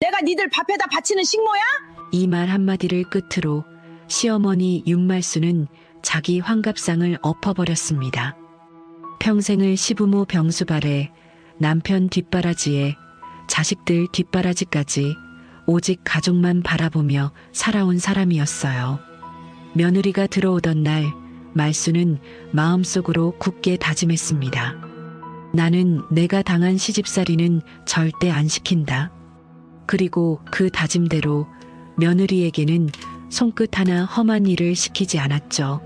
내가 니들 밥에다 바치는 식모야? 이 말 한마디를 끝으로 시어머니 윤말수는 자기 환갑상을 엎어버렸습니다. 평생을 시부모 병수발에 남편 뒷바라지에 자식들 뒷바라지까지 오직 가족만 바라보며 살아온 사람이었어요. 며느리가 들어오던 날 말수는 마음속으로 굳게 다짐했습니다. 나는 내가 당한 시집살이는 절대 안 시킨다. 그리고 그 다짐대로 며느리에게는 손끝 하나 험한 일을 시키지 않았죠.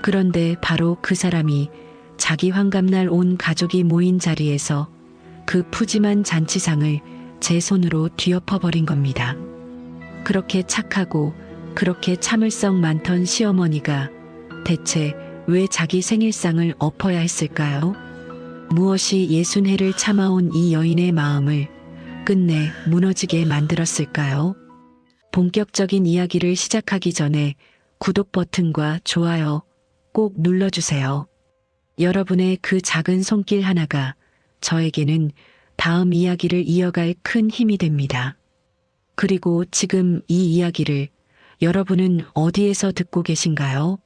그런데 바로 그 사람이 자기 환갑날 온 가족이 모인 자리에서 그 푸짐한 잔치상을 제 손으로 뒤엎어버린 겁니다. 그렇게 착하고 그렇게 참을성 많던 시어머니가 대체 왜 자기 생일상을 엎어야 했을까요? 무엇이 60해를 참아온 이 여인의 마음을 끝내 무너지게 만들었을까요? 본격적인 이야기를 시작하기 전에 구독 버튼과 좋아요 꼭 눌러주세요. 여러분의 그 작은 손길 하나가 저에게는 다음 이야기를 이어갈 큰 힘이 됩니다. 그리고 지금 이 이야기를 여러분은 어디에서 듣고 계신가요?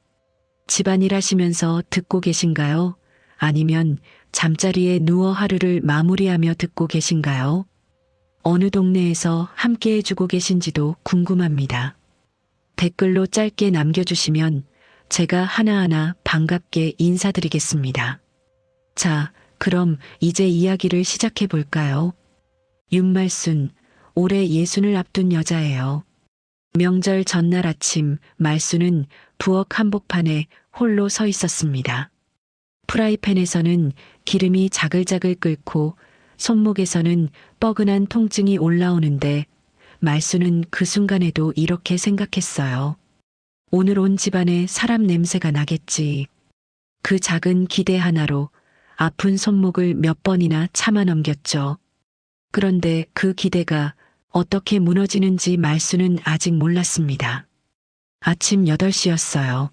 집안일 하시면서 듣고 계신가요? 아니면 잠자리에 누워 하루를 마무리하며 듣고 계신가요? 어느 동네에서 함께 해주고 계신지도 궁금합니다. 댓글로 짧게 남겨주시면 제가 하나하나 반갑게 인사드리겠습니다. 자, 그럼 이제 이야기를 시작해 볼까요? 윤말순, 올해 60을 앞둔 여자예요. 명절 전날 아침 말순은 부엌 한복판에 홀로 서 있었습니다. 프라이팬에서는 기름이 자글자글 끓고 손목에서는 뻐근한 통증이 올라오는데 말순은 그 순간에도 이렇게 생각했어요. 오늘 온 집안에 사람 냄새가 나겠지. 그 작은 기대 하나로 아픈 손목을 몇 번이나 참아 넘겼죠. 그런데 그 기대가 어떻게 무너지는지 말순은 아직 몰랐습니다. 아침 8시였어요.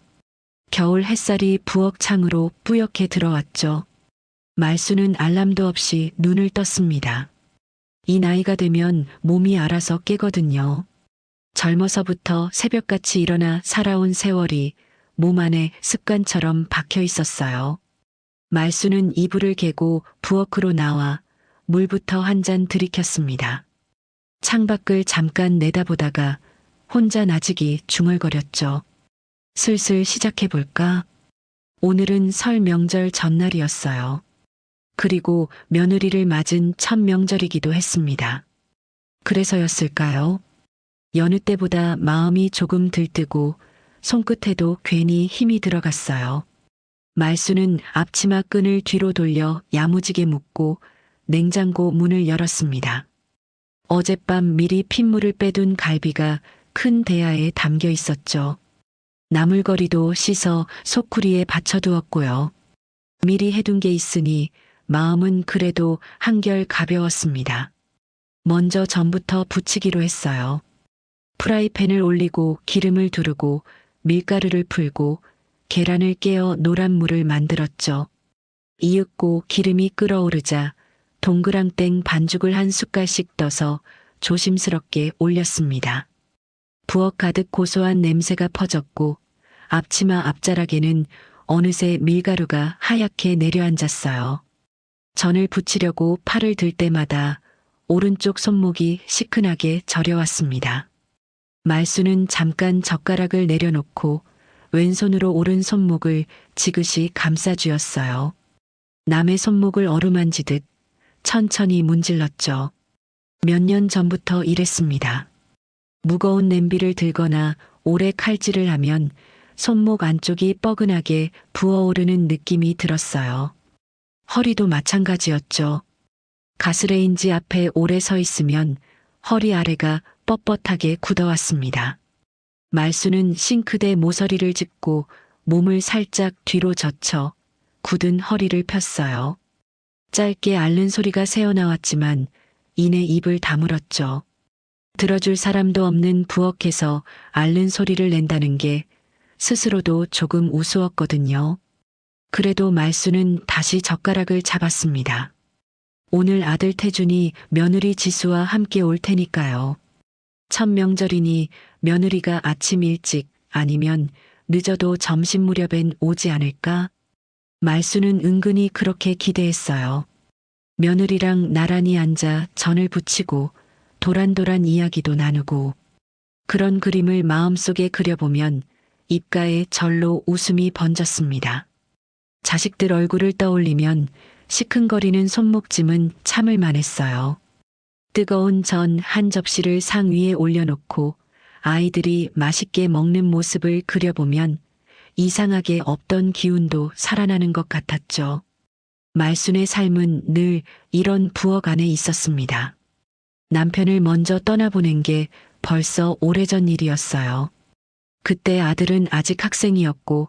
겨울 햇살이 부엌 창으로 뿌옇게 들어왔죠. 말순은 알람도 없이 눈을 떴습니다. 이 나이가 되면 몸이 알아서 깨거든요. 젊어서부터 새벽같이 일어나 살아온 세월이 몸 안에 습관처럼 박혀 있었어요. 말순은 이불을 개고 부엌으로 나와 물부터 한 잔 들이켰습니다. 창밖을 잠깐 내다보다가 혼자 나직이 중얼거렸죠. 슬슬 시작해볼까? 오늘은 설 명절 전날이었어요. 그리고 며느리를 맞은 첫 명절이기도 했습니다. 그래서였을까요? 여느 때보다 마음이 조금 들뜨고 손끝에도 괜히 힘이 들어갔어요. 말순은 앞치마 끈을 뒤로 돌려 야무지게 묶고 냉장고 문을 열었습니다. 어젯밤 미리 핏물을 빼둔 갈비가 큰 대야에 담겨 있었죠. 나물거리도 씻어 소쿠리에 받쳐두었고요. 미리 해둔 게 있으니 마음은 그래도 한결 가벼웠습니다. 먼저 전부터 부치기로 했어요. 프라이팬을 올리고 기름을 두르고 밀가루를 풀고 계란을 깨어 노란 물을 만들었죠. 이윽고 기름이 끓어오르자 동그랑땡 반죽을 한 숟갈씩 떠서 조심스럽게 올렸습니다. 부엌 가득 고소한 냄새가 퍼졌고 앞치마 앞자락에는 어느새 밀가루가 하얗게 내려앉았어요. 전을 부치려고 팔을 들 때마다 오른쪽 손목이 시큰하게 저려왔습니다. 말순은 잠깐 젓가락을 내려놓고 왼손으로 오른 손목을 지그시 감싸쥐었어요. 남의 손목을 어루만지듯 천천히 문질렀죠. 몇 년 전부터 이랬습니다. 무거운 냄비를 들거나 오래 칼질을 하면 손목 안쪽이 뻐근하게 부어오르는 느낌이 들었어요. 허리도 마찬가지였죠. 가스레인지 앞에 오래 서 있으면 허리 아래가 뻣뻣하게 굳어왔습니다. 말순은 싱크대 모서리를 짚고 몸을 살짝 뒤로 젖혀 굳은 허리를 폈어요. 짧게 앓는 소리가 새어나왔지만 이내 입을 다물었죠. 들어줄 사람도 없는 부엌에서 앓는 소리를 낸다는 게 스스로도 조금 우스웠거든요. 그래도 말순은 다시 젓가락을 잡았습니다. 오늘 아들 태준이 며느리 지수와 함께 올 테니까요. 첫 명절이니 며느리가 아침 일찍 아니면 늦어도 점심 무렵엔 오지 않을까? 말수는 은근히 그렇게 기대했어요. 며느리랑 나란히 앉아 전을 부치고 도란도란 이야기도 나누고 그런 그림을 마음속에 그려보면 입가에 절로 웃음이 번졌습니다. 자식들 얼굴을 떠올리면 시큰거리는 손목짐은 참을 만했어요. 뜨거운 전 한 접시를 상 위에 올려놓고 아이들이 맛있게 먹는 모습을 그려보면 이상하게 없던 기운도 살아나는 것 같았죠. 말순의 삶은 늘 이런 부엌 안에 있었습니다. 남편을 먼저 떠나보낸 게 벌써 오래전 일이었어요. 그때 아들은 아직 학생이었고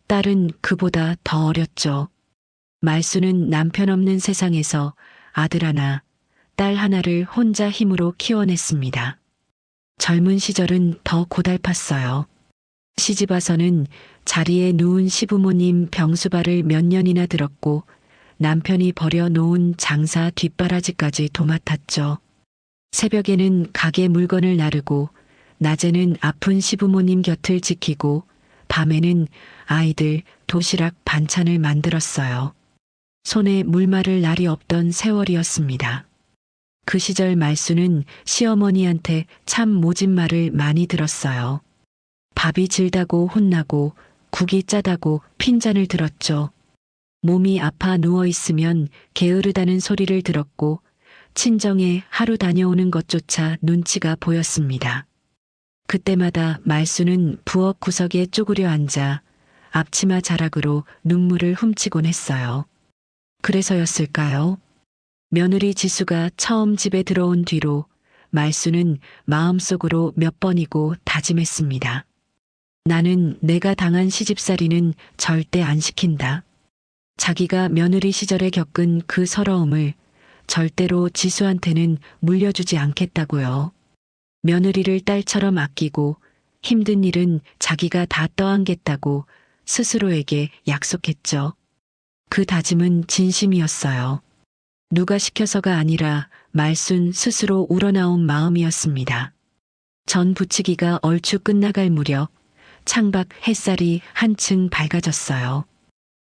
딸은 그보다 더 어렸죠. 말수는 남편 없는 세상에서 아들 하나, 딸 하나를 혼자 힘으로 키워냈습니다. 젊은 시절은 더 고달팠어요. 시집와서는 자리에 누운 시부모님 병수발을 몇 년이나 들었고 남편이 버려놓은 장사 뒷바라지까지 도맡았죠. 새벽에는 가게 물건을 나르고 낮에는 아픈 시부모님 곁을 지키고 밤에는 아이들 도시락 반찬을 만들었어요. 손에 물 마를 날이 없던 세월이었습니다. 그 시절 말수는 시어머니한테 참 모진 말을 많이 들었어요. 밥이 질다고 혼나고 국이 짜다고 핀잔을 들었죠. 몸이 아파 누워있으면 게으르다는 소리를 들었고 친정에 하루 다녀오는 것조차 눈치가 보였습니다. 그때마다 말수는 부엌 구석에 쪼그려 앉아 앞치마 자락으로 눈물을 훔치곤 했어요. 그래서였을까요? 며느리 지수가 처음 집에 들어온 뒤로 말수는 마음속으로 몇 번이고 다짐했습니다. 나는 내가 당한 시집살이는 절대 안 시킨다. 자기가 며느리 시절에 겪은 그 서러움을 절대로 지수한테는 물려주지 않겠다고요. 며느리를 딸처럼 아끼고 힘든 일은 자기가 다 떠안겠다고 스스로에게 약속했죠. 그 다짐은 진심이었어요. 누가 시켜서가 아니라 말순 스스로 우러나온 마음이었습니다. 전 부치기가 얼추 끝나갈 무렵 창밖 햇살이 한층 밝아졌어요.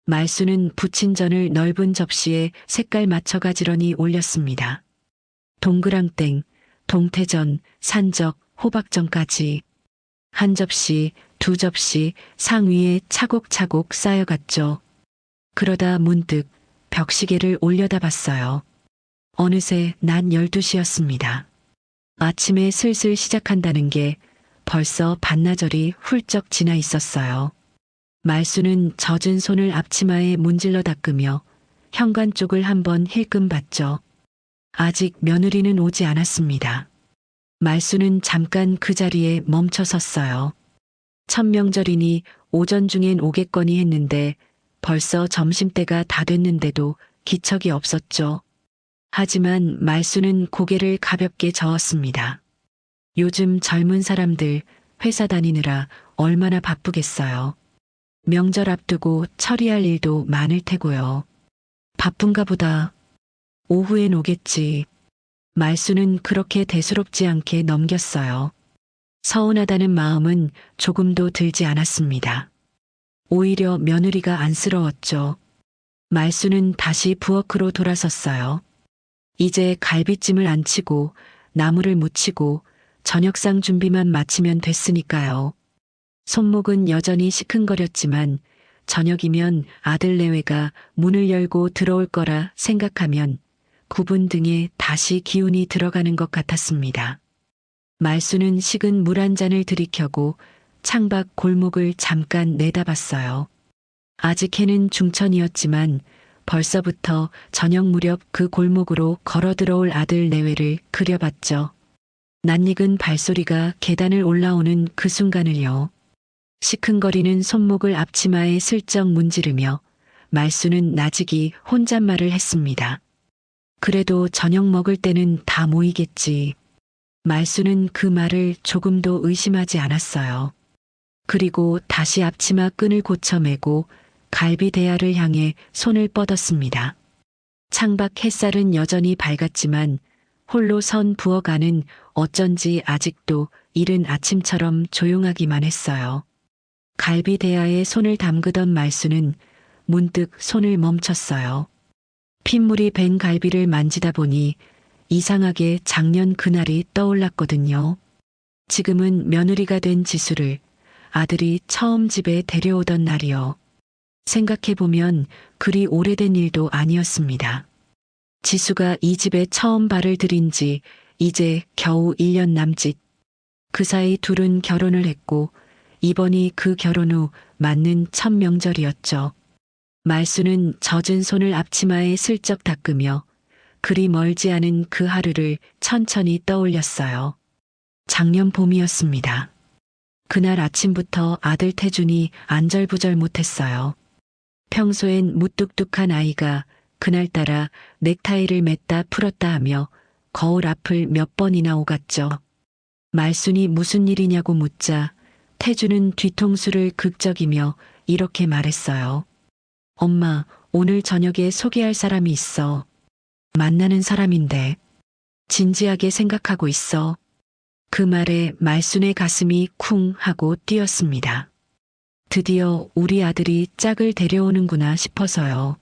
말순은 부친 전을 넓은 접시에 색깔 맞춰 가지런히 올렸습니다. 동그랑땡, 동태전, 산적, 호박전까지 한 접시, 두 접시 상 위에 차곡차곡 쌓여갔죠. 그러다 문득 벽시계를 올려다봤어요. 어느새 낮 12시였습니다. 아침에 슬슬 시작한다는 게 벌써 반나절이 훌쩍 지나 있었어요. 말수는 젖은 손을 앞치마에 문질러 닦으며 현관 쪽을 한번 힐끔 봤죠. 아직 며느리는 오지 않았습니다. 말수는 잠깐 그 자리에 멈춰 섰어요. 첫 명절이니 오전 중엔 오겠거니 했는데 벌써 점심때가 다 됐는데도 기척이 없었죠. 하지만 말수는 고개를 가볍게 저었습니다. 요즘 젊은 사람들 회사 다니느라 얼마나 바쁘겠어요. 명절 앞두고 처리할 일도 많을 테고요. 바쁜가 보다. 오후엔 오겠지. 말수는 그렇게 대수롭지 않게 넘겼어요. 서운하다는 마음은 조금도 들지 않았습니다. 오히려 며느리가 안쓰러웠죠. 말수는 다시 부엌으로 돌아섰어요. 이제 갈비찜을 안 치고 나물을 무치고 저녁상 준비만 마치면 됐으니까요. 손목은 여전히 시큰거렸지만 저녁이면 아들 내외가 문을 열고 들어올 거라 생각하면 구분 등에 다시 기운이 들어가는 것 같았습니다. 말수는 식은 물 한 잔을 들이켜고 창밖 골목을 잠깐 내다봤어요. 아직 해는 중천이었지만 벌써부터 저녁 무렵 그 골목으로 걸어 들어올 아들 내외를 그려봤죠. 낯익은 발소리가 계단을 올라오는 그 순간을요. 시큰거리는 손목을 앞치마에 슬쩍 문지르며 말수는 나직이 혼잣말을 했습니다. 그래도 저녁 먹을 때는 다 모이겠지. 말수는 그 말을 조금도 의심하지 않았어요. 그리고 다시 앞치마 끈을 고쳐 매고 갈비 대야를 향해 손을 뻗었습니다. 창밖 햇살은 여전히 밝았지만 홀로 선 부엌안은 어쩐지 아직도 이른 아침처럼 조용하기만 했어요. 갈비 대야에 손을 담그던 말수는 문득 손을 멈췄어요. 핏물이 밴 갈비를 만지다 보니 이상하게 작년 그날이 떠올랐거든요. 지금은 며느리가 된 지수를 아들이 처음 집에 데려오던 날이요. 생각해보면 그리 오래된 일도 아니었습니다. 지수가 이 집에 처음 발을 들인 지 이제 겨우 1년 남짓. 그 사이 둘은 결혼을 했고 이번이 그 결혼 후 맞는 첫 명절이었죠. 말수는 젖은 손을 앞치마에 슬쩍 닦으며 그리 멀지 않은 그 하루를 천천히 떠올렸어요. 작년 봄이었습니다. 그날 아침부터 아들 태준이 안절부절 못했어요. 평소엔 무뚝뚝한 아이가 그날따라 넥타이를 맸다 풀었다 하며 거울 앞을 몇 번이나 오갔죠. 말순이 무슨 일이냐고 묻자 태준은 뒤통수를 극적이며 이렇게 말했어요. 엄마, 오늘 저녁에 소개할 사람이 있어. 만나는 사람인데 진지하게 생각하고 있어. 그 말에 말순의 가슴이 쿵 하고 뛰었습니다. 드디어 우리 아들이 짝을 데려오는구나 싶어서요.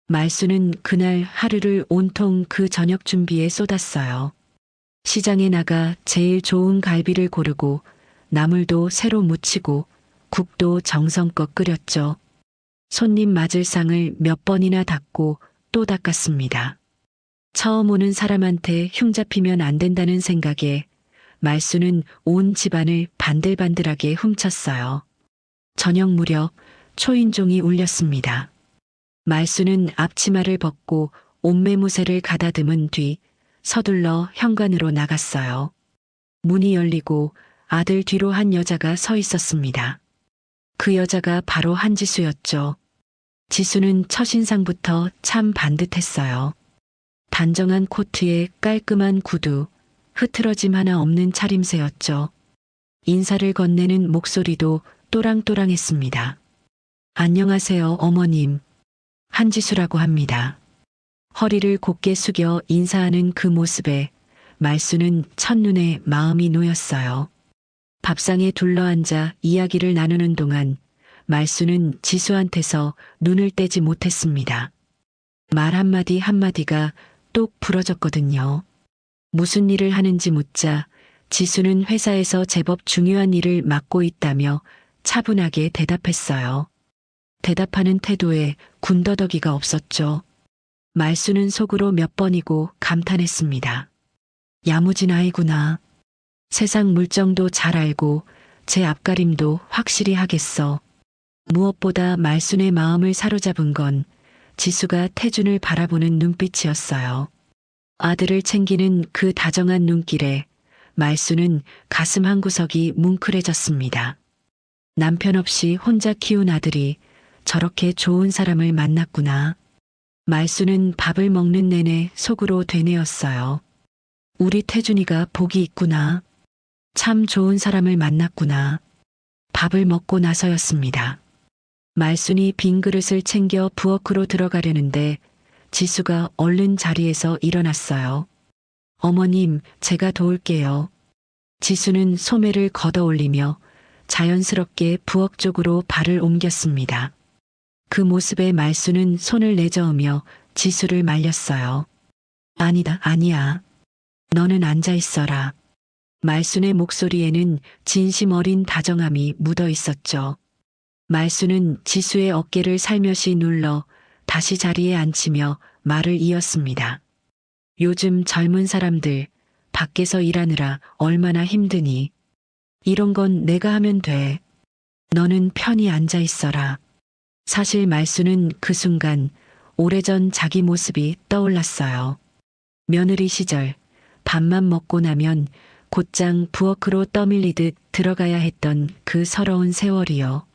말순은 그날 하루를 온통 그 저녁 준비에 쏟았어요. 시장에 나가 제일 좋은 갈비를 고르고 나물도 새로 무치고 국도 정성껏 끓였죠. 손님 맞을 상을 몇 번이나 닦고 또 닦았습니다. 처음 오는 사람한테 흉 잡히면 안 된다는 생각에 말수는 온 집안을 반들반들하게 훔쳤어요. 저녁 무렵 초인종이 울렸습니다. 말수는 앞치마를 벗고 옷매무새를 가다듬은 뒤 서둘러 현관으로 나갔어요. 문이 열리고 아들 뒤로 한 여자가 서 있었습니다. 그 여자가 바로 한지수였죠. 지수는 첫인상부터 참 반듯했어요. 단정한 코트에 깔끔한 구두, 흐트러짐 하나 없는 차림새였죠. 인사를 건네는 목소리도 또랑또랑했습니다. 안녕하세요, 어머님. 한지수라고 합니다. 허리를 곧게 숙여 인사하는 그 모습에 말수는 첫눈에 마음이 놓였어요. 밥상에 둘러앉아 이야기를 나누는 동안 말수는 지수한테서 눈을 떼지 못했습니다. 말 한마디 한마디가 똑 부러졌거든요. 무슨 일을 하는지 묻자 지수는 회사에서 제법 중요한 일을 맡고 있다며 차분하게 대답했어요. 대답하는 태도에 군더더기가 없었죠. 말수는 속으로 몇 번이고 감탄했습니다. 야무진 아이구나. 세상 물정도 잘 알고 제 앞가림도 확실히 하겠어. 무엇보다 말순의 마음을 사로잡은 건 지수가 태준을 바라보는 눈빛이었어요. 아들을 챙기는 그 다정한 눈길에 말순은 가슴 한구석이 뭉클해졌습니다. 남편 없이 혼자 키운 아들이 저렇게 좋은 사람을 만났구나. 말순은 밥을 먹는 내내 속으로 되뇌었어요. 우리 태준이가 복이 있구나. 참 좋은 사람을 만났구나. 밥을 먹고 나서였습니다. 말순이 빈 그릇을 챙겨 부엌으로 들어가려는데 지수가 얼른 자리에서 일어났어요. 어머님, 제가 도울게요. 지수는 소매를 걷어 올리며 자연스럽게 부엌 쪽으로 발을 옮겼습니다. 그 모습에 말순은 손을 내저으며 지수를 말렸어요. 아니다, 아니야. 너는 앉아 있어라. 말순의 목소리에는 진심 어린 다정함이 묻어 있었죠. 말순은 지수의 어깨를 살며시 눌러 다시 자리에 앉히며 말을 이었습니다. 요즘 젊은 사람들 밖에서 일하느라 얼마나 힘드니. 이런 건 내가 하면 돼. 너는 편히 앉아 있어라. 사실 말순은 그 순간 오래전 자기 모습이 떠올랐어요. 며느리 시절 밥만 먹고 나면 곧장 부엌으로 떠밀리듯 들어가야 했던 그 서러운 세월이요.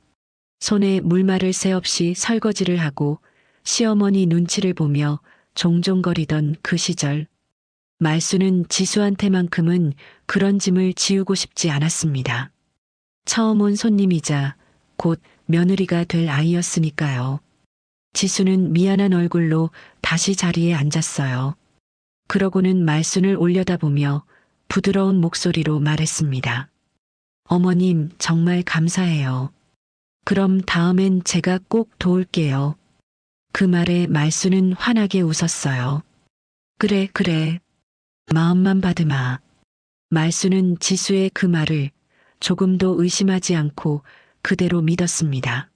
손에 물말을 새 없이 설거지를 하고 시어머니 눈치를 보며 종종거리던 그 시절. 말수는 지수한테만큼은 그런 짐을 지우고 싶지 않았습니다. 처음 온 손님이자 곧 며느리가 될 아이였으니까요. 지수는 미안한 얼굴로 다시 자리에 앉았어요. 그러고는 말순을 올려다보며 부드러운 목소리로 말했습니다. 어머님, 정말 감사해요. 그럼 다음엔 제가 꼭 도울게요. 그 말에 말순은 환하게 웃었어요. 그래, 그래. 마음만 받으마. 말순은 지수의 그 말을 조금도 의심하지 않고 그대로 믿었습니다.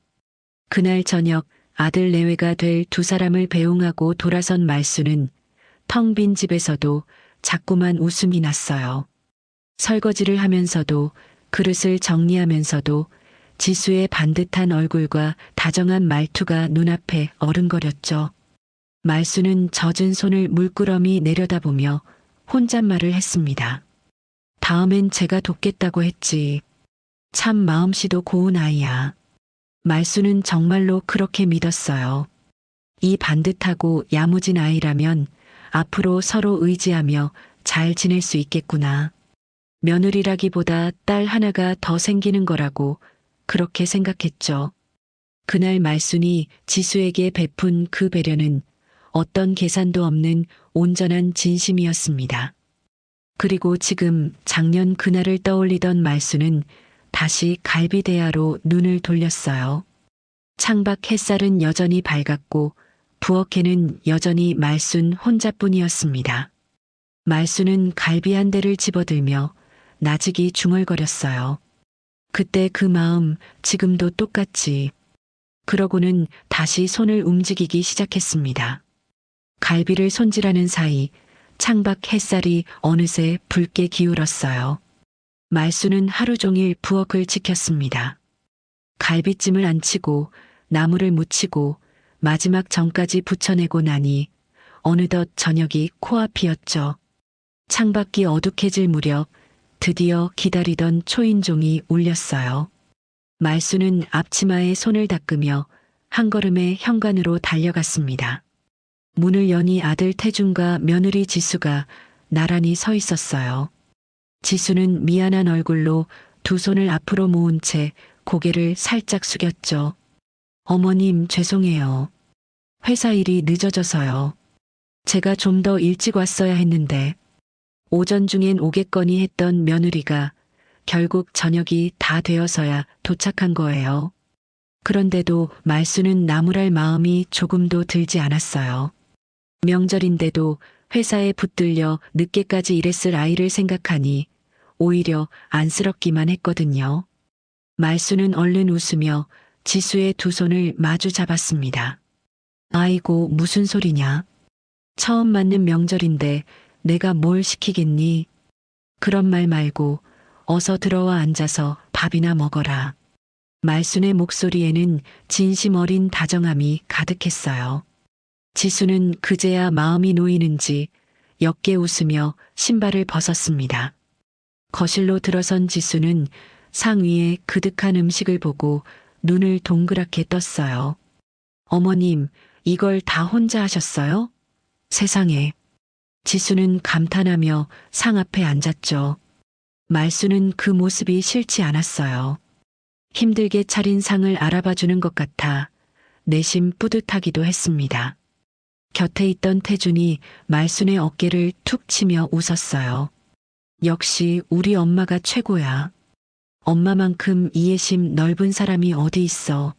그날 저녁 아들 내외가 될 두 사람을 배웅하고 돌아선 말순은 텅 빈 집에서도 자꾸만 웃음이 났어요. 설거지를 하면서도 그릇을 정리하면서도 지수의 반듯한 얼굴과 다정한 말투가 눈앞에 어른거렸죠. 말순은 젖은 손을 물끄러미 내려다보며 혼잣말을 했습니다. 다음엔 제가 돕겠다고 했지. 참 마음씨도 고운 아이야. 말순은 정말로 그렇게 믿었어요. 이 반듯하고 야무진 아이라면 앞으로 서로 의지하며 잘 지낼 수 있겠구나. 며느리라기보다 딸 하나가 더 생기는 거라고 그렇게 생각했죠. 그날 말순이 지수에게 베푼 그 배려는 어떤 계산도 없는 온전한 진심이었습니다. 그리고 지금 작년 그날을 떠올리던 말순은 다시 갈비대야로 눈을 돌렸어요. 창밖 햇살은 여전히 밝았고 부엌에는 여전히 말순 혼자뿐이었습니다. 말순은 갈비 한 대를 집어들며 나직이 중얼거렸어요. 그때 그 마음 지금도 똑같지. 그러고는 다시 손을 움직이기 시작했습니다. 갈비를 손질하는 사이 창밖 햇살이 어느새 붉게 기울었어요. 말순은 하루 종일 부엌을 지켰습니다. 갈비찜을 안치고 나물을 무치고 마지막 전까지 붙여내고 나니 어느덧 저녁이 코앞이었죠. 창밖이 어둑해질 무렵 드디어 기다리던 초인종이 울렸어요. 말순은 앞치마에 손을 닦으며 한 걸음에 현관으로 달려갔습니다. 문을 여니 아들 태준과 며느리 지수가 나란히 서 있었어요. 지수는 미안한 얼굴로 두 손을 앞으로 모은 채 고개를 살짝 숙였죠. 어머님, 죄송해요. 회사 일이 늦어져서요. 제가 좀 더 일찍 왔어야 했는데. 오전 중엔 오겠거니 했던 며느리가 결국 저녁이 다 되어서야 도착한 거예요. 그런데도 말순은 나무랄 마음이 조금도 들지 않았어요. 명절인데도 회사에 붙들려 늦게까지 일했을 아이를 생각하니 오히려 안쓰럽기만 했거든요. 말순은 얼른 웃으며 지수의 두 손을 마주 잡았습니다. 아이고, 무슨 소리냐. 처음 맞는 명절인데 내가 뭘 시키겠니? 그런 말 말고 어서 들어와 앉아서 밥이나 먹어라. 말순의 목소리에는 진심 어린 다정함이 가득했어요. 지수는 그제야 마음이 놓이는지 옅게 웃으며 신발을 벗었습니다. 거실로 들어선 지수는 상 위에 그득한 음식을 보고 눈을 동그랗게 떴어요. 어머님, 이걸 다 혼자 하셨어요? 세상에. 지수는 감탄하며 상 앞에 앉았죠. 말순은 그 모습이 싫지 않았어요. 힘들게 차린 상을 알아봐주는 것 같아 내심 뿌듯하기도 했습니다. 곁에 있던 태준이 말순의 어깨를 툭 치며 웃었어요. 역시 우리 엄마가 최고야. 엄마만큼 이해심 넓은 사람이 어디 있어.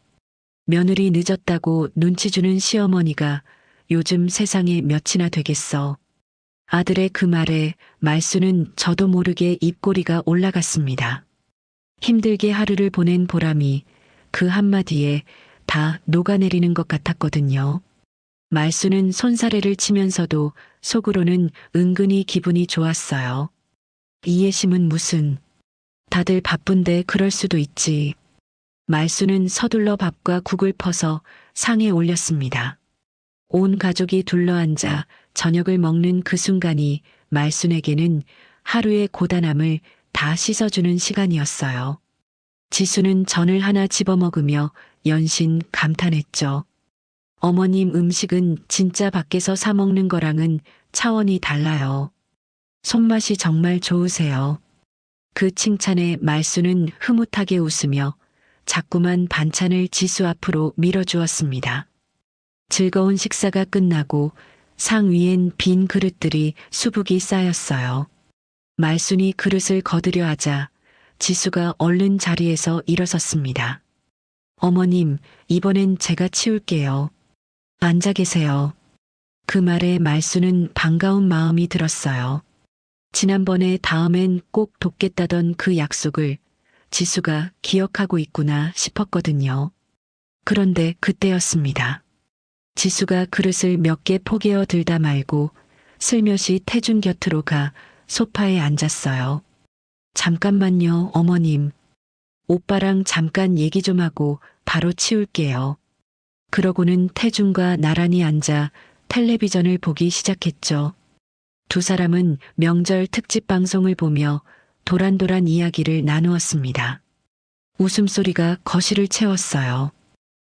며느리 늦었다고 눈치 주는 시어머니가 요즘 세상에 몇이나 되겠어. 아들의 그 말에 말순은 저도 모르게 입꼬리가 올라갔습니다. 힘들게 하루를 보낸 보람이 그 한마디에 다 녹아내리는 것 같았거든요. 말순은 손사래를 치면서도 속으로는 은근히 기분이 좋았어요. 이해심은 무슨. 다들 바쁜데 그럴 수도 있지. 말순은 서둘러 밥과 국을 퍼서 상에 올렸습니다. 온 가족이 둘러앉아 저녁을 먹는 그 순간이 말순에게는 하루의 고단함을 다 씻어주는 시간이었어요. 지수는 전을 하나 집어먹으며 연신 감탄했죠. 어머님 음식은 진짜 밖에서 사 먹는 거랑은 차원이 달라요. 손맛이 정말 좋으세요. 그 칭찬에 말순은 흐뭇하게 웃으며 자꾸만 반찬을 지수 앞으로 밀어주었습니다. 즐거운 식사가 끝나고 상 위엔 빈 그릇들이 수북이 쌓였어요. 말순이 그릇을 거두려 하자 지수가 얼른 자리에서 일어섰습니다. 어머님, 이번엔 제가 치울게요. 앉아 계세요. 그 말에 말순은 반가운 마음이 들었어요. 지난번에 다음엔 꼭 돕겠다던 그 약속을 지수가 기억하고 있구나 싶었거든요. 그런데 그때였습니다. 지수가 그릇을 몇 개 포개어 들다 말고 슬며시 태준 곁으로 가 소파에 앉았어요. 잠깐만요, 어머님. 오빠랑 잠깐 얘기 좀 하고 바로 치울게요. 그러고는 태준과 나란히 앉아 텔레비전을 보기 시작했죠. 두 사람은 명절 특집 방송을 보며 도란도란 이야기를 나누었습니다. 웃음소리가 거실을 채웠어요.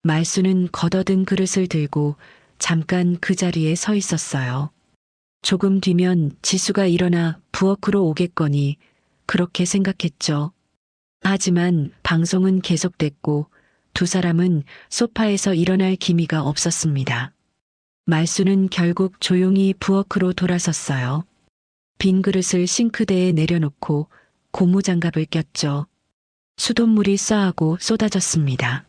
말수는 걷어든 그릇을 들고 잠깐 그 자리에 서 있었어요. 조금 뒤면 지수가 일어나 부엌으로 오겠거니 그렇게 생각했죠. 하지만 방송은 계속됐고 두 사람은 소파에서 일어날 기미가 없었습니다. 말수는 결국 조용히 부엌으로 돌아섰어요. 빈 그릇을 싱크대에 내려놓고 고무장갑을 꼈죠. 수돗물이 쏴하고 쏟아졌습니다.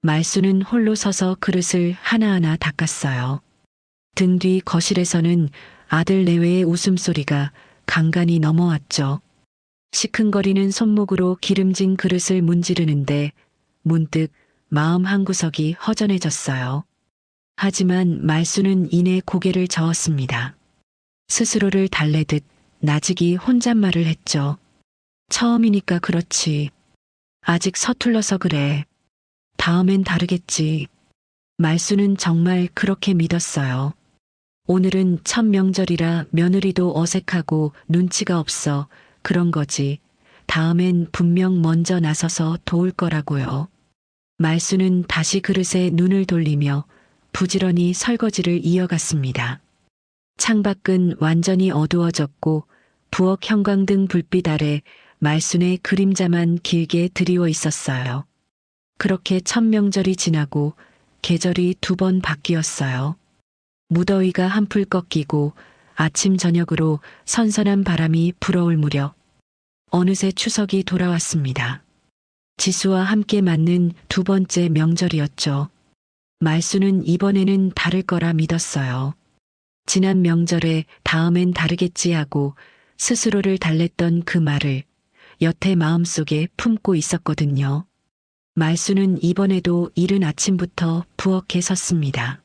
말수는 홀로 서서 그릇을 하나하나 닦았어요. 등 뒤 거실에서는 아들 내외의 웃음소리가 간간히 넘어왔죠. 시큰거리는 손목으로 기름진 그릇을 문지르는데 문득 마음 한구석이 허전해졌어요. 하지만 말수는 이내 고개를 저었습니다. 스스로를 달래듯 나직이 혼잣말을 했죠. 처음이니까 그렇지. 아직 서툴러서 그래. 다음엔 다르겠지. 말수는 정말 그렇게 믿었어요. 오늘은 첫 명절이라 며느리도 어색하고 눈치가 없어 그런 거지. 다음엔 분명 먼저 나서서 도울 거라고요. 말수는 다시 그릇에 눈을 돌리며 부지런히 설거지를 이어갔습니다. 창밖은 완전히 어두워졌고 부엌 형광등 불빛 아래 말순의 그림자만 길게 드리워 있었어요. 그렇게 첫 명절이 지나고 계절이 두 번 바뀌었어요. 무더위가 한풀 꺾이고 아침 저녁으로 선선한 바람이 불어올 무렵 어느새 추석이 돌아왔습니다. 지수와 함께 맞는 두 번째 명절이었죠. 말수는 이번에는 다를 거라 믿었어요. 지난 명절에 다음엔 다르겠지 하고 스스로를 달랬던 그 말을 여태 마음속에 품고 있었거든요. 말수는 이번에도 이른 아침부터 부엌에 섰습니다.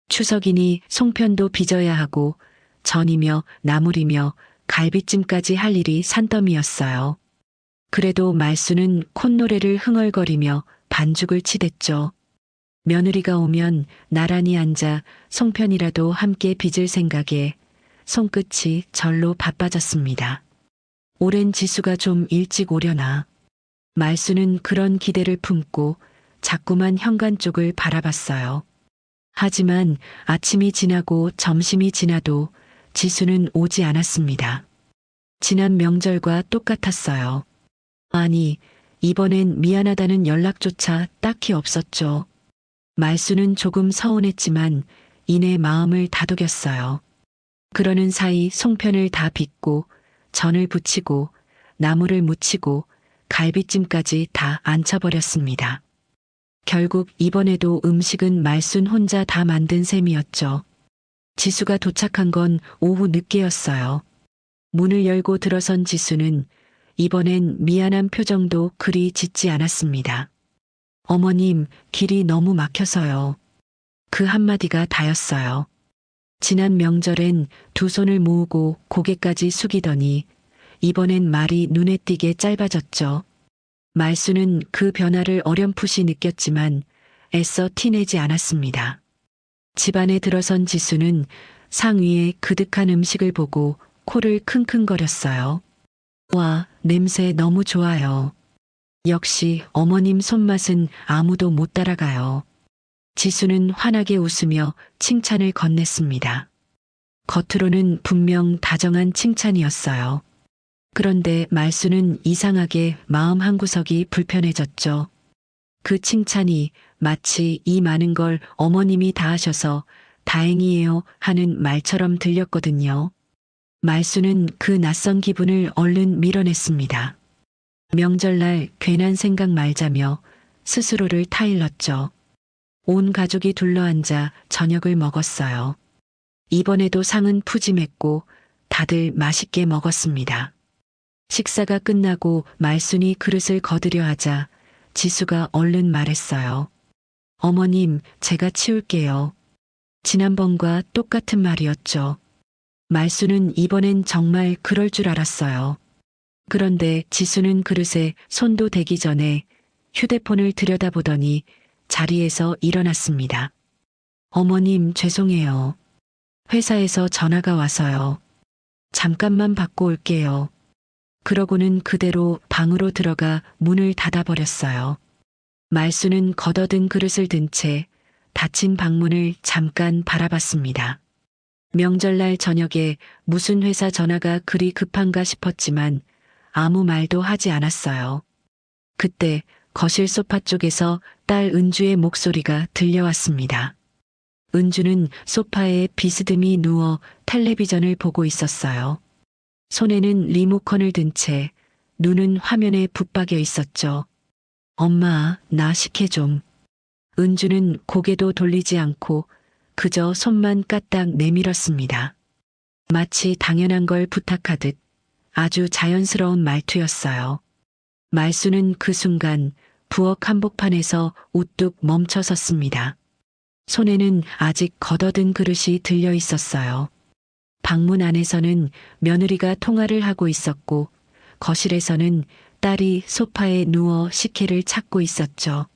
추석이니 송편도 빚어야 하고 전이며 나물이며 갈비찜까지 할 일이 산더미였어요. 그래도 말수는 콧노래를 흥얼거리며 반죽을 치댔죠. 며느리가 오면 나란히 앉아 송편이라도 함께 빚을 생각에 손끝이 절로 바빠졌습니다. 오랜 지수가 좀 일찍 오려나. 말수는 그런 기대를 품고 자꾸만 현관 쪽을 바라봤어요. 하지만 아침이 지나고 점심이 지나도 지수는 오지 않았습니다. 지난 명절과 똑같았어요. 아니, 이번엔 미안하다는 연락조차 딱히 없었죠. 말수는 조금 서운했지만 이내 마음을 다독였어요. 그러는 사이 송편을 다 빚고 전을 부치고 나물을 무치고 갈비찜까지 다 앉혀버렸습니다. 결국 이번에도 음식은 말순 혼자 다 만든 셈이었죠. 지수가 도착한 건 오후 늦게였어요. 문을 열고 들어선 지수는 이번엔 미안한 표정도 그리 짓지 않았습니다. 어머님, 길이 너무 막혀서요. 그 한마디가 다였어요. 지난 명절엔 두 손을 모으고 고개까지 숙이더니 이번엔 말이 눈에 띄게 짧아졌죠. 말수는 그 변화를 어렴풋이 느꼈지만 애써 티내지 않았습니다. 집안에 들어선 지수는 상 위에 그득한 음식을 보고 코를 킁킁거렸어요. 와, 냄새 너무 좋아요. 역시 어머님 손맛은 아무도 못 따라가요. 지수는 환하게 웃으며 칭찬을 건넸습니다. 겉으로는 분명 다정한 칭찬이었어요. 그런데 말수는 이상하게 마음 한구석이 불편해졌죠. 그 칭찬이 마치 이 많은 걸 어머님이 다 하셔서 다행이에요 하는 말처럼 들렸거든요. 말수는 그 낯선 기분을 얼른 밀어냈습니다. 명절날 괜한 생각 말자며 스스로를 타일렀죠. 온 가족이 둘러앉아 저녁을 먹었어요. 이번에도 상은 푸짐했고 다들 맛있게 먹었습니다. 식사가 끝나고 말순이 그릇을 거두려 하자 지수가 얼른 말했어요. 어머님, 제가 치울게요. 지난번과 똑같은 말이었죠. 말수는 이번엔 정말 그럴 줄 알았어요. 그런데 지수는 그릇에 손도 대기 전에 휴대폰을 들여다보더니 자리에서 일어났습니다. 어머님, 죄송해요. 회사에서 전화가 와서요. 잠깐만 받고 올게요. 그러고는 그대로 방으로 들어가 문을 닫아버렸어요. 말수는 걷어든 그릇을 든 채 닫힌 방문을 잠깐 바라봤습니다. 명절날 저녁에 무슨 회사 전화가 그리 급한가 싶었지만 아무 말도 하지 않았어요. 그때 거실 소파 쪽에서 딸 은주의 목소리가 들려왔습니다. 은주는 소파에 비스듬히 누워 텔레비전을 보고 있었어요. 손에는 리모컨을 든 채 눈은 화면에 붙박여 있었죠. 엄마, 나 식혜 좀. 은주는 고개도 돌리지 않고 그저 손만 까딱 내밀었습니다. 마치 당연한 걸 부탁하듯 아주 자연스러운 말투였어요. 말수는 그 순간 부엌 한복판에서 우뚝 멈춰 섰습니다. 손에는 아직 걷어든 그릇이 들려 있었어요. 방문 안에서는 며느리가 통화를 하고 있었고 거실에서는 딸이 소파에 누워 식혜를 찾고 있었죠.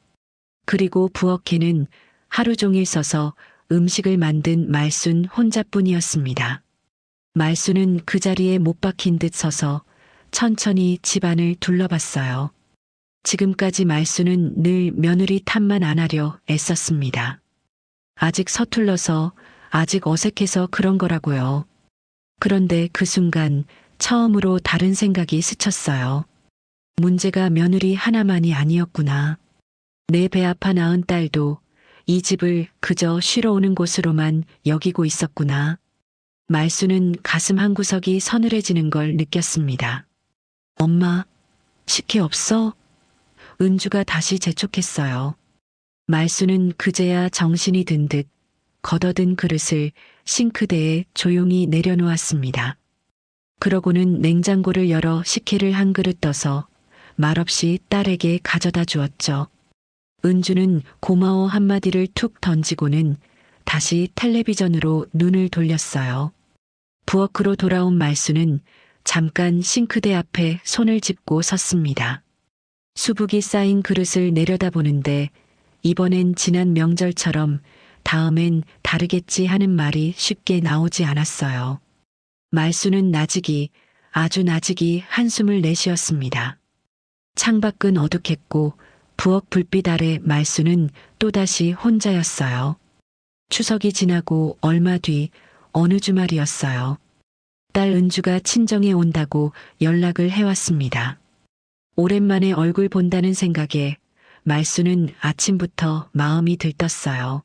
그리고 부엌에는 하루 종일 서서 음식을 만든 말순 혼자뿐이었습니다. 말순은 그 자리에 못 박힌 듯 서서 천천히 집안을 둘러봤어요. 지금까지 말순은 늘 며느리 탓만 안 하려 애썼습니다. 아직 서툴러서, 아직 어색해서 그런 거라고요. 그런데 그 순간 처음으로 다른 생각이 스쳤어요. 문제가 며느리 하나만이 아니었구나. 내 배 아파 낳은 딸도 이 집을 그저 쉬러 오는 곳으로만 여기고 있었구나. 말수는 가슴 한구석이 서늘해지는 걸 느꼈습니다. 엄마, 식혜 없어? 은주가 다시 재촉했어요. 말수는 그제야 정신이 든 듯 걷어든 그릇을 싱크대에 조용히 내려놓았습니다. 그러고는 냉장고를 열어 식혜를 한 그릇 떠서 말없이 딸에게 가져다 주었죠. 은주는 고마워 한마디를 툭 던지고는 다시 텔레비전으로 눈을 돌렸어요. 부엌으로 돌아온 말수는 잠깐 싱크대 앞에 손을 짚고 섰습니다. 수북이 쌓인 그릇을 내려다보는데 이번엔 지난 명절처럼 다음엔 다르겠지 하는 말이 쉽게 나오지 않았어요. 말수는 나직이, 아주 나직이 한숨을 내쉬었습니다. 창밖은 어둑했고 부엌 불빛 아래 말수는 또다시 혼자였어요. 추석이 지나고 얼마 뒤 어느 주말이었어요. 딸 은주가 친정에 온다고 연락을 해왔습니다. 오랜만에 얼굴 본다는 생각에 말수는 아침부터 마음이 들떴어요.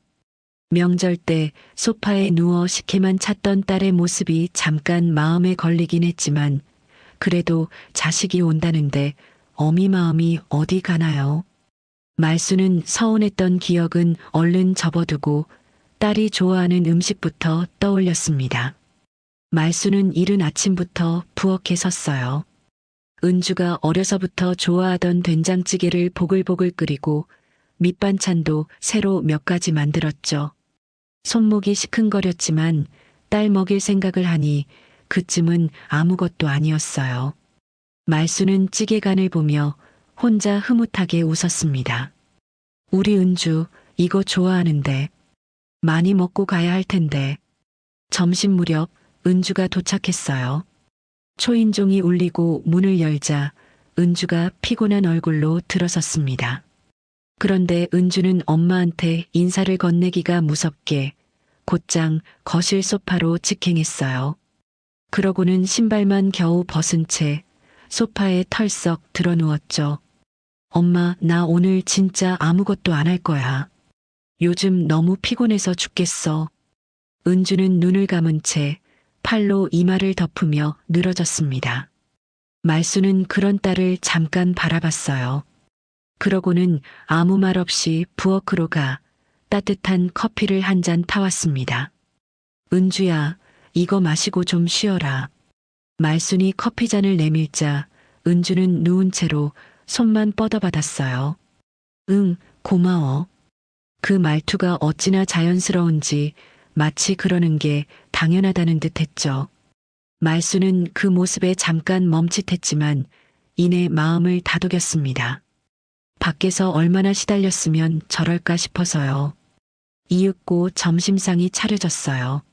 명절 때 소파에 누워 식혜만 찾던 딸의 모습이 잠깐 마음에 걸리긴 했지만 그래도 자식이 온다는데 어미 마음이 어디 가나요? 말수는 서운했던 기억은 얼른 접어두고 딸이 좋아하는 음식부터 떠올렸습니다. 말수는 이른 아침부터 부엌에 섰어요. 은주가 어려서부터 좋아하던 된장찌개를 보글보글 끓이고 밑반찬도 새로 몇 가지 만들었죠. 손목이 시큰거렸지만 딸 먹일 생각을 하니 그쯤은 아무것도 아니었어요. 말수는 찌개간을 보며 혼자 흐뭇하게 웃었습니다. 우리 은주 이거 좋아하는데 많이 먹고 가야 할 텐데. 점심 무렵 은주가 도착했어요. 초인종이 울리고 문을 열자 은주가 피곤한 얼굴로 들어섰습니다. 그런데 은주는 엄마한테 인사를 건네기가 무섭게 곧장 거실 소파로 직행했어요. 그러고는 신발만 겨우 벗은 채 소파에 털썩 드러누웠죠. 엄마, 나 오늘 진짜 아무것도 안 할 거야. 요즘 너무 피곤해서 죽겠어. 은주는 눈을 감은 채 팔로 이마를 덮으며 늘어졌습니다. 말수는 그런 딸을 잠깐 바라봤어요. 그러고는 아무 말 없이 부엌으로 가 따뜻한 커피를 한 잔 타왔습니다. 은주야, 이거 마시고 좀 쉬어라. 말순이 커피잔을 내밀자 은주는 누운 채로 손만 뻗어받았어요. 응, 고마워. 그 말투가 어찌나 자연스러운지 마치 그러는 게 당연하다는 듯 했죠. 말수는 그 모습에 잠깐 멈칫했지만 이내 마음을 다독였습니다. 밖에서 얼마나 시달렸으면 저럴까 싶어서요. 이윽고 점심상이 차려졌어요.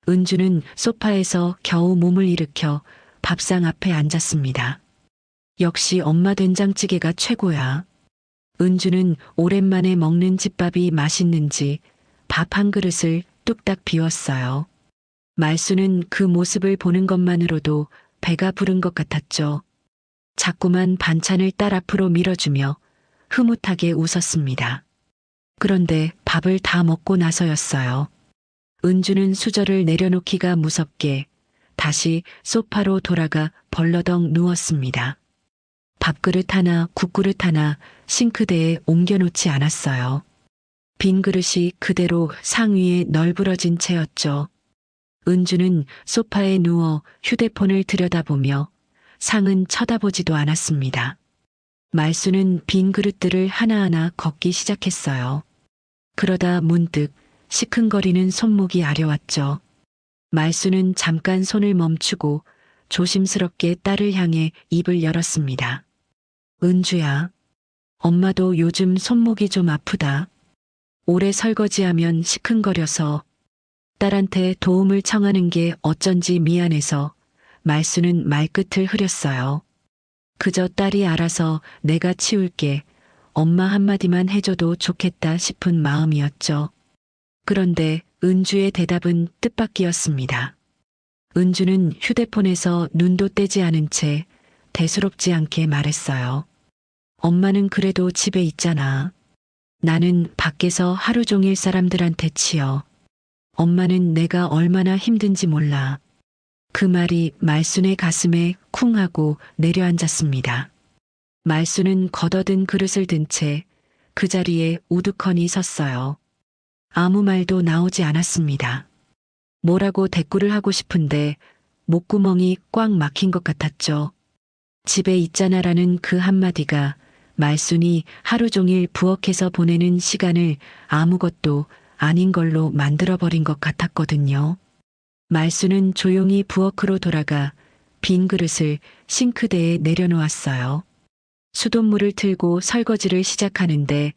은주는 소파에서 겨우 몸을 일으켜 밥상 앞에 앉았습니다. 역시 엄마 된장찌개가 최고야. 은주는 오랜만에 먹는 집밥이 맛있는지 밥 한 그릇을 뚝딱 비웠어요. 말수는 그 모습을 보는 것만으로도 배가 부른 것 같았죠. 자꾸만 반찬을 딸 앞으로 밀어주며 흐뭇하게 웃었습니다. 그런데 밥을 다 먹고 나서였어요. 은주는 수저를 내려놓기가 무섭게 다시 소파로 돌아가 벌러덩 누웠습니다. 밥그릇 하나, 국그릇 하나 싱크대에 옮겨놓지 않았어요. 빈 그릇이 그대로 상 위에 널브러진 채였죠. 은주는 소파에 누워 휴대폰을 들여다보며 상은 쳐다보지도 않았습니다. 말수는 빈 그릇들을 하나하나 걷기 시작했어요. 그러다 문득 시큰거리는 손목이 아려왔죠. 말수는 잠깐 손을 멈추고 조심스럽게 딸을 향해 입을 열었습니다. 은주야, 엄마도 요즘 손목이 좀 아프다. 오래 설거지하면 시큰거려서 딸한테 도움을 청하는 게 어쩐지 미안해서 말수는 말끝을 흐렸어요. 그저 딸이 알아서 내가 치울게 엄마 한마디만 해줘도 좋겠다 싶은 마음이었죠. 그런데 은주의 대답은 뜻밖이었습니다. 은주는 휴대폰에서 눈도 떼지 않은 채 대수롭지 않게 말했어요. 엄마는 그래도 집에 있잖아. 나는 밖에서 하루 종일 사람들한테 치여. 엄마는 내가 얼마나 힘든지 몰라. 그 말이 말순의 가슴에 쿵 하고 내려앉았습니다. 말순은 걷어든 그릇을 든 채 그 자리에 우두커니 섰어요. 아무 말도 나오지 않았습니다. 뭐라고 대꾸를 하고 싶은데 목구멍이 꽉 막힌 것 같았죠. 집에 있잖아라는 그 한마디가 말순이 하루 종일 부엌에서 보내는 시간을 아무것도 아닌 걸로 만들어버린 것 같았거든요. 말순은 조용히 부엌으로 돌아가 빈 그릇을 싱크대에 내려놓았어요. 수돗물을 틀고 설거지를 시작하는데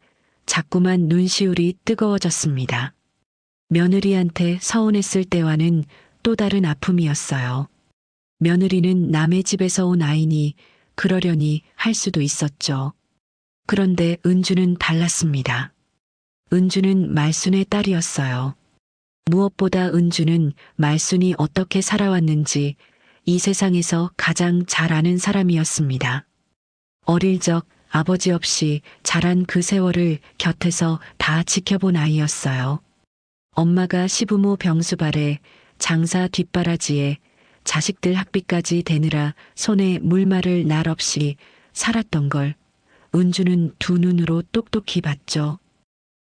자꾸만 눈시울이 뜨거워졌습니다. 며느리한테 서운했을 때와는 또 다른 아픔이었어요. 며느리는 남의 집에서 온 아이니 그러려니 할 수도 있었죠. 그런데 은주는 달랐습니다. 은주는 말순의 딸이었어요. 무엇보다 은주는 말순이 어떻게 살아왔는지 이 세상에서 가장 잘 아는 사람이었습니다. 어릴 적 아버지 없이 자란 그 세월을 곁에서 다 지켜본 아이였어요. 엄마가 시부모 병수발에 장사 뒷바라지에 자식들 학비까지 대느라 손에 물마를 날 없이 살았던 걸 은주는 두 눈으로 똑똑히 봤죠.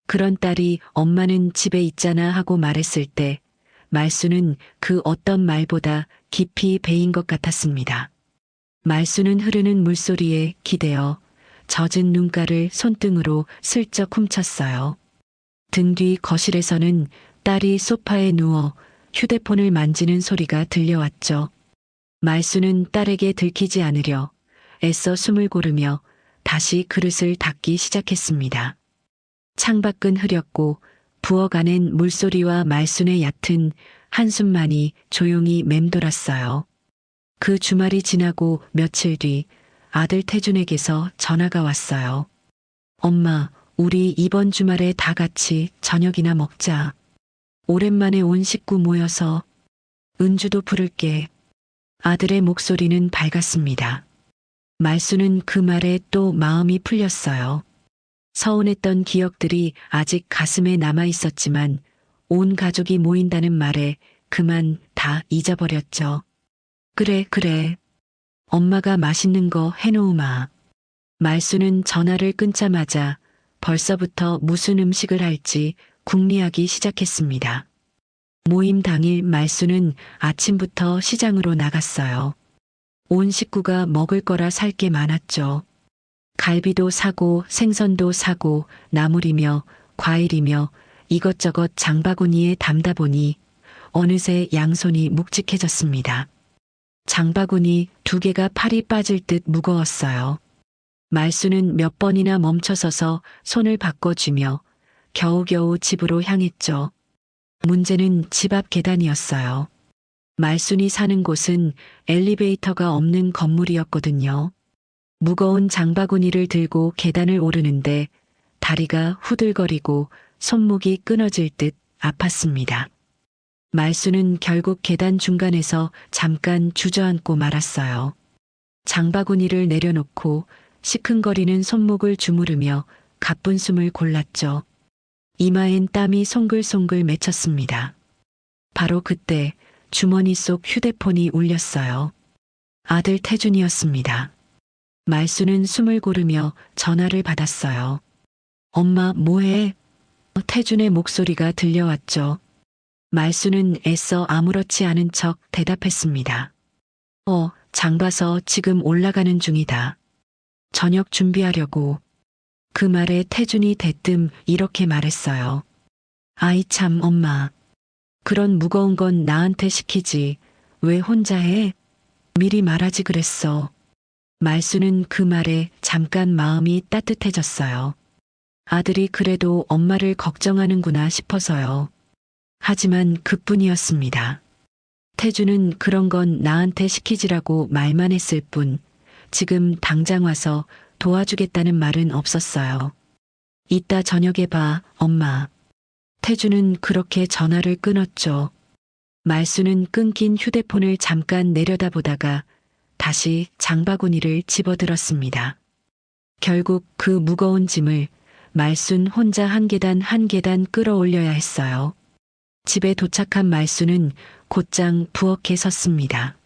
그런 딸이 엄마는 집에 있잖아 하고 말했을 때 말수는 그 어떤 말보다 깊이 배인 것 같았습니다. 말수는 흐르는 물소리에 기대어 젖은 눈가를 손등으로 슬쩍 훔쳤어요. 등 뒤 거실에서는 딸이 소파에 누워 휴대폰을 만지는 소리가 들려왔죠. 말수는 딸에게 들키지 않으려 애써 숨을 고르며 다시 그릇을 닦기 시작했습니다. 창밖은 흐렸고 부엌 안엔 물소리와 말순의 얕은 한숨만이 조용히 맴돌았어요. 그 주말이 지나고 며칠 뒤 아들 태준에게서 전화가 왔어요. 엄마, 우리 이번 주말에 다 같이 저녁이나 먹자. 오랜만에 온 식구 모여서 은주도 부를게. 아들의 목소리는 밝았습니다. 말수는 그 말에 또 마음이 풀렸어요. 서운했던 기억들이 아직 가슴에 남아 있었지만 온 가족이 모인다는 말에 그만 다 잊어버렸죠. 그래. 엄마가 맛있는 거 해놓으마. 말수는 전화를 끊자마자 벌써부터 무슨 음식을 할지 궁리하기 시작했습니다. 모임 당일 말수는 아침부터 시장으로 나갔어요. 온 식구가 먹을 거라 살 게 많았죠. 갈비도 사고 생선도 사고 나물이며 과일이며 이것저것 장바구니에 담다 보니 어느새 양손이 묵직해졌습니다. 장바구니 2개가 팔이 빠질 듯 무거웠어요. 말수는 몇 번이나 멈춰서서 손을 바꿔주며 겨우겨우 집으로 향했죠. 문제는 집 앞 계단이었어요. 말순이 사는 곳은 엘리베이터가 없는 건물이었거든요. 무거운 장바구니를 들고 계단을 오르는데 다리가 후들거리고 손목이 끊어질 듯 아팠습니다. 말수는 결국 계단 중간에서 잠깐 주저앉고 말았어요. 장바구니를 내려놓고 시큰거리는 손목을 주무르며 가쁜 숨을 골랐죠. 이마엔 땀이 송글송글 맺혔습니다. 바로 그때 주머니 속 휴대폰이 울렸어요. 아들 태준이었습니다. 말수는 숨을 고르며 전화를 받았어요. 엄마 뭐해? 태준의 목소리가 들려왔죠. 말수는 애써 아무렇지 않은 척 대답했습니다. 장 봐서 지금 올라가는 중이다. 저녁 준비하려고. 그 말에 태준이 대뜸 이렇게 말했어요. 아이 참 엄마. 그런 무거운 건 나한테 시키지. 왜 혼자 해? 미리 말하지 그랬어. 말수는 그 말에 잠깐 마음이 따뜻해졌어요. 아들이 그래도 엄마를 걱정하는구나 싶어서요. 하지만 그뿐이었습니다. 태준은 그런 건 나한테 시키지라고 말만 했을 뿐 지금 당장 와서 도와주겠다는 말은 없었어요. 이따 저녁에 봐, 엄마. 태준은 그렇게 전화를 끊었죠. 말수는 끊긴 휴대폰을 잠깐 내려다보다가 다시 장바구니를 집어들었습니다. 결국 그 무거운 짐을 말순 혼자 한 계단 한 계단 끌어올려야 했어요. 집에 도착한 말수는 곧장 부엌에 섰습니다.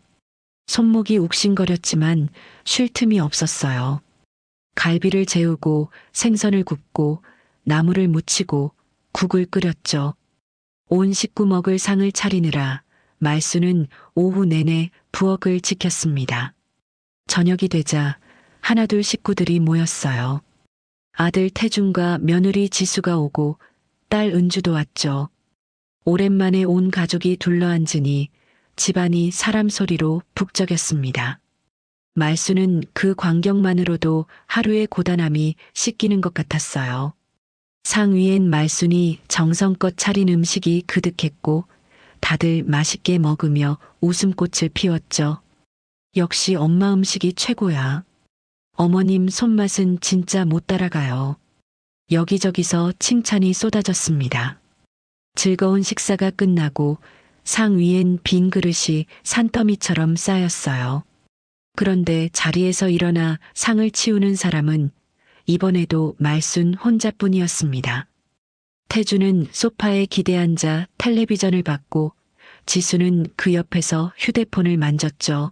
손목이 욱신거렸지만 쉴 틈이 없었어요. 갈비를 재우고 생선을 굽고 나물을 무치고 국을 끓였죠. 온 식구 먹을 상을 차리느라 말수는 오후 내내 부엌을 지켰습니다. 저녁이 되자 하나둘 식구들이 모였어요. 아들 태준과 며느리 지수가 오고 딸 은주도 왔죠. 오랜만에 온 가족이 둘러앉으니 집안이 사람 소리로 북적였습니다. 말수는 그 광경만으로도 하루의 고단함이 씻기는 것 같았어요. 상 위엔 말순이 정성껏 차린 음식이 그득했고 다들 맛있게 먹으며 웃음꽃을 피웠죠. 역시 엄마 음식이 최고야. 어머님 손맛은 진짜 못 따라가요. 여기저기서 칭찬이 쏟아졌습니다. 즐거운 식사가 끝나고 상 위엔 빈 그릇이 산더미처럼 쌓였어요. 그런데 자리에서 일어나 상을 치우는 사람은 이번에도 말순 혼자뿐이었습니다. 태주는 소파에 기대앉아 텔레비전을 봤고 지수는 그 옆에서 휴대폰을 만졌죠.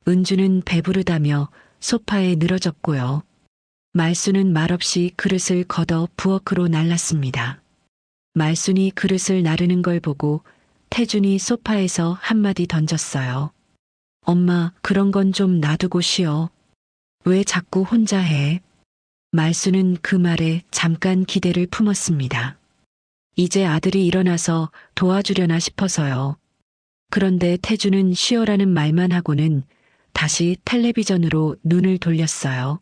은주는 배부르다며 소파에 늘어졌고요. 말순은 말없이 그릇을 걷어 부엌으로 날랐습니다. 말순이 그릇을 나르는 걸 보고 태준이 소파에서 한마디 던졌어요. 엄마, 그런 건 좀 놔두고 쉬어. 왜 자꾸 혼자 해? 말순은 그 말에 잠깐 기대를 품었습니다. 이제 아들이 일어나서 도와주려나 싶어서요. 그런데 태준은 쉬어라는 말만 하고는 다시 텔레비전으로 눈을 돌렸어요.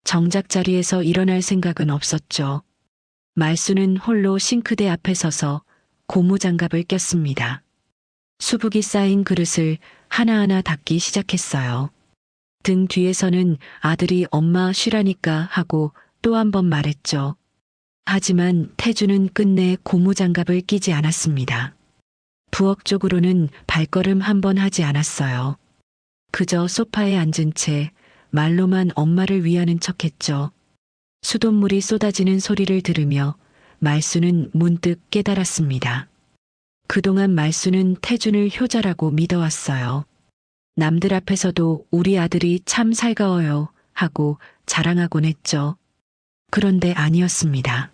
정작 자리에서 일어날 생각은 없었죠. 말순은 홀로 싱크대 앞에 서서 고무장갑을 꼈습니다. 수북이 쌓인 그릇을 하나하나 닦기 시작했어요. 등 뒤에서는 아들이 엄마 쉬라니까 하고 또 한 번 말했죠. 하지만 태주는 끝내 고무장갑을 끼지 않았습니다. 부엌 쪽으로는 발걸음 한 번 하지 않았어요. 그저 소파에 앉은 채 말로만 엄마를 위하는 척했죠. 수돗물이 쏟아지는 소리를 들으며 말수는 문득 깨달았습니다. 그동안 말수는 태준을 효자라고 믿어왔어요. 남들 앞에서도 우리 아들이 참 살가워요 하고 자랑하곤 했죠. 그런데 아니었습니다.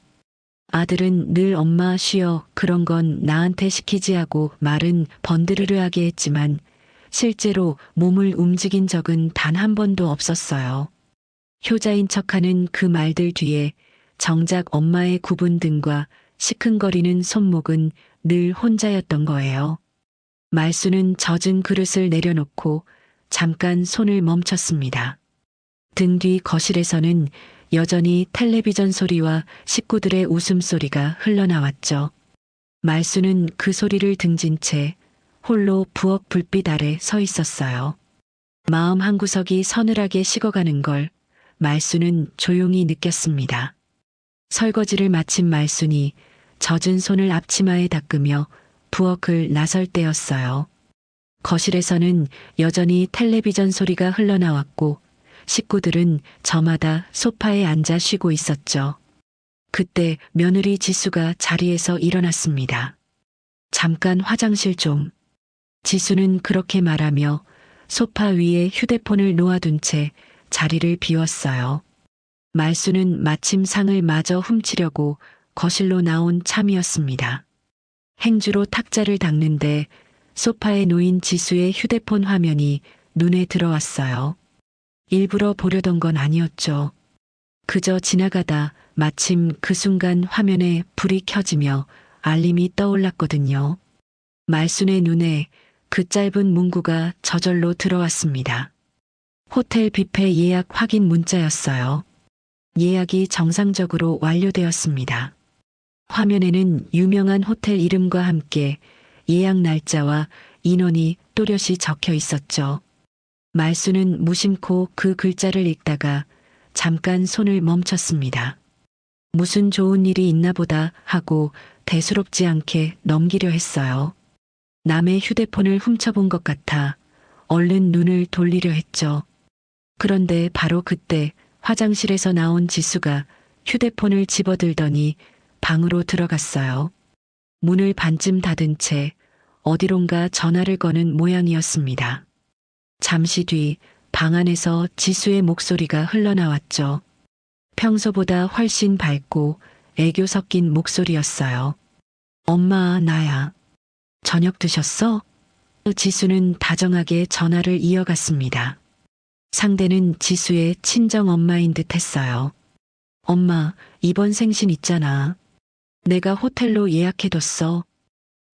아들은 늘 엄마 쉬어 그런 건 나한테 시키지 하고 말은 번드르르하게 했지만 실제로 몸을 움직인 적은 단 한 번도 없었어요. 효자인 척하는 그 말들 뒤에 정작 엄마의 굽은 등과 시큰거리는 손목은 늘 혼자였던 거예요. 말수는 젖은 그릇을 내려놓고 잠깐 손을 멈췄습니다. 등 뒤 거실에서는 여전히 텔레비전 소리와 식구들의 웃음소리가 흘러나왔죠. 말수는 그 소리를 등진 채 홀로 부엌 불빛 아래 서 있었어요. 마음 한구석이 서늘하게 식어가는 걸 말수는 조용히 느꼈습니다. 설거지를 마친 말순이 젖은 손을 앞치마에 닦으며 부엌을 나설 때였어요. 거실에서는 여전히 텔레비전 소리가 흘러나왔고 식구들은 저마다 소파에 앉아 쉬고 있었죠. 그때 며느리 지수가 자리에서 일어났습니다. 잠깐 화장실 좀. 지수는 그렇게 말하며 소파 위에 휴대폰을 놓아둔 채 자리를 비웠어요. 말수는 마침 상을 마저 훔치려고 거실로 나온 참이었습니다. 행주로 탁자를 닦는데 소파에 놓인 지수의 휴대폰 화면이 눈에 들어왔어요. 일부러 보려던 건 아니었죠. 그저 지나가다 마침 그 순간 화면에 불이 켜지며 알림이 떠올랐거든요. 말순의 눈에 그 짧은 문구가 저절로 들어왔습니다. 호텔 뷔페 예약 확인 문자였어요. 예약이 정상적으로 완료되었습니다. 화면에는 유명한 호텔 이름과 함께 예약 날짜와 인원이 또렷이 적혀 있었죠. 말수는 무심코 그 글자를 읽다가 잠깐 손을 멈췄습니다. 무슨 좋은 일이 있나 보다 하고 대수롭지 않게 넘기려 했어요. 남의 휴대폰을 훔쳐본 것 같아 얼른 눈을 돌리려 했죠. 그런데 바로 그때 화장실에서 나온 지수가 휴대폰을 집어들더니 방으로 들어갔어요. 문을 반쯤 닫은 채 어디론가 전화를 거는 모양이었습니다. 잠시 뒤 방 안에서 지수의 목소리가 흘러나왔죠. 평소보다 훨씬 밝고 애교 섞인 목소리였어요. 엄마, 나야. 저녁 드셨어? 지수는 다정하게 전화를 이어갔습니다. 상대는 지수의 친정 엄마인 듯 했어요. 엄마, 이번 생신 있잖아. 내가 호텔로 예약해뒀어.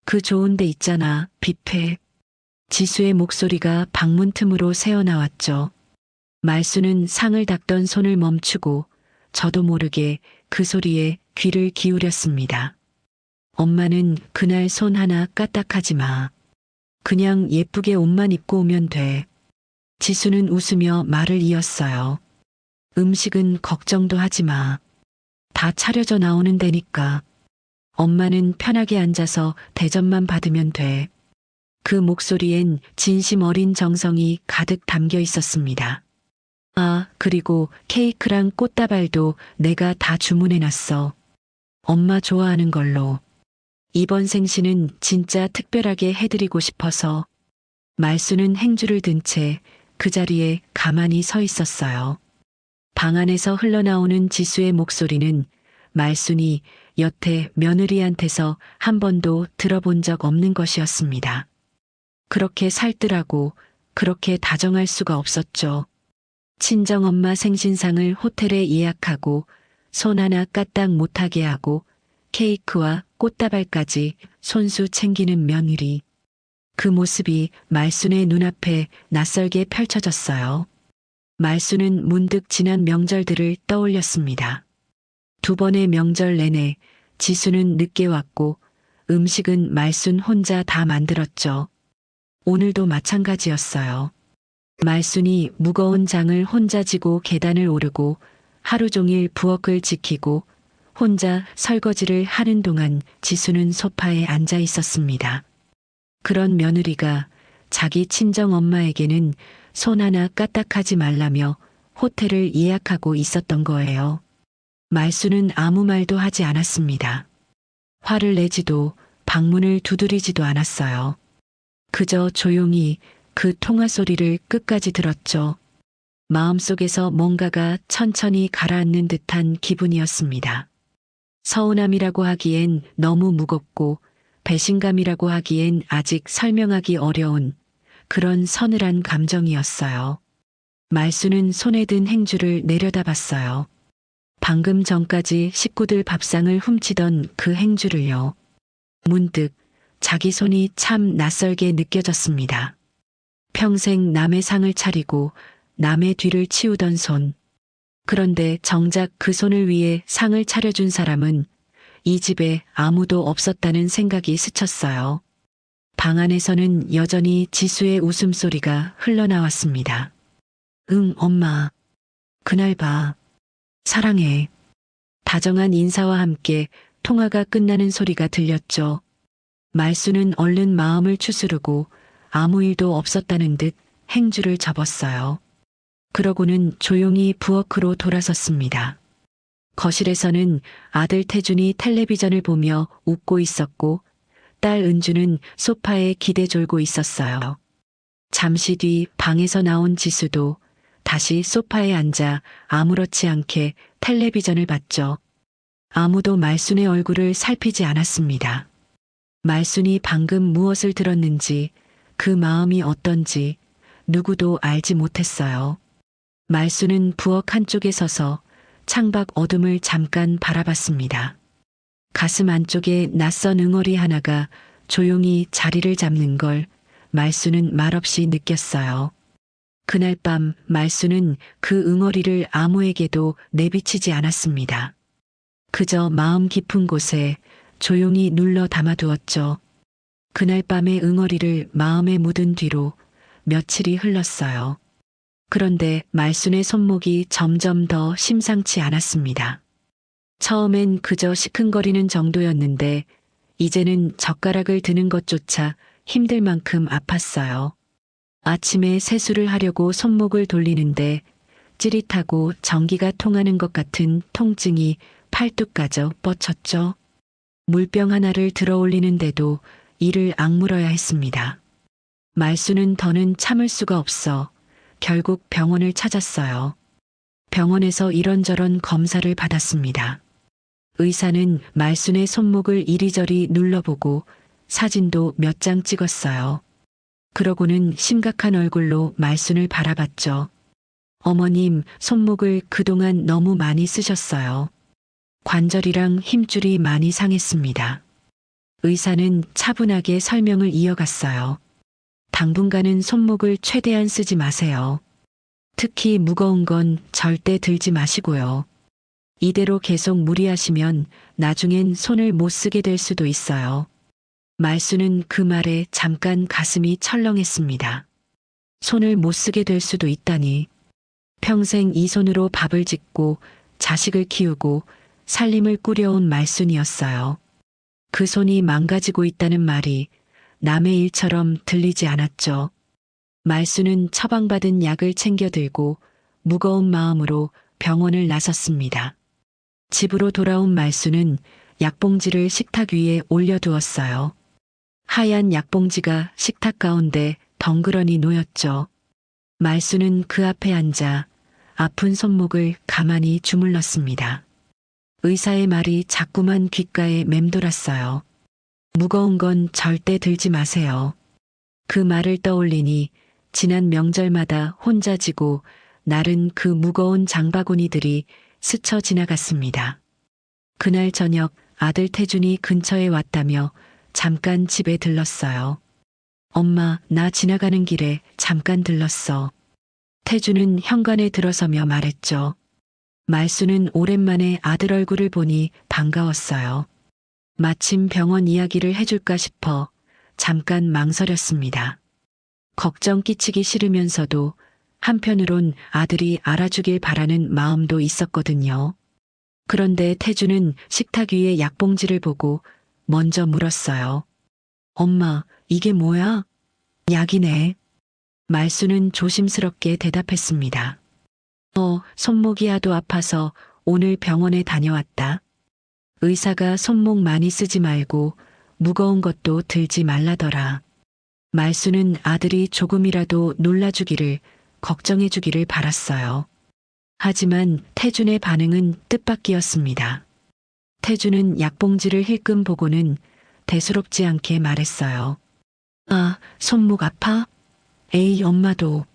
그 좋은 데 있잖아, 뷔페. 지수의 목소리가 방문 틈으로 새어나왔죠. 말수는 상을 닦던 손을 멈추고 저도 모르게 그 소리에 귀를 기울였습니다. 엄마는 그날 손 하나 까딱하지 마. 그냥 예쁘게 옷만 입고 오면 돼. 지수는 웃으며 말을 이었어요. 음식은 걱정도 하지 마. 다 차려져 나오는 데니까. 엄마는 편하게 앉아서 대접만 받으면 돼. 그 목소리엔 진심 어린 정성이 가득 담겨 있었습니다. 아, 그리고 케이크랑 꽃다발도 내가 다 주문해놨어. 엄마 좋아하는 걸로. 이번 생신은 진짜 특별하게 해드리고 싶어서. 말수는 행주를 든 채 그 자리에 가만히 서 있었어요. 방 안에서 흘러나오는 지수의 목소리는 말순이 여태 며느리한테서 한 번도 들어본 적 없는 것이었습니다. 그렇게 살뜰하고 그렇게 다정할 수가 없었죠. 친정엄마 생신상을 호텔에 예약하고 손 하나 까딱 못하게 하고 케이크와 꽃다발까지 손수 챙기는 며느리. 그 모습이 말순의 눈앞에 낯설게 펼쳐졌어요. 말순은 문득 지난 명절들을 떠올렸습니다. 두 번의 명절 내내 지수는 늦게 왔고 음식은 말순 혼자 다 만들었죠. 오늘도 마찬가지였어요. 말순이 무거운 장을 혼자 지고 계단을 오르고 하루 종일 부엌을 지키고 혼자 설거지를 하는 동안 지수는 소파에 앉아 있었습니다. 그런 며느리가 자기 친정 엄마에게는 손 하나 까딱하지 말라며 호텔을 예약하고 있었던 거예요. 말수는 아무 말도 하지 않았습니다. 화를 내지도 방문을 두드리지도 않았어요. 그저 조용히 그 통화 소리를 끝까지 들었죠. 마음속에서 뭔가가 천천히 가라앉는 듯한 기분이었습니다. 서운함이라고 하기엔 너무 무겁고 배신감이라고 하기엔 아직 설명하기 어려운 그런 서늘한 감정이었어요. 말수는 손에 든 행주를 내려다봤어요. 방금 전까지 식구들 밥상을 훔치던 그 행주를요. 문득 자기 손이 참 낯설게 느껴졌습니다. 평생 남의 상을 차리고 남의 뒤를 치우던 손. 그런데 정작 그 손을 위해 상을 차려준 사람은 이 집에 아무도 없었다는 생각이 스쳤어요. 방 안에서는 여전히 지수의 웃음소리가 흘러나왔습니다. 응, 엄마. 그날 봐. 사랑해. 다정한 인사와 함께 통화가 끝나는 소리가 들렸죠. 말수는 얼른 마음을 추스르고 아무 일도 없었다는 듯 행주를 접었어요. 그러고는 조용히 부엌으로 돌아섰습니다. 거실에서는 아들 태준이 텔레비전을 보며 웃고 있었고 딸 은주는 소파에 기대 졸고 있었어요. 잠시 뒤 방에서 나온 지수도 다시 소파에 앉아 아무렇지 않게 텔레비전을 봤죠. 아무도 말순의 얼굴을 살피지 않았습니다. 말순이 방금 무엇을 들었는지 그 마음이 어떤지 누구도 알지 못했어요. 말순은 부엌 한쪽에 서서 창밖 어둠을 잠깐 바라봤습니다. 가슴 안쪽에 낯선 응어리 하나가 조용히 자리를 잡는 걸 말순은 말없이 느꼈어요. 그날 밤 말순은 그 응어리를 아무에게도 내비치지 않았습니다. 그저 마음 깊은 곳에 조용히 눌러 담아두었죠. 그날 밤의 응어리를 마음에 묻은 뒤로 며칠이 흘렀어요. 그런데 말순의 손목이 점점 더 심상치 않았습니다. 처음엔 그저 시큰거리는 정도였는데 이제는 젓가락을 드는 것조차 힘들 만큼 아팠어요. 아침에 세수를 하려고 손목을 돌리는데 찌릿하고 전기가 통하는 것 같은 통증이 팔뚝까지 뻗쳤죠. 물병 하나를 들어 올리는데도 이를 악물어야 했습니다. 말수는 더는 참을 수가 없어 결국 병원을 찾았어요. 병원에서 이런저런 검사를 받았습니다. 의사는 말순의 손목을 이리저리 눌러보고 사진도 몇 장 찍었어요. 그러고는 심각한 얼굴로 말순을 바라봤죠. 어머님, 손목을 그동안 너무 많이 쓰셨어요. 관절이랑 힘줄이 많이 상했습니다. 의사는 차분하게 설명을 이어갔어요. 당분간은 손목을 최대한 쓰지 마세요. 특히 무거운 건 절대 들지 마시고요. 이대로 계속 무리하시면 나중엔 손을 못 쓰게 될 수도 있어요. 말수는 그 말에 잠깐 가슴이 철렁했습니다. 손을 못 쓰게 될 수도 있다니. 평생 이 손으로 밥을 짓고 자식을 키우고 살림을 꾸려온 말순이었어요. 그 손이 망가지고 있다는 말이 남의 일처럼 들리지 않았죠. 말수는 처방받은 약을 챙겨 들고 무거운 마음으로 병원을 나섰습니다. 집으로 돌아온 말수는 약봉지를 식탁 위에 올려두었어요. 하얀 약봉지가 식탁 가운데 덩그러니 놓였죠. 말수는 그 앞에 앉아 아픈 손목을 가만히 주물렀습니다. 의사의 말이 자꾸만 귓가에 맴돌았어요. 무거운 건 절대 들지 마세요. 그 말을 떠올리니 지난 명절마다 혼자 지고 나른 그 무거운 장바구니들이 스쳐 지나갔습니다. 그날 저녁 아들 태준이 근처에 왔다며 잠깐 집에 들렀어요. 엄마, 나 지나가는 길에 잠깐 들렀어. 태준은 현관에 들어서며 말했죠. 말수는 오랜만에 아들 얼굴을 보니 반가웠어요. 마침 병원 이야기를 해줄까 싶어 잠깐 망설였습니다. 걱정 끼치기 싫으면서도 한편으론 아들이 알아주길 바라는 마음도 있었거든요. 그런데 태주는 식탁 위에 약봉지를 보고 먼저 물었어요. 엄마, 이게 뭐야? 약이네. 말수는 조심스럽게 대답했습니다. 손목이 하도 아파서 오늘 병원에 다녀왔다. 의사가 손목 많이 쓰지 말고 무거운 것도 들지 말라더라. 말수는 아들이 조금이라도 놀라주기를, 걱정해주기를 바랐어요. 하지만 태준의 반응은 뜻밖이었습니다. 태준은 약봉지를 힐끔 보고는 대수롭지 않게 말했어요. 아, 손목 아파? 에이, 엄마도.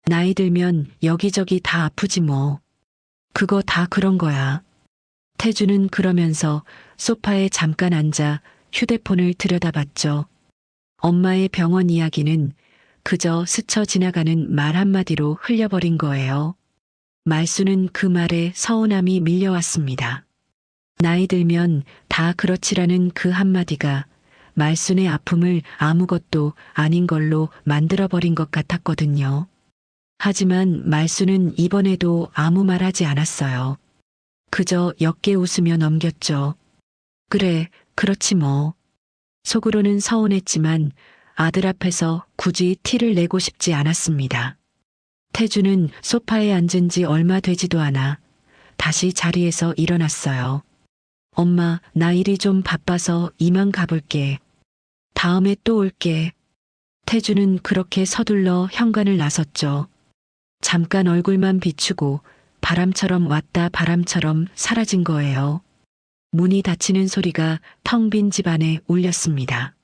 나이 들면 여기저기 다 아프지 뭐. 그거 다 그런 거야. 태준은 그러면서 소파에 잠깐 앉아 휴대폰을 들여다봤죠. 엄마의 병원 이야기는 그저 스쳐 지나가는 말 한마디로 흘려버린 거예요. 말수는 그 말에 서운함이 밀려왔습니다. 나이 들면 다 그렇지라는 그 한마디가 말순의 아픔을 아무것도 아닌 걸로 만들어버린 것 같았거든요. 하지만 말수는 이번에도 아무 말 하지 않았어요. 그저 옅게 웃으며 넘겼죠. 그래, 그렇지 뭐. 속으로는 서운했지만 아들 앞에서 굳이 티를 내고 싶지 않았습니다. 태주는 소파에 앉은 지 얼마 되지도 않아 다시 자리에서 일어났어요. 엄마, 나 일이 좀 바빠서 이만 가볼게. 다음에 또 올게. 태주는 그렇게 서둘러 현관을 나섰죠. 잠깐 얼굴만 비추고 바람처럼 왔다 바람처럼 사라진 거예요. 문이 닫히는 소리가 텅 빈 집안에 울렸습니다.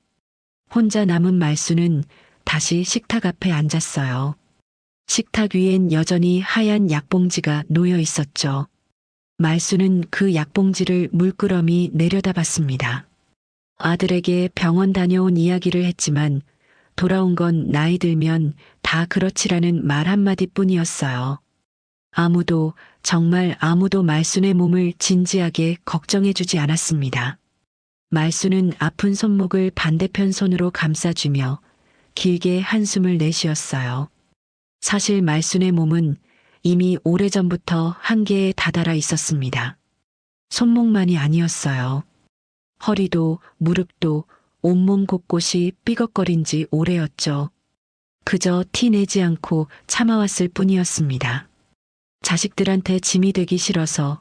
혼자 남은 말수는 다시 식탁 앞에 앉았어요. 식탁 위엔 여전히 하얀 약봉지가 놓여 있었죠. 말수는 그 약봉지를 물끄러미 내려다봤습니다. 아들에게 병원 다녀온 이야기를 했지만 돌아온 건 나이 들면 다 그렇지라는 말 한마디뿐이었어요. 아무도, 정말 아무도 말순의 몸을 진지하게 걱정해주지 않았습니다. 말수는 아픈 손목을 반대편 손으로 감싸주며 길게 한숨을 내쉬었어요. 사실 말순의 몸은 이미 오래전부터 한계에 다다라 있었습니다. 손목만이 아니었어요. 허리도 무릎도 온몸 곳곳이 삐걱거린 지 오래였죠. 그저 티 내지 않고 참아왔을 뿐이었습니다. 자식들한테 짐이 되기 싫어서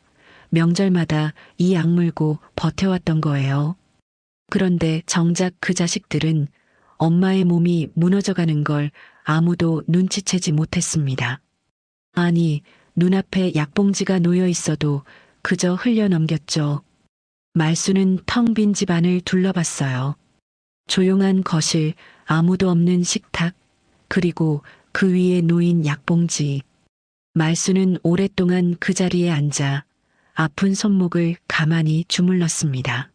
명절마다 이 악물고 버텨왔던 거예요. 그런데 정작 그 자식들은 엄마의 몸이 무너져가는 걸 아무도 눈치채지 못했습니다. 아니, 눈앞에 약봉지가 놓여 있어도 그저 흘려넘겼죠. 말수는 텅 빈 집안을 둘러봤어요. 조용한 거실, 아무도 없는 식탁, 그리고 그 위에 놓인 약봉지. 말수는 오랫동안 그 자리에 앉아 아픈 손목을 가만히 주물렀습니다.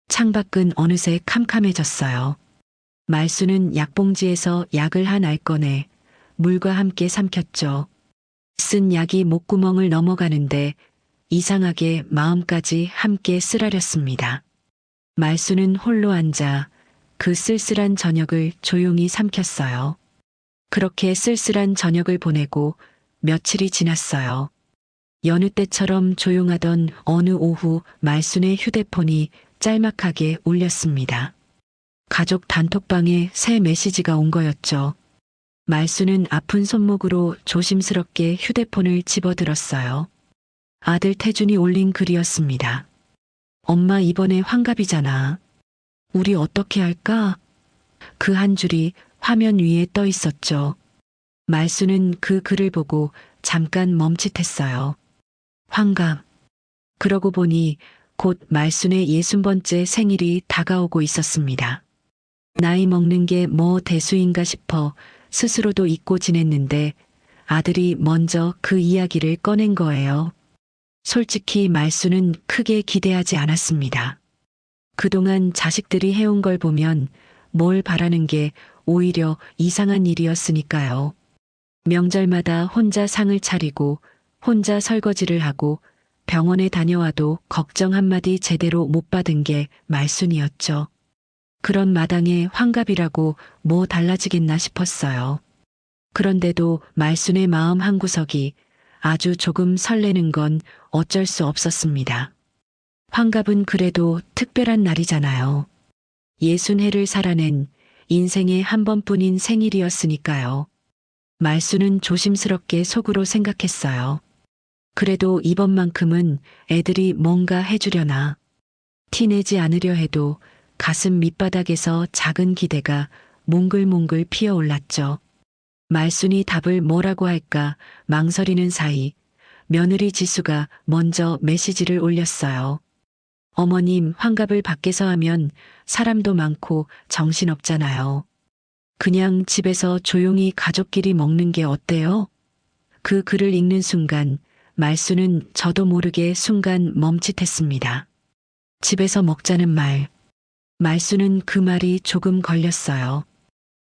창밖은 어느새 캄캄해졌어요. 말수는 약봉지에서 약을 한 알 꺼내 물과 함께 삼켰죠. 쓴 약이 목구멍을 넘어가는데 이상하게 마음까지 함께 쓰라렸습니다. 말수는 홀로 앉아 그 쓸쓸한 저녁을 조용히 삼켰어요. 그렇게 쓸쓸한 저녁을 보내고 며칠이 지났어요. 여느 때처럼 조용하던 어느 오후 말순의 휴대폰이 짤막하게 울렸습니다. 가족 단톡방에 새 메시지가 온 거였죠. 말수는 아픈 손목으로 조심스럽게 휴대폰을 집어들었어요. 아들 태준이 올린 글이었습니다. 엄마 이번에 환갑이잖아. 우리 어떻게 할까? 그 한 줄이 화면 위에 떠 있었죠. 말수는 그 글을 보고 잠깐 멈칫했어요. 환갑. 그러고 보니 곧 말순의 60번째 생일이 다가오고 있었습니다. 나이 먹는 게 뭐 대수인가 싶어 스스로도 잊고 지냈는데 아들이 먼저 그 이야기를 꺼낸 거예요. 솔직히 말수는 크게 기대하지 않았습니다. 그동안 자식들이 해온 걸 보면 뭘 바라는 게 오히려 이상한 일이었으니까요. 명절마다 혼자 상을 차리고 혼자 설거지를 하고 병원에 다녀와도 걱정 한마디 제대로 못 받은 게 말순이었죠. 그런 마당에 환갑이라고 뭐 달라지겠나 싶었어요. 그런데도 말순의 마음 한구석이 아주 조금 설레는 건 어쩔 수 없었습니다. 환갑은 그래도 특별한 날이잖아요. 60해를 살아낸 인생의 한 번뿐인 생일이었으니까요. 말수는 조심스럽게 속으로 생각했어요. 그래도 이번만큼은 애들이 뭔가 해주려나. 티내지 않으려 해도 가슴 밑바닥에서 작은 기대가 몽글몽글 피어올랐죠. 말순이 답을 뭐라고 할까 망설이는 사이 며느리 지수가 먼저 메시지를 올렸어요. 어머님, 환갑을 밖에서 하면 사람도 많고 정신없잖아요. 그냥 집에서 조용히 가족끼리 먹는 게 어때요? 그 글을 읽는 순간 말수는 저도 모르게 순간 멈칫했습니다. 집에서 먹자는 말. 말수는 그 말이 조금 걸렸어요.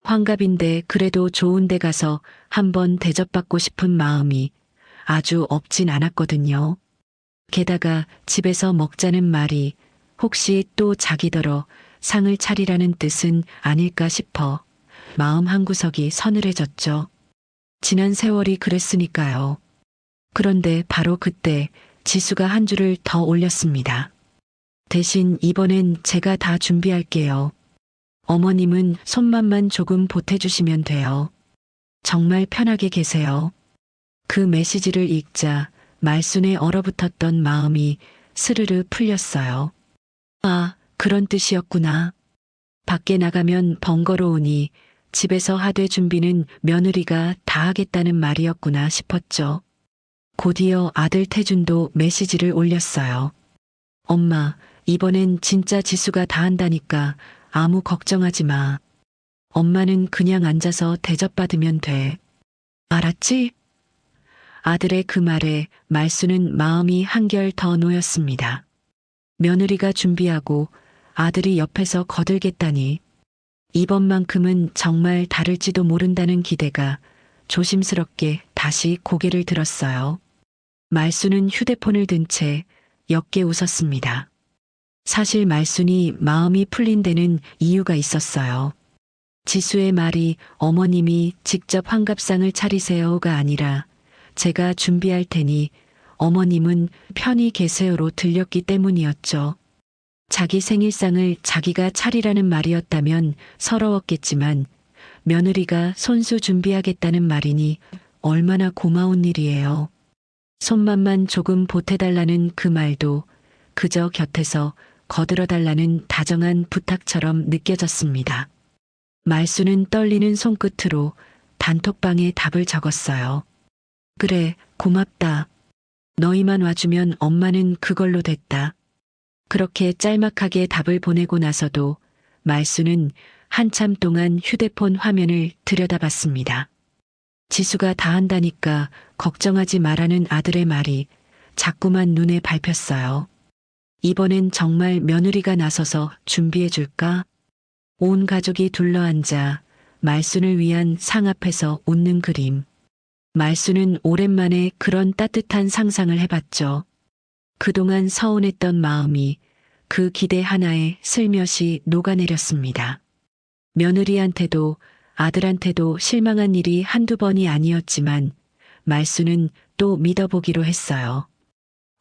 환갑인데 그래도 좋은 데 가서 한번 대접받고 싶은 마음이 아주 없진 않았거든요. 게다가 집에서 먹자는 말이 혹시 또 자기더러 상을 차리라는 뜻은 아닐까 싶어 마음 한구석이 서늘해졌죠. 지난 세월이 그랬으니까요. 그런데 바로 그때 지수가 한 줄을 더 올렸습니다. 대신 이번엔 제가 다 준비할게요. 어머님은 손맛만 조금 보태주시면 돼요. 정말 편하게 계세요. 그 메시지를 읽자 말순에 얼어붙었던 마음이 스르르 풀렸어요. 아, 그런 뜻이었구나. 밖에 나가면 번거로우니 집에서 하되 준비는 며느리가 다 하겠다는 말이었구나 싶었죠. 곧이어 아들 태준도 메시지를 올렸어요. 엄마, 이번엔 진짜 지수가 다 한다니까 아무 걱정하지 마. 엄마는 그냥 앉아서 대접받으면 돼. 알았지? 아들의 그 말에 말수는 마음이 한결 더 놓였습니다. 며느리가 준비하고 아들이 옆에서 거들겠다니. 이번만큼은 정말 다를지도 모른다는 기대가 조심스럽게 다시 고개를 들었어요. 말수는 휴대폰을 든 채 옅게 웃었습니다. 사실 말순이 마음이 풀린 데는 이유가 있었어요. 지수의 말이 어머님이 직접 환갑상을 차리세요가 아니라 제가 준비할 테니 어머님은 편히 계세요로 들렸기 때문이었죠. 자기 생일상을 자기가 차리라는 말이었다면 서러웠겠지만 며느리가 손수 준비하겠다는 말이니 얼마나 고마운 일이에요. 손맛만 조금 보태달라는 그 말도 그저 곁에서 거들어달라는 다정한 부탁처럼 느껴졌습니다. 말수는 떨리는 손끝으로 단톡방에 답을 적었어요. 그래, 고맙다. 너희만 와주면 엄마는 그걸로 됐다. 그렇게 짤막하게 답을 보내고 나서도 말수는 한참 동안 휴대폰 화면을 들여다봤습니다. 지수가 다 한다니까 걱정하지 말라는 아들의 말이 자꾸만 눈에 밟혔어요. 이번엔 정말 며느리가 나서서 준비해줄까? 온 가족이 둘러앉아 말순을 위한 상 앞에서 웃는 그림. 말순은 오랜만에 그런 따뜻한 상상을 해봤죠. 그동안 서운했던 마음이 그 기대 하나에 슬며시 녹아내렸습니다. 며느리한테도 아들한테도 실망한 일이 한두 번이 아니었지만 말수는 또 믿어보기로 했어요.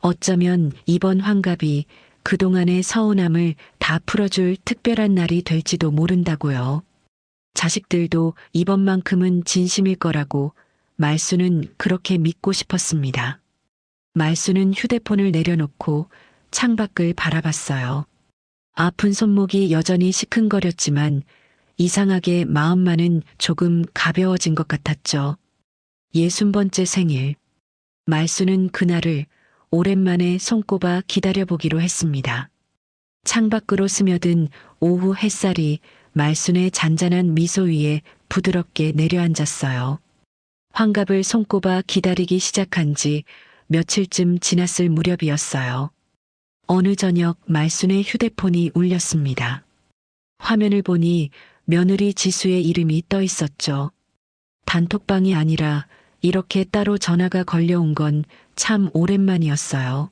어쩌면 이번 환갑이 그동안의 서운함을 다 풀어줄 특별한 날이 될지도 모른다고요. 자식들도 이번만큼은 진심일 거라고 말수는 그렇게 믿고 싶었습니다. 말수는 휴대폰을 내려놓고 창밖을 바라봤어요. 아픈 손목이 여전히 시큰거렸지만 이상하게 마음만은 조금 가벼워진 것 같았죠. 60번째 생일. 말수는 그날을 오랜만에 손꼽아 기다려보기로 했습니다. 창밖으로 스며든 오후 햇살이 말순의 잔잔한 미소 위에 부드럽게 내려앉았어요. 환갑을 손꼽아 기다리기 시작한 지 며칠쯤 지났을 무렵이었어요. 어느 저녁 말순의 휴대폰이 울렸습니다. 화면을 보니 며느리 지수의 이름이 떠 있었죠. 단톡방이 아니라 이렇게 따로 전화가 걸려온 건 참 오랜만이었어요.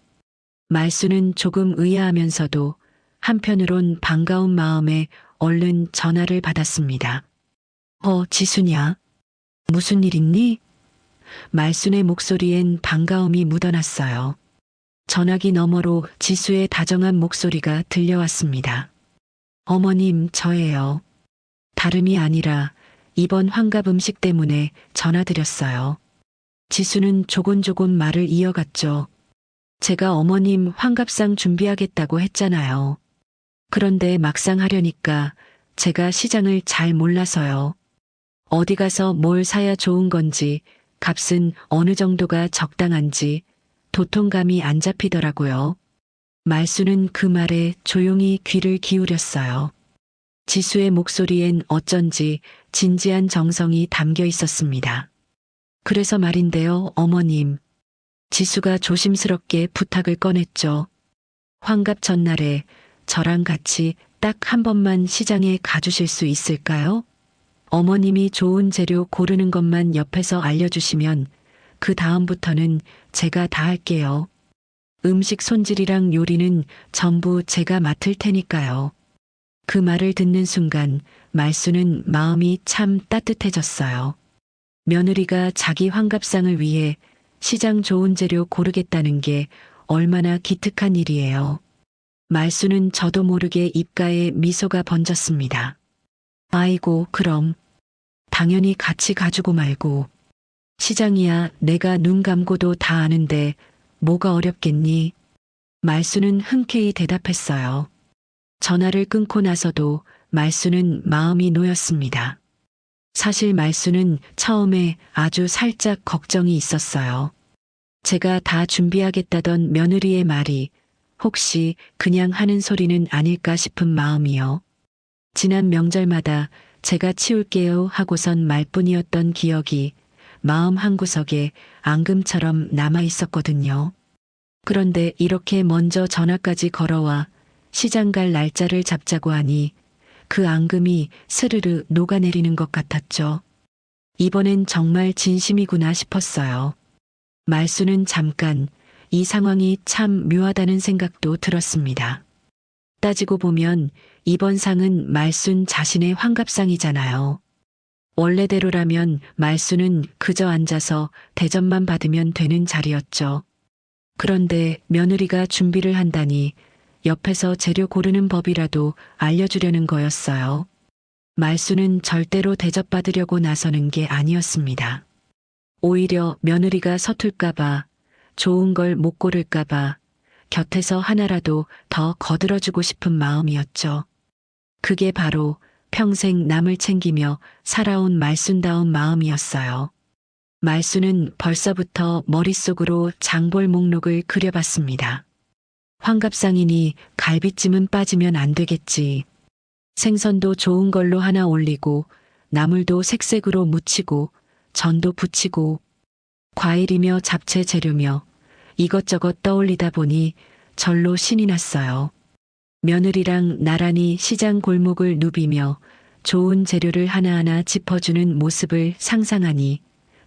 말수는 조금 의아하면서도 한편으론 반가운 마음에 얼른 전화를 받았습니다. 지수냐? 무슨 일 있니? 말순의 목소리엔 반가움이 묻어났어요. 전화기 너머로 지수의 다정한 목소리가 들려왔습니다. 어머님, 저예요. 다름이 아니라 이번 환갑 음식 때문에 전화드렸어요. 지수는 조곤조곤 말을 이어갔죠. 제가 어머님 환갑상 준비하겠다고 했잖아요. 그런데 막상 하려니까 제가 시장을 잘 몰라서요. 어디 가서 뭘 사야 좋은 건지, 값은 어느 정도가 적당한지 도통감이 안 잡히더라고요. 말수는 그 말에 조용히 귀를 기울였어요. 지수의 목소리엔 어쩐지 진지한 정성이 담겨 있었습니다. 그래서 말인데요, 어머님. 지수가 조심스럽게 부탁을 꺼냈죠. 환갑 전날에 저랑 같이 딱 한 번만 시장에 가주실 수 있을까요? 어머님이 좋은 재료 고르는 것만 옆에서 알려주시면 그 다음부터는 제가 다 할게요. 음식 손질이랑 요리는 전부 제가 맡을 테니까요. 그 말을 듣는 순간 말수는 마음이 참 따뜻해졌어요. 며느리가 자기 환갑상을 위해 시장 좋은 재료 고르겠다는 게 얼마나 기특한 일이에요. 말수는 저도 모르게 입가에 미소가 번졌습니다. 아이고, 그럼. 당연히 같이 가주고 말고. 시장이야 내가 눈 감고도 다 아는데 뭐가 어렵겠니? 말수는 흔쾌히 대답했어요. 전화를 끊고 나서도 말수는 마음이 놓였습니다. 사실 말수는 처음에 아주 살짝 걱정이 있었어요. 제가 다 준비하겠다던 며느리의 말이 혹시 그냥 하는 소리는 아닐까 싶은 마음이요. 지난 명절마다 제가 치울게요 하고선 말뿐이었던 기억이 마음 한구석에 앙금처럼 남아 있었거든요. 그런데 이렇게 먼저 전화까지 걸어와 시장 갈 날짜를 잡자고 하니 그 앙금이 스르르 녹아내리는 것 같았죠. 이번엔 정말 진심이구나 싶었어요. 말수는 잠깐 이 상황이 참 묘하다는 생각도 들었습니다. 따지고 보면 이번 상은 말순 자신의 환갑상이잖아요. 원래대로라면 말수는 그저 앉아서 대접만 받으면 되는 자리였죠. 그런데 며느리가 준비를 한다니 옆에서 재료 고르는 법이라도 알려주려는 거였어요. 말수는 절대로 대접받으려고 나서는 게 아니었습니다. 오히려 며느리가 서툴까봐, 좋은 걸 못 고를까봐 곁에서 하나라도 더 거들어주고 싶은 마음이었죠. 그게 바로 평생 남을 챙기며 살아온 말순다운 마음이었어요. 말수는 벌써부터 머릿속으로 장볼 목록을 그려봤습니다. 환갑상이니 갈비찜은 빠지면 안 되겠지. 생선도 좋은 걸로 하나 올리고 나물도 색색으로 무치고 전도 부치고 과일이며 잡채 재료며 이것저것 떠올리다 보니 절로 신이 났어요. 며느리랑 나란히 시장 골목을 누비며 좋은 재료를 하나하나 짚어주는 모습을 상상하니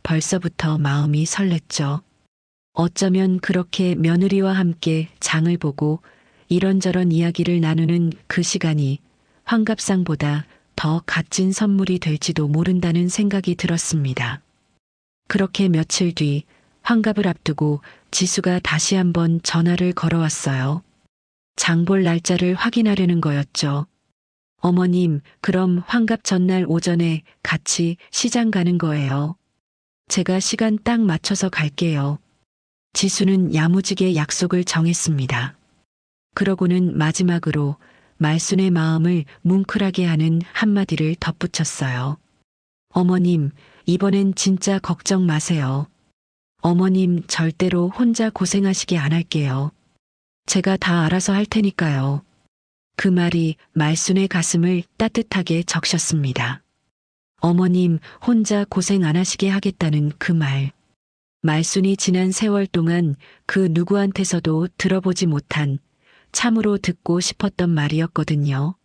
벌써부터 마음이 설렜죠. 어쩌면 그렇게 며느리와 함께 장을 보고 이런저런 이야기를 나누는 그 시간이 환갑상보다 더 값진 선물이 될지도 모른다는 생각이 들었습니다. 그렇게 며칠 뒤 환갑을 앞두고 지수가 다시 한번 전화를 걸어왔어요. 장볼 날짜를 확인하려는 거였죠. 어머님, 그럼 환갑 전날 오전에 같이 시장 가는 거예요. 제가 시간 딱 맞춰서 갈게요. 지수는 야무지게 약속을 정했습니다. 그러고는 마지막으로 말순의 마음을 뭉클하게 하는 한마디를 덧붙였어요. 어머님, 이번엔 진짜 걱정 마세요. 어머님 절대로 혼자 고생하시게 안 할게요. 제가 다 알아서 할 테니까요. 그 말이 말순의 가슴을 따뜻하게 적셨습니다. 어머님 혼자 고생 안 하시게 하겠다는 그 말. 말순이 지난 세월 동안 그 누구한테서도 들어보지 못한 참으로 듣고 싶었던 말이었거든요.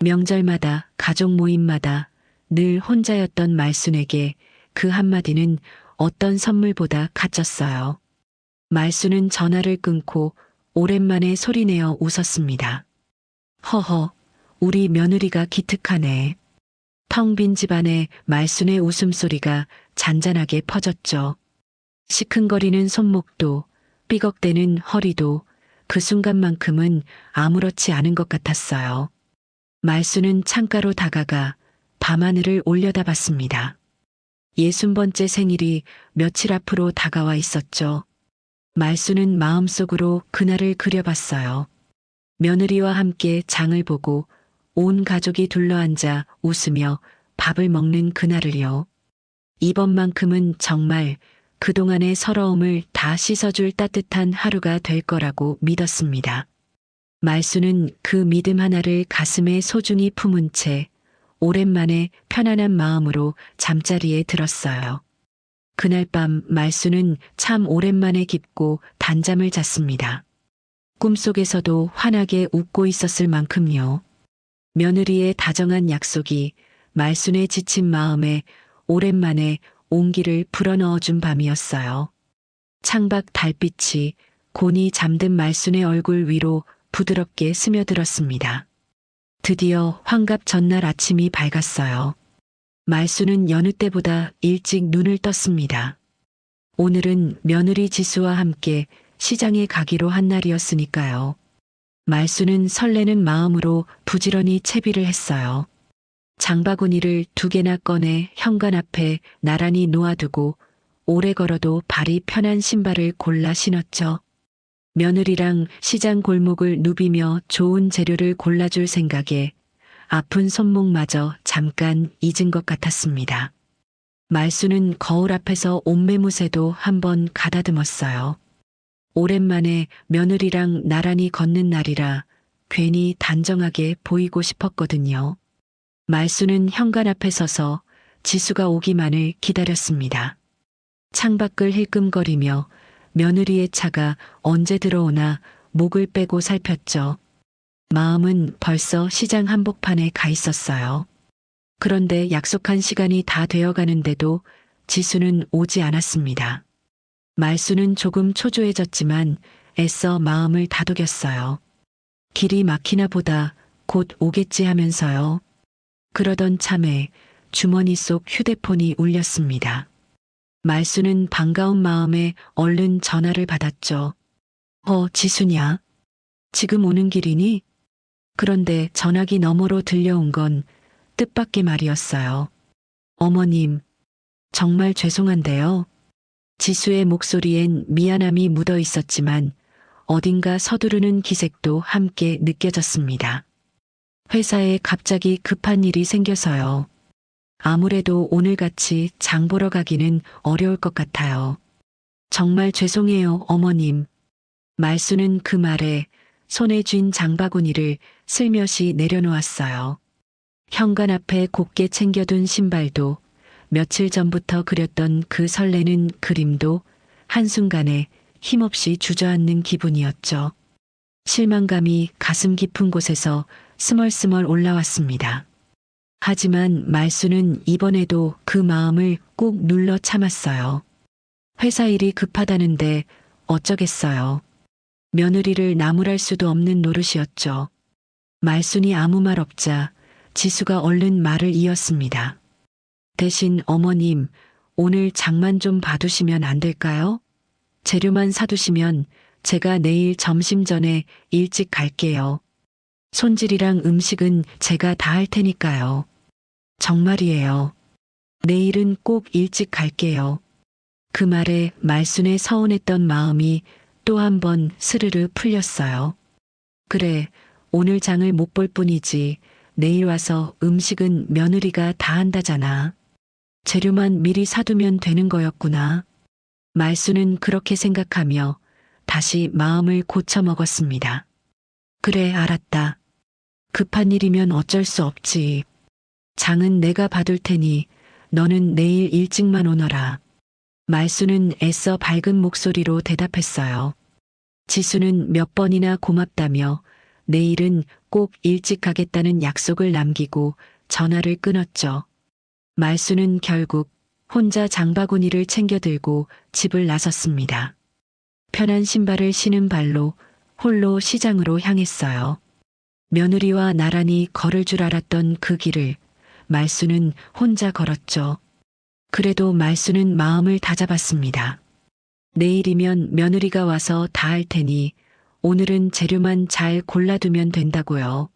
명절마다 가족 모임마다 늘 혼자였던 말순에게 그 한마디는 어떤 선물보다 값졌어요. 말순은 전화를 끊고 오랜만에 소리내어 웃었습니다. 허허, 우리 며느리가 기특하네. 텅 빈 집안에 말순의 웃음소리가 잔잔하게 퍼졌죠. 시큰거리는 손목도 삐걱대는 허리도 그 순간만큼은 아무렇지 않은 것 같았어요. 말순은 창가로 다가가 밤하늘을 올려다봤습니다. 60번째 생일이 며칠 앞으로 다가와 있었죠. 말수는 마음속으로 그날을 그려봤어요. 며느리와 함께 장을 보고 온 가족이 둘러앉아 웃으며 밥을 먹는 그날을요. 이번만큼은 정말 그동안의 서러움을 다 씻어줄 따뜻한 하루가 될 거라고 믿었습니다. 말수는 그 믿음 하나를 가슴에 소중히 품은 채 오랜만에 편안한 마음으로 잠자리에 들었어요. 그날 밤 말수는 참 오랜만에 깊고 단잠을 잤습니다. 꿈속에서도 환하게 웃고 있었을 만큼요. 며느리의 다정한 약속이 말순의 지친 마음에 오랜만에 온기를 불어넣어준 밤이었어요. 창밖 달빛이 곤히 잠든 말순의 얼굴 위로 부드럽게 스며들었습니다. 드디어 환갑 전날 아침이 밝았어요. 말순은 여느 때보다 일찍 눈을 떴습니다. 오늘은 며느리 지수와 함께 시장에 가기로 한 날이었으니까요. 말순은 설레는 마음으로 부지런히 채비를 했어요. 장바구니를 2개나 꺼내 현관 앞에 나란히 놓아두고 오래 걸어도 발이 편한 신발을 골라 신었죠. 며느리랑 시장 골목을 누비며 좋은 재료를 골라줄 생각에 아픈 손목마저 잠깐 잊은 것 같았습니다. 말수는 거울 앞에서 옷매무새도 한번 가다듬었어요. 오랜만에 며느리랑 나란히 걷는 날이라 괜히 단정하게 보이고 싶었거든요. 말수는 현관 앞에 서서 지수가 오기만을 기다렸습니다. 창밖을 힐끔거리며 며느리의 차가 언제 들어오나 목을 빼고 살폈죠. 마음은 벌써 시장 한복판에 가 있었어요. 그런데 약속한 시간이 다 되어가는데도 지수는 오지 않았습니다. 말수는 조금 초조해졌지만 애써 마음을 다독였어요. 길이 막히나 보다 곧 오겠지 하면서요. 그러던 참에 주머니 속 휴대폰이 울렸습니다. 말수는 반가운 마음에 얼른 전화를 받았죠. 지수냐? 지금 오는 길이니? 그런데 전화기 너머로 들려온 건 뜻밖의 말이었어요. 어머님, 정말 죄송한데요. 지수의 목소리엔 미안함이 묻어 있었지만 어딘가 서두르는 기색도 함께 느껴졌습니다. 회사에 갑자기 급한 일이 생겨서요. 아무래도 오늘같이 장 보러 가기는 어려울 것 같아요. 정말 죄송해요, 어머님. 말수는 그 말에 손에 쥔 장바구니를 슬며시 내려놓았어요. 현관 앞에 곱게 챙겨둔 신발도 며칠 전부터 그렸던 그 설레는 그림도 한순간에 힘없이 주저앉는 기분이었죠. 실망감이 가슴 깊은 곳에서 스멀스멀 올라왔습니다. 하지만 말수는 이번에도 그 마음을 꾹 눌러 참았어요. 회사 일이 급하다는데 어쩌겠어요. 며느리를 나무랄 수도 없는 노릇이었죠. 말순이 아무 말 없자 지수가 얼른 말을 이었습니다. 대신 어머님, 오늘 장만 좀 봐두시면 안 될까요? 재료만 사두시면 제가 내일 점심 전에 일찍 갈게요. 손질이랑 음식은 제가 다 할 테니까요. 정말이에요. 내일은 꼭 일찍 갈게요. 그 말에 말순의 서운했던 마음이 또 한 번 스르르 풀렸어요. 그래, 오늘 장을 못 볼 뿐이지 내일 와서 음식은 며느리가 다 한다잖아. 재료만 미리 사두면 되는 거였구나. 말수는 그렇게 생각하며 다시 마음을 고쳐먹었습니다. 그래, 알았다. 급한 일이면 어쩔 수 없지. 장은 내가 봐둘 테니 너는 내일 일찍만 오너라. 말수는 애써 밝은 목소리로 대답했어요. 지수는 몇 번이나 고맙다며 내일은 꼭 일찍 가겠다는 약속을 남기고 전화를 끊었죠. 말수는 결국 혼자 장바구니를 챙겨 들고 집을 나섰습니다. 편한 신발을 신은 발로 홀로 시장으로 향했어요. 며느리와 나란히 걸을 줄 알았던 그 길을 말수는 혼자 걸었죠. 그래도 말수는 마음을 다잡았습니다. 내일이면 며느리가 와서 다 할 테니 오늘은 재료만 잘 골라두면 된다고요.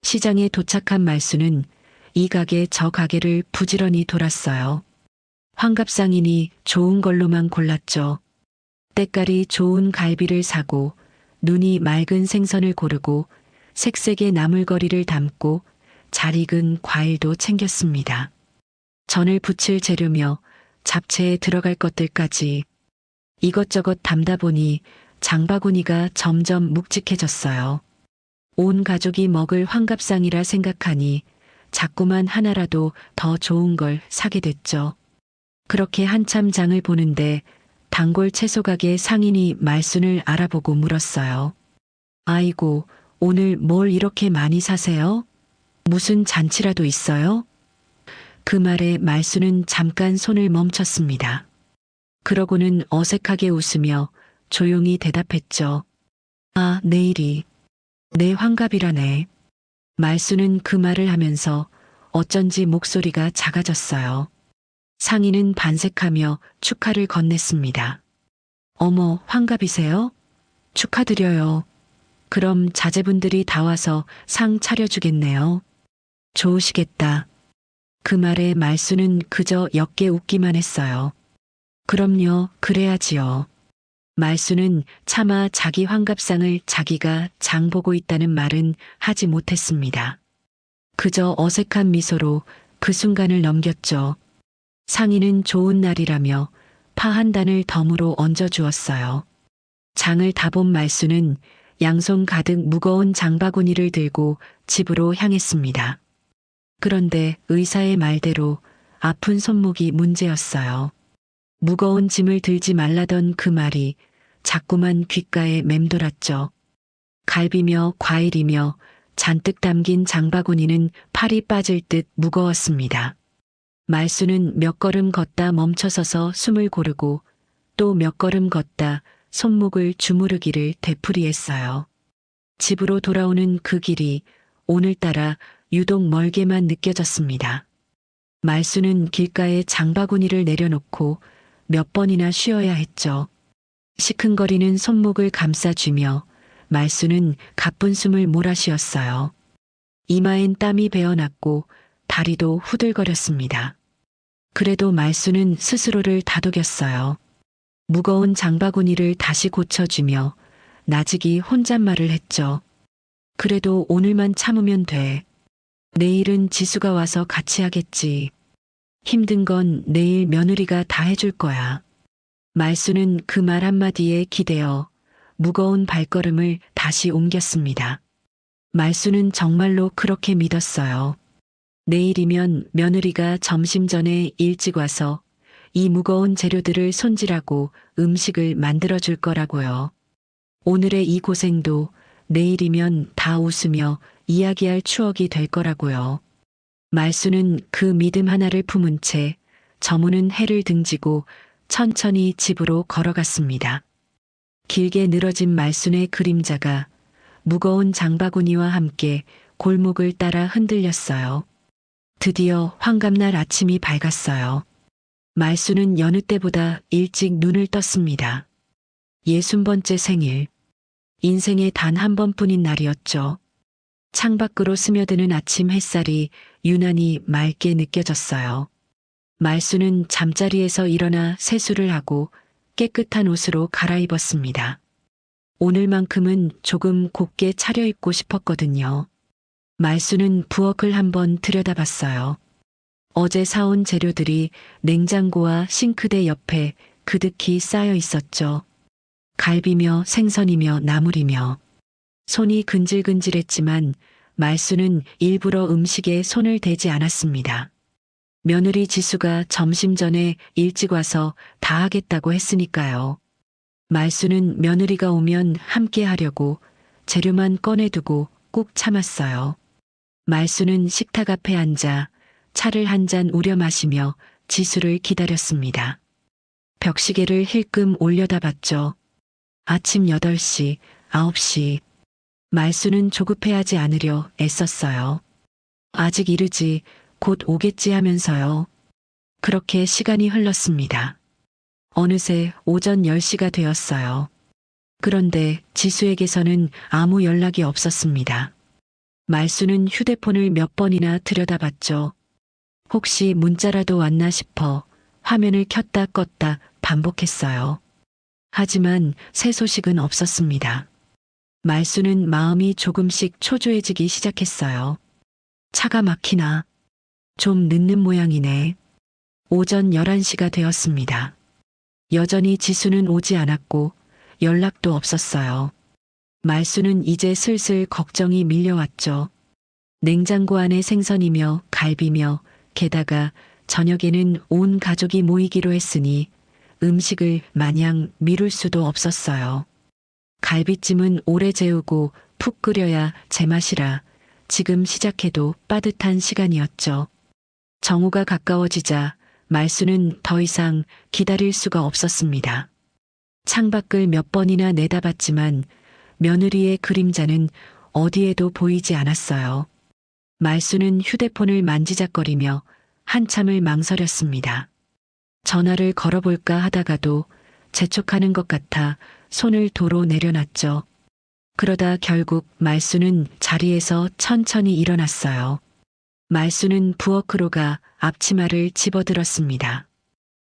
시장에 도착한 말수는 이 가게 저 가게를 부지런히 돌았어요. 환갑상이니 좋은 걸로만 골랐죠. 때깔이 좋은 갈비를 사고 눈이 맑은 생선을 고르고 색색의 나물거리를 담고 잘 익은 과일도 챙겼습니다. 전을 부칠 재료며 잡채에 들어갈 것들까지 이것저것 담다 보니 장바구니가 점점 묵직해졌어요. 온 가족이 먹을 환갑상이라 생각하니 자꾸만 하나라도 더 좋은 걸 사게 됐죠. 그렇게 한참 장을 보는데 단골 채소가게 상인이 말순을 알아보고 물었어요. 아이고, 오늘 뭘 이렇게 많이 사세요? 무슨 잔치라도 있어요? 그 말에 말순은 잠깐 손을 멈췄습니다. 그러고는 어색하게 웃으며 조용히 대답했죠. 아, 내일이 내 환갑이라네. 말순은 그 말을 하면서 어쩐지 목소리가 작아졌어요. 상인은 반색하며 축하를 건넸습니다. 어머, 환갑이세요? 축하드려요. 그럼 자제분들이 다 와서 상 차려주겠네요. 좋으시겠다. 그 말에 말순은 그저 옅게 웃기만 했어요. 그럼요, 그래야지요. 말순은 차마 자기 환갑상을 자기가 장 보고 있다는 말은 하지 못했습니다. 그저 어색한 미소로 그 순간을 넘겼죠. 상인은 좋은 날이라며 파 한 단을 덤으로 얹어주었어요. 장을 다 본 말순은 양손 가득 무거운 장바구니를 들고 집으로 향했습니다. 그런데 의사의 말대로 아픈 손목이 문제였어요. 무거운 짐을 들지 말라던 그 말이 자꾸만 귓가에 맴돌았죠. 갈비며 과일이며 잔뜩 담긴 장바구니는 팔이 빠질 듯 무거웠습니다. 말순은 몇 걸음 걷다 멈춰서서 숨을 고르고 또 몇 걸음 걷다 손목을 주무르기를 되풀이했어요. 집으로 돌아오는 그 길이 오늘따라 유독 멀게만 느껴졌습니다. 말순은 길가에 장바구니를 내려놓고 몇 번이나 쉬어야 했죠. 시큰거리는 손목을 감싸쥐며 말순은 가쁜 숨을 몰아쉬었어요. 이마엔 땀이 배어났고 다리도 후들거렸습니다. 그래도 말순은 스스로를 다독였어요. 무거운 장바구니를 다시 고쳐주며 나직이 혼잣말을 했죠. 그래도 오늘만 참으면 돼. 내일은 지수가 와서 같이 하겠지. 힘든 건 내일 며느리가 다 해줄 거야. 말순은 그 말 한마디에 기대어 무거운 발걸음을 다시 옮겼습니다. 말순은 정말로 그렇게 믿었어요. 내일이면 며느리가 점심 전에 일찍 와서 이 무거운 재료들을 손질하고 음식을 만들어줄 거라고요. 오늘의 이 고생도 내일이면 다 웃으며 이야기할 추억이 될 거라고요. 말순은 그 믿음 하나를 품은 채 저무는 해를 등지고 천천히 집으로 걸어갔습니다. 길게 늘어진 말순의 그림자가 무거운 장바구니와 함께 골목을 따라 흔들렸어요. 드디어 환갑날 아침이 밝았어요. 말순은 여느 때보다 일찍 눈을 떴습니다. 60번째 생일. 인생에 단 한 번뿐인 날이었죠. 창밖으로 스며드는 아침 햇살이 유난히 맑게 느껴졌어요. 말순은 잠자리에서 일어나 세수를 하고 깨끗한 옷으로 갈아입었습니다. 오늘만큼은 조금 곱게 차려입고 싶었거든요. 말순은 부엌을 한번 들여다봤어요. 어제 사온 재료들이 냉장고와 싱크대 옆에 그득히 쌓여 있었죠. 갈비며 생선이며 나물이며. 손이 근질근질했지만 말순은 일부러 음식에 손을 대지 않았습니다. 며느리 지수가 점심 전에 일찍 와서 다 하겠다고 했으니까요. 말순은 며느리가 오면 함께 하려고 재료만 꺼내두고 꾹 참았어요. 말순은 식탁 앞에 앉아 차를 한 잔 우려 마시며 지수를 기다렸습니다. 벽시계를 힐끔 올려다봤죠. 아침 8시, 9시. 말순은 조급해하지 않으려 애썼어요. 아직 이르지, 곧 오겠지 하면서요. 그렇게 시간이 흘렀습니다. 어느새 오전 10시가 되었어요. 그런데 지수에게서는 아무 연락이 없었습니다. 말수는 휴대폰을 몇 번이나 들여다봤죠. 혹시 문자라도 왔나 싶어 화면을 켰다 껐다 반복했어요. 하지만 새 소식은 없었습니다. 말수는 마음이 조금씩 초조해지기 시작했어요. 차가 막히나? 좀 늦는 모양이네. 오전 11시가 되었습니다. 여전히 지수는 오지 않았고 연락도 없었어요. 말수는 이제 슬슬 걱정이 밀려왔죠. 냉장고 안에 생선이며 갈비며 게다가 저녁에는 온 가족이 모이기로 했으니 음식을 마냥 미룰 수도 없었어요. 갈비찜은 오래 재우고 푹 끓여야 제맛이라 지금 시작해도 빠듯한 시간이었죠. 정오가 가까워지자 말수는 더 이상 기다릴 수가 없었습니다. 창밖을 몇 번이나 내다봤지만 며느리의 그림자는 어디에도 보이지 않았어요. 말수는 휴대폰을 만지작거리며 한참을 망설였습니다. 전화를 걸어볼까 하다가도 재촉하는 것 같아 손을 도로 내려놨죠. 그러다 결국 말수는 자리에서 천천히 일어났어요. 말수는 부엌으로 가 앞치마를 집어들었습니다.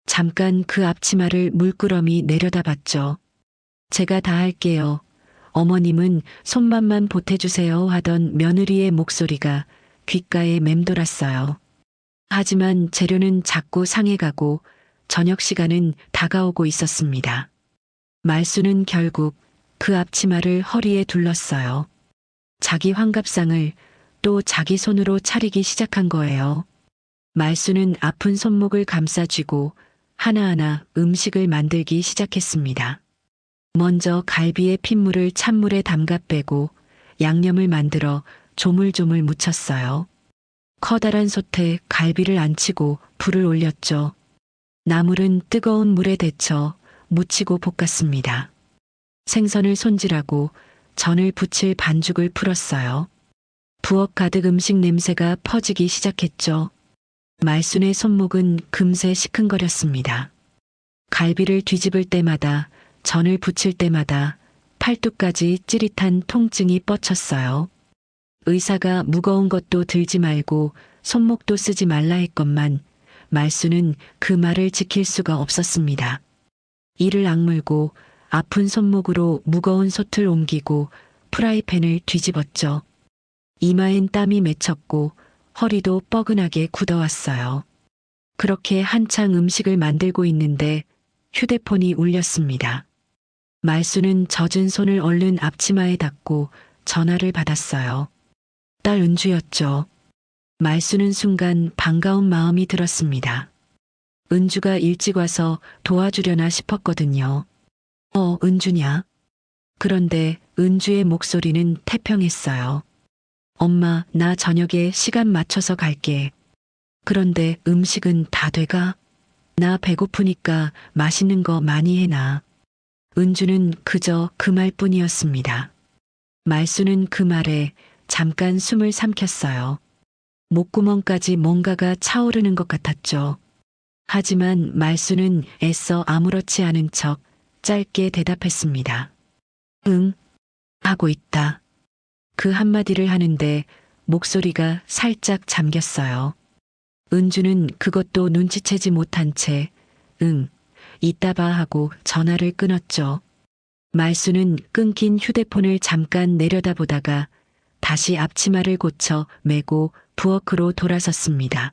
잠깐 그 앞치마를 물끄러미 내려다봤죠. 제가 다 할게요. 어머님은 손맛만 보태주세요 하던 며느리의 목소리가 귓가에 맴돌았어요. 하지만 재료는 자꾸 상해가고 저녁 시간은 다가오고 있었습니다. 말수는 결국 그 앞치마를 허리에 둘렀어요. 자기 환갑상을 또 자기 손으로 차리기 시작한 거예요. 말수는 아픈 손목을 감싸쥐고 하나하나 음식을 만들기 시작했습니다. 먼저 갈비의 핏물을 찬물에 담가 빼고 양념을 만들어 조물조물 묻혔어요. 커다란 솥에 갈비를 안치고 불을 올렸죠. 나물은 뜨거운 물에 데쳐 무치고 볶았습니다. 생선을 손질하고 전을 부칠 반죽을 풀었어요. 부엌 가득 음식 냄새가 퍼지기 시작했죠. 말순의 손목은 금세 시큰거렸습니다. 갈비를 뒤집을 때마다 전을 부칠 때마다 팔뚝까지 찌릿한 통증이 뻗쳤어요. 의사가 무거운 것도 들지 말고 손목도 쓰지 말라 했건만 말수는 그 말을 지킬 수가 없었습니다. 이를 악물고 아픈 손목으로 무거운 솥을 옮기고 프라이팬을 뒤집었죠. 이마엔 땀이 맺혔고 허리도 뻐근하게 굳어왔어요. 그렇게 한창 음식을 만들고 있는데 휴대폰이 울렸습니다. 말수는 젖은 손을 얼른 앞치마에 닿고 전화를 받았어요. 딸 은주였죠. 말수는 순간 반가운 마음이 들었습니다. 은주가 일찍 와서 도와주려나 싶었거든요. 은주냐? 그런데 은주의 목소리는 태평했어요. 엄마, 나 저녁에 시간 맞춰서 갈게. 그런데 음식은 다 돼가? 나 배고프니까 맛있는 거 많이 해놔. 은주는 그저 그 말뿐이었습니다. 말수는 그 말에 잠깐 숨을 삼켰어요. 목구멍까지 뭔가가 차오르는 것 같았죠. 하지만 말수는 애써 아무렇지 않은 척 짧게 대답했습니다. 응, 하고 있다. 그 한마디를 하는데 목소리가 살짝 잠겼어요. 은주는 그것도 눈치채지 못한 채 응, 이따 봐 하고 전화를 끊었죠. 말수는 끊긴 휴대폰을 잠깐 내려다보다가 다시 앞치마를 고쳐 메고 부엌으로 돌아섰습니다.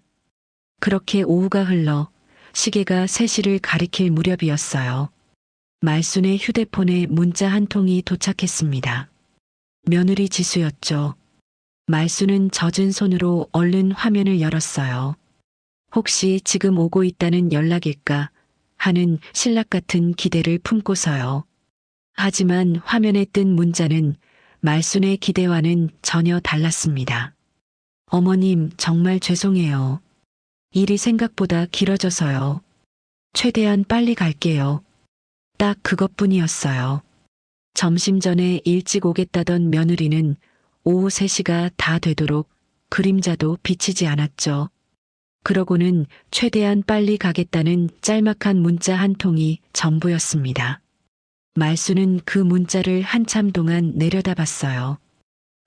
그렇게 오후가 흘러 시계가 3시를 가리킬 무렵이었어요. 말순의 휴대폰에 문자 한 통이 도착했습니다. 며느리 지수였죠. 말수는 젖은 손으로 얼른 화면을 열었어요. 혹시 지금 오고 있다는 연락일까 하는 신락 같은 기대를 품고서요. 하지만 화면에 뜬 문자는 말순의 기대와는 전혀 달랐습니다. 어머님, 정말 죄송해요. 일이 생각보다 길어져서요. 최대한 빨리 갈게요. 딱 그것뿐이었어요. 점심 전에 일찍 오겠다던 며느리는 오후 3시가 다 되도록 그림자도 비치지 않았죠. 그러고는 최대한 빨리 가겠다는 짤막한 문자 한 통이 전부였습니다. 말수는 그 문자를 한참 동안 내려다봤어요.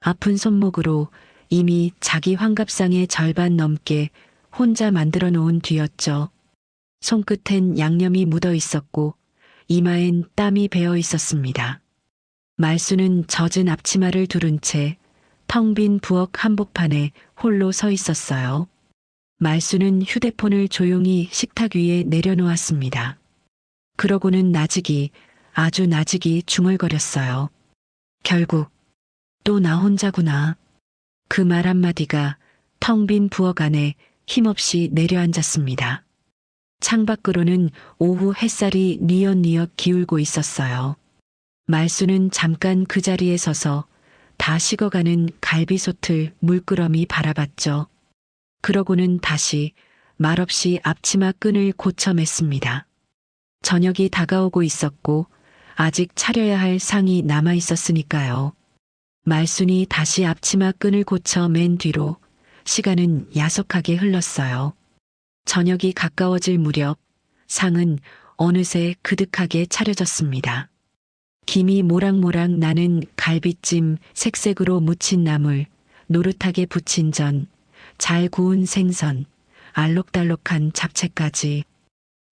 아픈 손목으로 이미 자기 환갑상의 절반 넘게 혼자 만들어 놓은 뒤였죠. 손끝엔 양념이 묻어 있었고 이마엔 땀이 배어 있었습니다. 말수는 젖은 앞치마를 두른 채 텅 빈 부엌 한복판에 홀로 서 있었어요. 말수는 휴대폰을 조용히 식탁 위에 내려놓았습니다. 그러고는 아주 나직이 중얼거렸어요. 결국 또 나 혼자구나. 그 말 한마디가 텅 빈 부엌 안에 힘없이 내려앉았습니다. 창밖으로는 오후 햇살이 뉘엿뉘엿 기울고 있었어요. 말수는 잠깐 그 자리에 서서 다 식어가는 갈비솥을 물끄러미 바라봤죠. 그러고는 다시 말없이 앞치마 끈을 고쳐 맸습니다. 저녁이 다가오고 있었고 아직 차려야 할 상이 남아 있었으니까요. 말순이 다시 앞치마 끈을 고쳐 맨 뒤로 시간은 야속하게 흘렀어요. 저녁이 가까워질 무렵 상은 어느새 그득하게 차려졌습니다. 김이 모락모락 나는 갈비찜 색색으로 무친 나물, 노릇하게 부친 전, 잘 구운 생선, 알록달록한 잡채까지.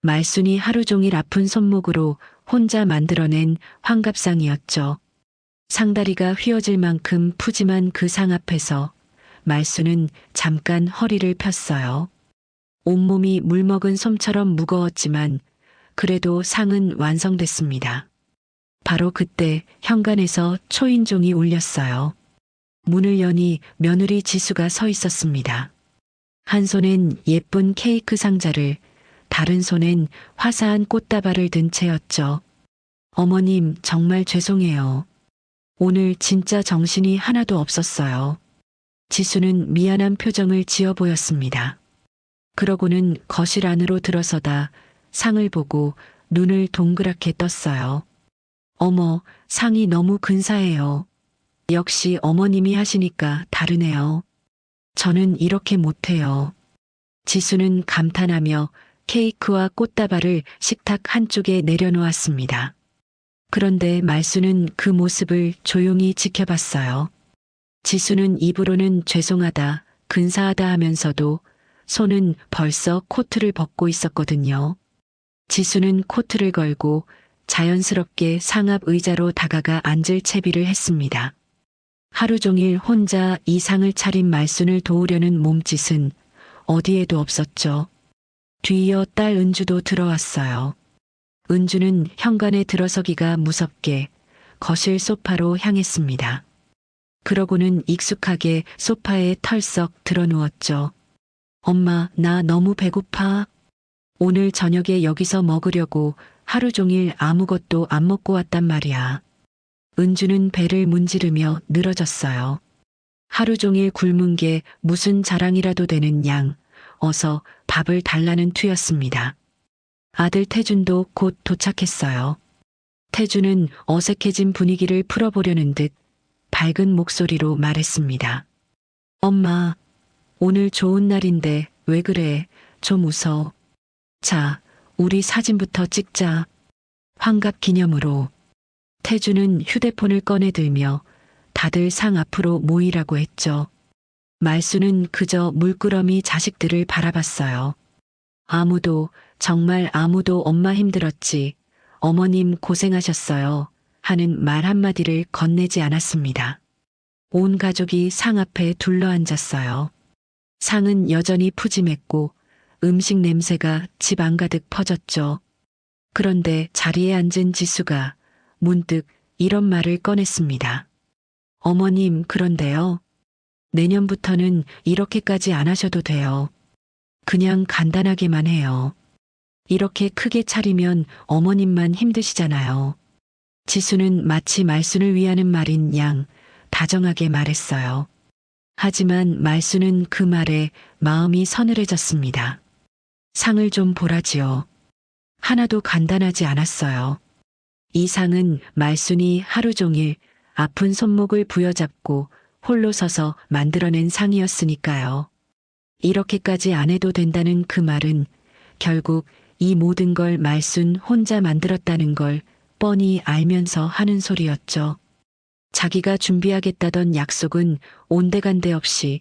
말순이 하루 종일 아픈 손목으로 혼자 만들어낸 환갑상이었죠. 상다리가 휘어질 만큼 푸짐한 그 상 앞에서 말순은 잠깐 허리를 폈어요. 온몸이 물먹은 솜처럼 무거웠지만 그래도 상은 완성됐습니다. 바로 그때 현관에서 초인종이 울렸어요. 문을 여니 며느리 지수가 서 있었습니다. 한 손엔 예쁜 케이크 상자를, 다른 손엔 화사한 꽃다발을 든 채였죠. 어머님, 정말 죄송해요. 오늘 진짜 정신이 하나도 없었어요. 지수는 미안한 표정을 지어 보였습니다. 그러고는 거실 안으로 들어서다 상을 보고 눈을 동그랗게 떴어요. 어머, 상이 너무 근사해요. 역시 어머님이 하시니까 다르네요. 저는 이렇게 못해요. 지수는 감탄하며 케이크와 꽃다발을 식탁 한쪽에 내려놓았습니다. 그런데 말수는 그 모습을 조용히 지켜봤어요. 지수는 입으로는 죄송하다, 근사하다 하면서도 손은 벌써 코트를 벗고 있었거든요. 지수는 코트를 걸고 자연스럽게 상앞 의자로 다가가 앉을 채비를 했습니다. 하루 종일 혼자 이 상을 차린 말순을 도우려는 몸짓은 어디에도 없었죠. 뒤이어 딸 은주도 들어왔어요. 은주는 현관에 들어서기가 무섭게 거실 소파로 향했습니다. 그러고는 익숙하게 소파에 털썩 드러누웠죠. 엄마, 나 너무 배고파. 오늘 저녁에 여기서 먹으려고 하루 종일 아무것도 안 먹고 왔단 말이야. 은주는 배를 문지르며 늘어졌어요. 하루 종일 굶은 게 무슨 자랑이라도 되는 양, 어서 밥을 달라는 투였습니다. 아들 태준도 곧 도착했어요. 태준은 어색해진 분위기를 풀어보려는 듯 밝은 목소리로 말했습니다. 엄마, 오늘 좋은 날인데 왜 그래? 좀 웃어. 자, 우리 사진부터 찍자. 환갑 기념으로. 태준은 휴대폰을 꺼내들며 다들 상 앞으로 모이라고 했죠. 말수는 그저 물끄러미 자식들을 바라봤어요. 정말 아무도 엄마 힘들었지, 어머님 고생하셨어요 하는 말 한마디를 건네지 않았습니다. 온 가족이 상 앞에 둘러앉았어요. 상은 여전히 푸짐했고 음식 냄새가 집 안가득 퍼졌죠. 그런데 자리에 앉은 지수가 문득 이런 말을 꺼냈습니다. 어머님, 그런데요. 내년부터는 이렇게까지 안 하셔도 돼요. 그냥 간단하게만 해요. 이렇게 크게 차리면 어머님만 힘드시잖아요. 지수는 마치 말순을 위하는 말인 양 다정하게 말했어요. 하지만 말순은 그 말에 마음이 서늘해졌습니다. 상을 좀 보라지요. 하나도 간단하지 않았어요. 이 상은 말순이 하루 종일 아픈 손목을 부여잡고 홀로 서서 만들어낸 상이었으니까요. 이렇게까지 안 해도 된다는 그 말은 결국 이 모든 걸 말순 혼자 만들었다는 걸 뻔히 알면서 하는 소리였죠. 자기가 준비하겠다던 약속은 온데간데 없이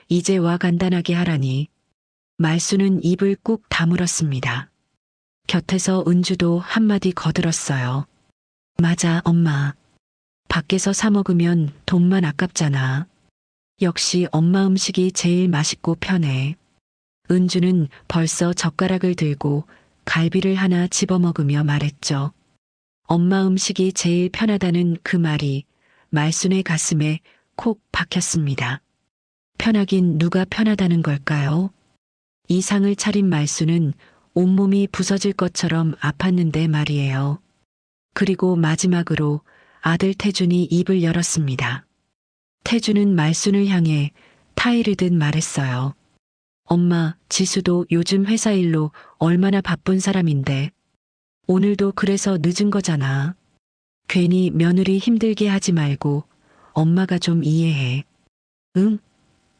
이제 와 간단하게 하라니. 말수는 입을 꾹 다물었습니다. 곁에서 은주도 한마디 거들었어요. 맞아, 엄마. 밖에서 사 먹으면 돈만 아깝잖아. 역시 엄마 음식이 제일 맛있고 편해. 은주는 벌써 젓가락을 들고 갈비를 하나 집어먹으며 말했죠. 엄마 음식이 제일 편하다는 그 말이 말순의 가슴에 콕 박혔습니다. 편하긴 누가 편하다는 걸까요? 이 상을 차린 말순은 온몸이 부서질 것처럼 아팠는데 말이에요. 그리고 마지막으로 아들 태준이 입을 열었습니다. 태준은 말순을 향해 타이르듯 말했어요. 엄마, 지수도 요즘 회사 일로 얼마나 바쁜 사람인데 오늘도 그래서 늦은 거잖아. 괜히 며느리 힘들게 하지 말고 엄마가 좀 이해해. 응?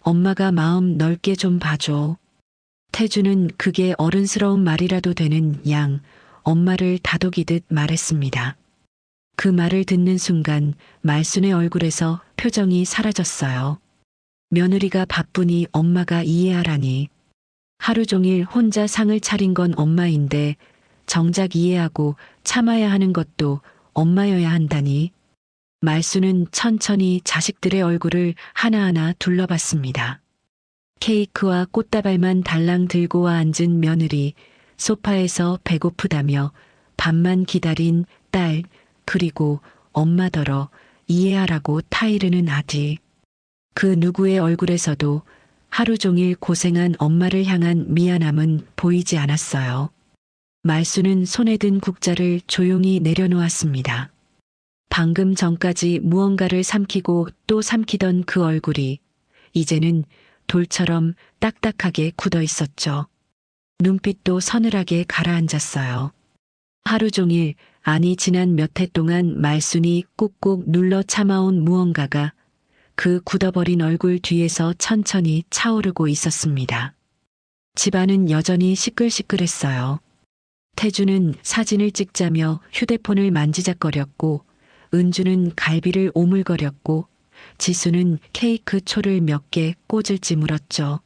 엄마가 마음 넓게 좀 봐줘. 태주는 그게 어른스러운 말이라도 되는 양 엄마를 다독이듯 말했습니다. 그 말을 듣는 순간 말순의 얼굴에서 표정이 사라졌어요. 며느리가 바쁘니 엄마가 이해하라니. 하루 종일 혼자 상을 차린 건 엄마인데 정작 이해하고 참아야 하는 것도 엄마여야 한다니. 말순은 천천히 자식들의 얼굴을 하나하나 둘러봤습니다. 케이크와 꽃다발만 달랑 들고 와 앉은 며느리, 소파에서 배고프다며 밥만 기다린 딸, 그리고 엄마더러 이해하라고 타이르는 아들. 그 누구의 얼굴에서도 하루 종일 고생한 엄마를 향한 미안함은 보이지 않았어요. 말수는 손에 든 국자를 조용히 내려놓았습니다. 방금 전까지 무언가를 삼키고 또 삼키던 그 얼굴이 이제는 돌처럼 딱딱하게 굳어 있었죠. 눈빛도 서늘하게 가라앉았어요. 하루 종일, 아니 지난 몇 해 동안 말순이 꾹꾹 눌러 참아온 무언가가 그 굳어버린 얼굴 뒤에서 천천히 차오르고 있었습니다. 집안은 여전히 시끌시끌했어요. 태주는 사진을 찍자며 휴대폰을 만지작거렸고, 은주는 갈비를 오물거렸고, 지수는 케이크 초를 몇 개 꽂을지 물었죠.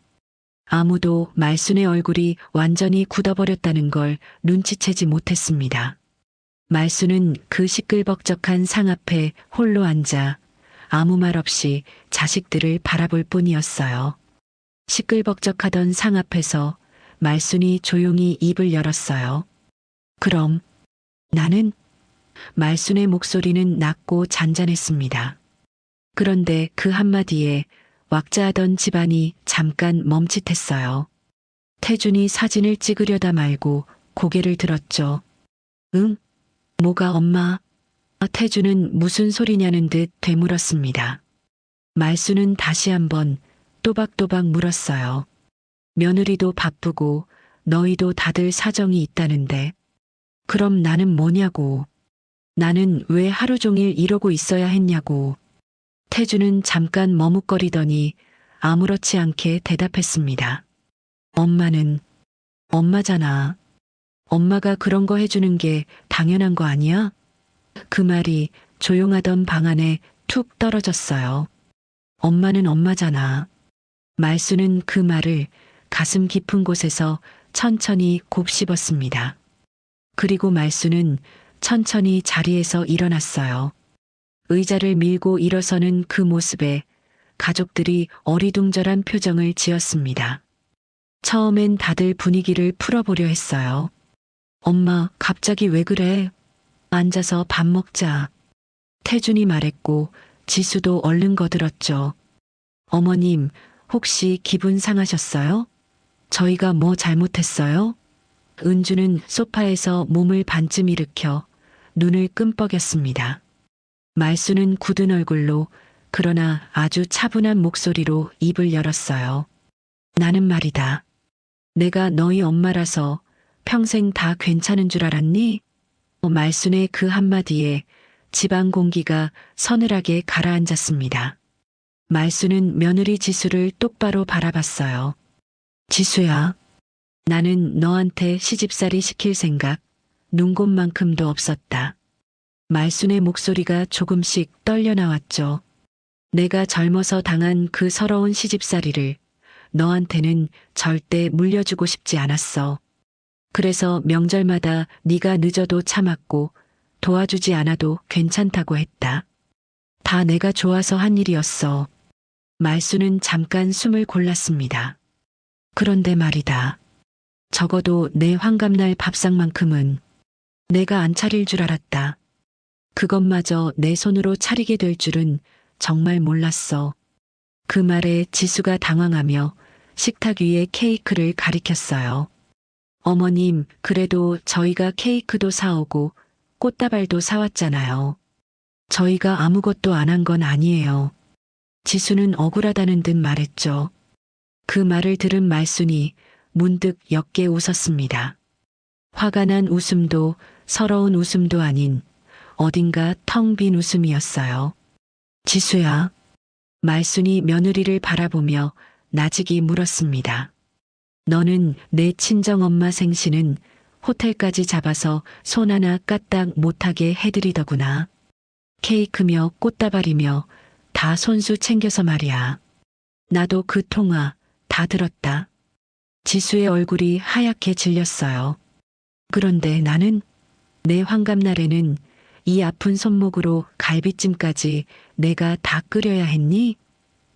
아무도 말순의 얼굴이 완전히 굳어버렸다는 걸 눈치채지 못했습니다. 말순은 그 시끌벅적한 상 앞에 홀로 앉아 아무 말 없이 자식들을 바라볼 뿐이었어요. 시끌벅적하던 상 앞에서 말순이 조용히 입을 열었어요. 그럼 나는? 말순의 목소리는 낮고 잔잔했습니다. 그런데 그 한마디에 왁자하던 집안이 잠깐 멈칫했어요. 태준이 사진을 찍으려다 말고 고개를 들었죠. 응? 뭐가 엄마? 태준은 무슨 소리냐는 듯 되물었습니다. 말수는 다시 한번 또박또박 물었어요. 며느리도 바쁘고 너희도 다들 사정이 있다는데 그럼 나는 뭐냐고. 나는 왜 하루 종일 이러고 있어야 했냐고. 태주는 잠깐 머뭇거리더니 아무렇지 않게 대답했습니다. 엄마는 엄마잖아. 엄마가 그런 거 해주는 게 당연한 거 아니야? 그 말이 조용하던 방 안에 툭 떨어졌어요. 엄마는 엄마잖아. 말수는 그 말을 가슴 깊은 곳에서 천천히 곱씹었습니다. 그리고 말수는 천천히 자리에서 일어났어요. 의자를 밀고 일어서는 그 모습에 가족들이 어리둥절한 표정을 지었습니다. 처음엔 다들 분위기를 풀어보려 했어요. 엄마, 갑자기 왜 그래? 앉아서 밥 먹자. 태준이 말했고 지수도 얼른 거들었죠. 어머님, 혹시 기분 상하셨어요? 저희가 뭐 잘못했어요? 은주는 소파에서 몸을 반쯤 일으켜 눈을 끔뻑였습니다. 말수는 굳은 얼굴로 그러나 아주 차분한 목소리로 입을 열었어요. 나는 말이다. 내가 너희 엄마라서 평생 다 괜찮은 줄 알았니? 말순의 그 한마디에 집안 공기가 서늘하게 가라앉았습니다. 말순은 며느리 지수를 똑바로 바라봤어요. 지수야, 나는 너한테 시집살이 시킬 생각 눈곱만큼도 없었다. 말순의 목소리가 조금씩 떨려 나왔죠. 내가 젊어서 당한 그 서러운 시집살이를 너한테는 절대 물려주고 싶지 않았어. 그래서 명절마다 네가 늦어도 참았고 도와주지 않아도 괜찮다고 했다. 다 내가 좋아서 한 일이었어. 말순은 잠깐 숨을 골랐습니다. 그런데 말이다. 적어도 내 환갑날 밥상만큼은 내가 안 차릴 줄 알았다. 그것마저 내 손으로 차리게 될 줄은 정말 몰랐어. 그 말에 지수가 당황하며 식탁 위에 케이크를 가리켰어요. 어머님, 그래도 저희가 케이크도 사오고 꽃다발도 사왔잖아요. 저희가 아무것도 안 한 건 아니에요. 지수는 억울하다는 듯 말했죠. 그 말을 들은 말순이 문득 옅게 웃었습니다. 화가 난 웃음도 서러운 웃음도 아닌 어딘가 텅 빈 웃음이었어요. 지수야. 말순이 며느리를 바라보며 나직이 물었습니다. 너는 내 친정엄마 생신은 호텔까지 잡아서 손 하나 까딱 못하게 해드리더구나. 케이크며 꽃다발이며 다 손수 챙겨서 말이야. 나도 그 통화 다 들었다. 지수의 얼굴이 하얗게 질렸어요. 그런데 나는 내 환갑날에는 이 아픈 손목으로 갈비찜까지 내가 다 끓여야 했니?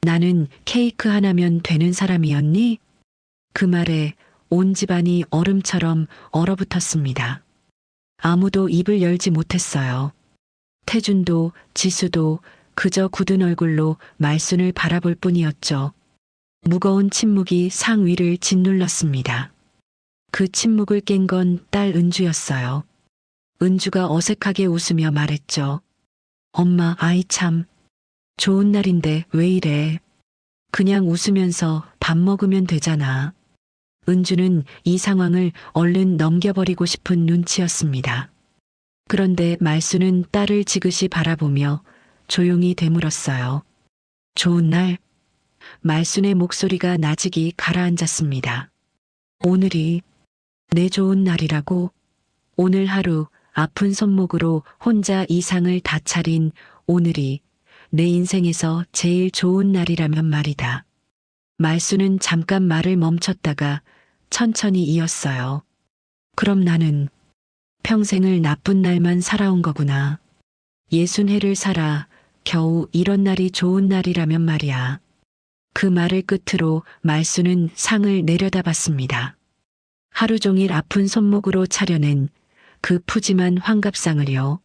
나는 케이크 하나면 되는 사람이었니? 그 말에 온 집안이 얼음처럼 얼어붙었습니다. 아무도 입을 열지 못했어요. 태준도 지수도 그저 굳은 얼굴로 말순을 바라볼 뿐이었죠. 무거운 침묵이 상 위를 짓눌렀습니다. 그 침묵을 깬 건 딸 은주였어요. 은주가 어색하게 웃으며 말했죠. 엄마, 아이 참. 좋은 날인데 왜 이래. 그냥 웃으면서 밥 먹으면 되잖아. 은주는 이 상황을 얼른 넘겨버리고 싶은 눈치였습니다. 그런데 말순은 딸을 지그시 바라보며 조용히 되물었어요. 좋은 날? 말순의 목소리가 나직이 가라앉았습니다. 오늘이 내 좋은 날이라고? 오늘 하루 아픈 손목으로 혼자 이 상을 다 차린 오늘이 내 인생에서 제일 좋은 날이라면 말이다. 말순은 잠깐 말을 멈췄다가 천천히 이었어요. 그럼 나는 평생을 나쁜 날만 살아온 거구나. 60해를 살아 겨우 이런 날이 좋은 날이라면 말이야. 그 말을 끝으로 말순은 상을 내려다봤습니다. 하루 종일 아픈 손목으로 차려낸 그 푸짐한 환갑상을요.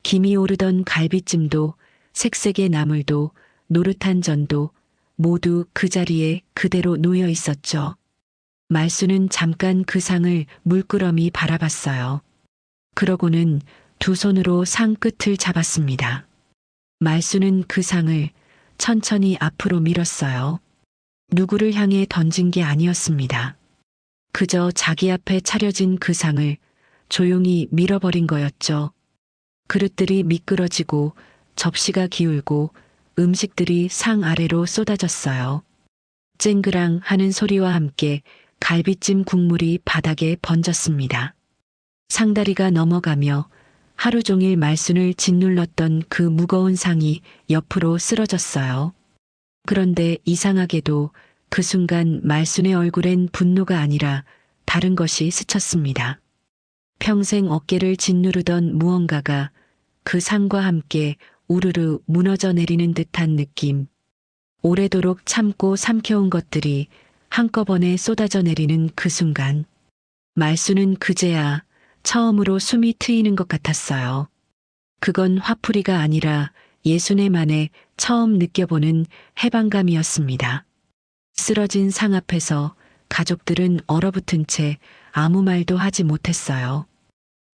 김이 오르던 갈비찜도 색색의 나물도 노릇한 전도 모두 그 자리에 그대로 놓여 있었죠. 말순은 잠깐 그 상을 물끄러미 바라봤어요. 그러고는 두 손으로 상 끝을 잡았습니다. 말순은 그 상을 천천히 앞으로 밀었어요. 누구를 향해 던진 게 아니었습니다. 그저 자기 앞에 차려진 그 상을 조용히 밀어버린 거였죠. 그릇들이 미끄러지고 접시가 기울고 음식들이 상 아래로 쏟아졌어요. 쨍그랑 하는 소리와 함께 갈비찜 국물이 바닥에 번졌습니다. 상다리가 넘어가며 하루 종일 말순을 짓눌렀던 그 무거운 상이 옆으로 쓰러졌어요. 그런데 이상하게도 그 순간 말순의 얼굴엔 분노가 아니라 다른 것이 스쳤습니다. 평생 어깨를 짓누르던 무언가가 그 상과 함께 우르르 무너져 내리는 듯한 느낌. 오래도록 참고 삼켜온 것들이 한꺼번에 쏟아져 내리는 그 순간. 말순은 그제야 처음으로 숨이 트이는 것 같았어요. 그건 화풀이가 아니라 60해 만에 처음 느껴보는 해방감이었습니다. 쓰러진 상 앞에서 가족들은 얼어붙은 채 아무 말도 하지 못했어요.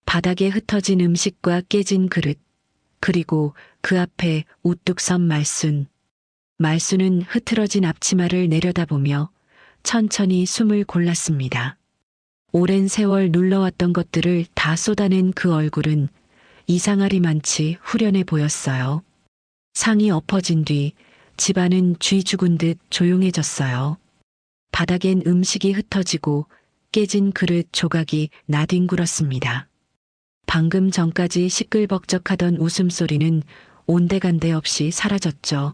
바닥에 흩어진 음식과 깨진 그릇, 그리고 그 앞에 우뚝 선 말순. 말순은 흐트러진 앞치마를 내려다보며 천천히 숨을 골랐습니다. 오랜 세월 눌러왔던 것들을 다 쏟아낸 그 얼굴은 이상하리만치 후련해 보였어요. 상이 엎어진 뒤 집안은 쥐 죽은 듯 조용해졌어요. 바닥엔 음식이 흩어지고 깨진 그릇 조각이 나뒹굴었습니다. 방금 전까지 시끌벅적하던 웃음소리는 온데간데 없이 사라졌죠.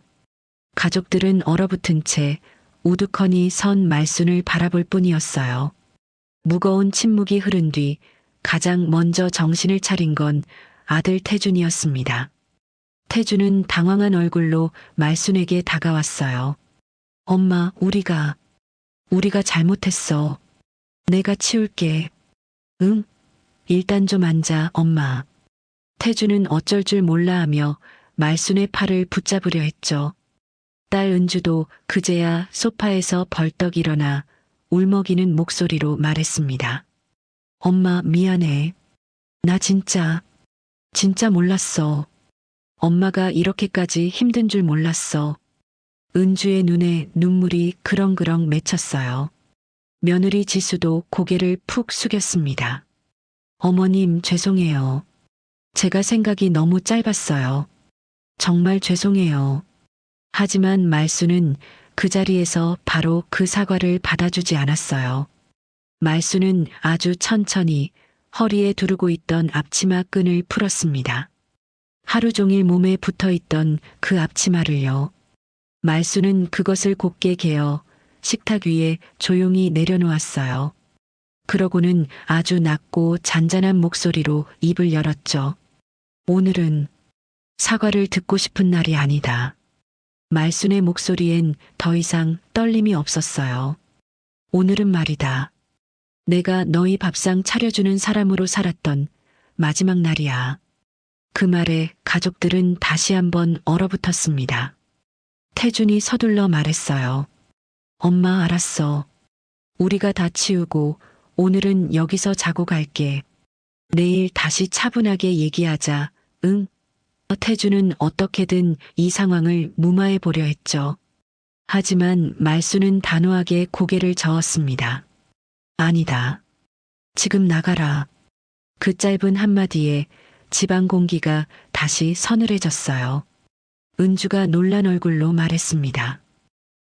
가족들은 얼어붙은 채 우두커니 선 말순을 바라볼 뿐이었어요. 무거운 침묵이 흐른 뒤 가장 먼저 정신을 차린 건 아들 태준이었습니다. 태준은 당황한 얼굴로 말순에게 다가왔어요. 엄마, 우리가 잘못했어. 내가 치울게. 응? 일단 좀 앉아, 엄마. 태준은 어쩔 줄 몰라 하며 말순의 팔을 붙잡으려 했죠. 딸 은주도 그제야 소파에서 벌떡 일어나 울먹이는 목소리로 말했습니다. 엄마, 미안해. 나 진짜 몰랐어. 엄마가 이렇게까지 힘든 줄 몰랐어. 은주의 눈에 눈물이 그렁그렁 맺혔어요. 며느리 지수도 고개를 푹 숙였습니다. 어머님, 죄송해요. 제가 생각이 너무 짧았어요. 정말 죄송해요. 하지만 말순은 그 자리에서 바로 그 사과를 받아주지 않았어요. 말순은 아주 천천히 허리에 두르고 있던 앞치마 끈을 풀었습니다. 하루 종일 몸에 붙어 있던 그 앞치마를요. 말순은 그것을 곧게 개어 식탁 위에 조용히 내려놓았어요. 그러고는 아주 낮고 잔잔한 목소리로 입을 열었죠. 오늘은 사과를 듣고 싶은 날이 아니다. 말순의 목소리엔 더 이상 떨림이 없었어요. 오늘은 말이다. 내가 너희 밥상 차려주는 사람으로 살았던 마지막 날이야. 그 말에 가족들은 다시 한번 얼어붙었습니다. 태준이 서둘러 말했어요. 엄마, 알았어. 우리가 다 치우고 오늘은 여기서 자고 갈게. 내일 다시 차분하게 얘기하자. 응? 태준은 어떻게든 이 상황을 무마해 보려 했죠. 하지만 말순은 단호하게 고개를 저었습니다. 아니다. 지금 나가라. 그 짧은 한마디에 집안 공기가 다시 서늘해졌어요. 은주가 놀란 얼굴로 말했습니다.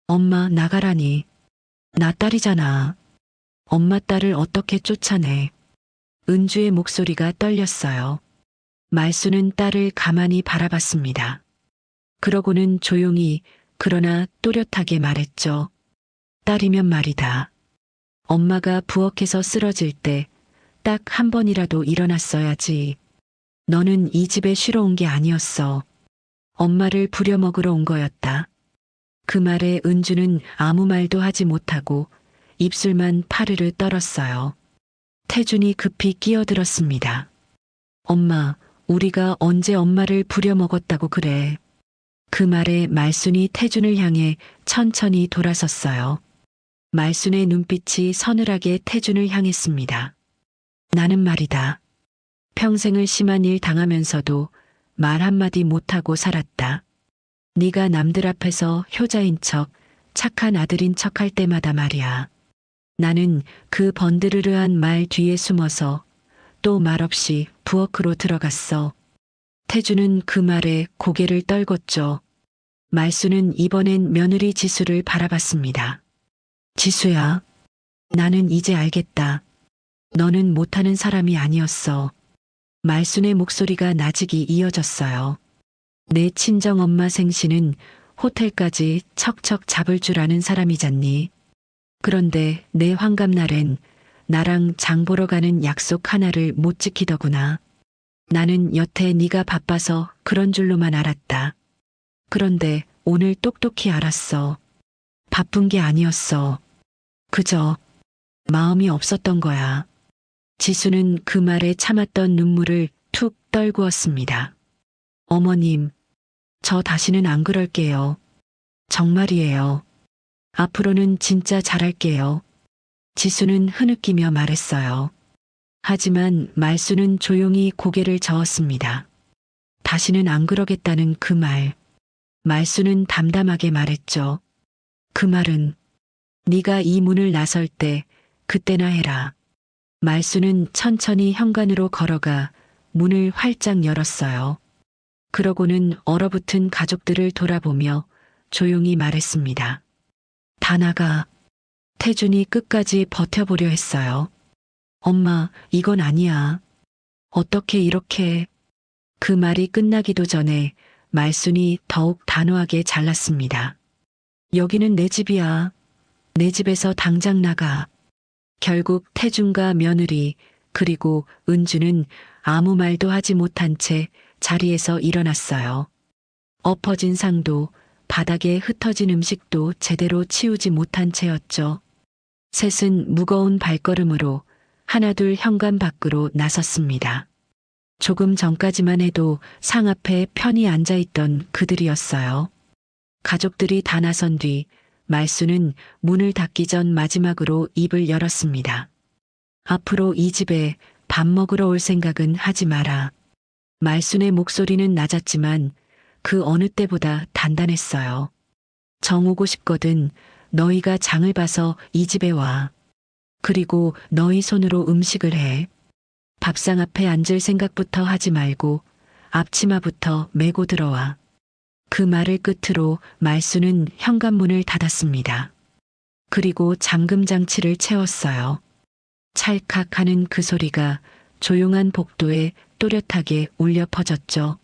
엄마, 나가라니. 나 딸이잖아. 엄마 딸을 어떻게 쫓아내. 은주의 목소리가 떨렸어요. 말순은 딸을 가만히 바라봤습니다. 그러고는 조용히 그러나 또렷하게 말했죠. 딸이면 말이다. 엄마가 부엌에서 쓰러질 때 딱 한 번이라도 일어났어야지. 너는 이 집에 쉬러 온 게 아니었어. 엄마를 부려먹으러 온 거였다. 그 말에 은주는 아무 말도 하지 못하고 입술만 파르르 떨었어요. 태준이 급히 끼어들었습니다. 엄마, 우리가 언제 엄마를 부려먹었다고 그래. 그 말에 말순이 태준을 향해 천천히 돌아섰어요. 말순의 눈빛이 서늘하게 태준을 향했습니다. 나는 말이다. 평생을 심한 일 당하면서도 말 한마디 못하고 살았다. 네가 남들 앞에서 효자인 척, 착한 아들인 척 할 때마다 말이야. 나는 그 번드르르한 말 뒤에 숨어서 또 말없이 부엌으로 들어갔어. 태준은 그 말에 고개를 떨궜죠. 말순은 이번엔 며느리 지수를 바라봤습니다. 지수야, 나는 이제 알겠다. 너는 못하는 사람이 아니었어. 말순의 목소리가 나직이 이어졌어요. 내 친정엄마 생신은 호텔까지 척척 잡을 줄 아는 사람이잖니. 그런데 내 환갑날엔 나랑 장 보러 가는 약속 하나를 못 지키더구나. 나는 여태 네가 바빠서 그런 줄로만 알았다. 그런데 오늘 똑똑히 알았어. 바쁜 게 아니었어. 그저 마음이 없었던 거야. 지수는 그 말에 참았던 눈물을 툭 떨구었습니다. 어머님, 저 다시는 안 그럴게요. 정말이에요. 앞으로는 진짜 잘할게요. 지수는 흐느끼며 말했어요. 하지만 말순은 조용히 고개를 저었습니다. 다시는 안 그러겠다는 그 말. 말순은 담담하게 말했죠. 그 말은 네가 이 문을 나설 때 그때나 해라. 말순은 천천히 현관으로 걸어가 문을 활짝 열었어요. 그러고는 얼어붙은 가족들을 돌아보며 조용히 말했습니다. 다 나가. 태준이 끝까지 버텨보려 했어요. 엄마, 이건 아니야. 어떻게 이렇게. 그 말이 끝나기도 전에 말순이 더욱 단호하게 잘랐습니다. 여기는 내 집이야. 내 집에서 당장 나가. 결국 태준과 며느리 그리고 은주는 아무 말도 하지 못한 채 자리에서 일어났어요. 엎어진 상도 바닥에 흩어진 음식도 제대로 치우지 못한 채였죠. 셋은 무거운 발걸음으로 하나둘 현관 밖으로 나섰습니다. 조금 전까지만 해도 상 앞에 편히 앉아있던 그들이었어요. 가족들이 다 나선 뒤 말수는 문을 닫기 전 마지막으로 입을 열었습니다. 앞으로 이 집에 밥 먹으러 올 생각은 하지 마라. 말순의 목소리는 낮았지만 그 어느 때보다 단단했어요. 정 오고 싶거든 너희가 장을 봐서 이 집에 와. 그리고 너희 손으로 음식을 해. 밥상 앞에 앉을 생각부터 하지 말고 앞치마부터 메고 들어와. 그 말을 끝으로 말수는 현관문을 닫았습니다. 그리고 잠금 장치를 채웠어요. 찰칵 하는 그 소리가 조용한 복도에 또렷하게 울려 퍼졌죠.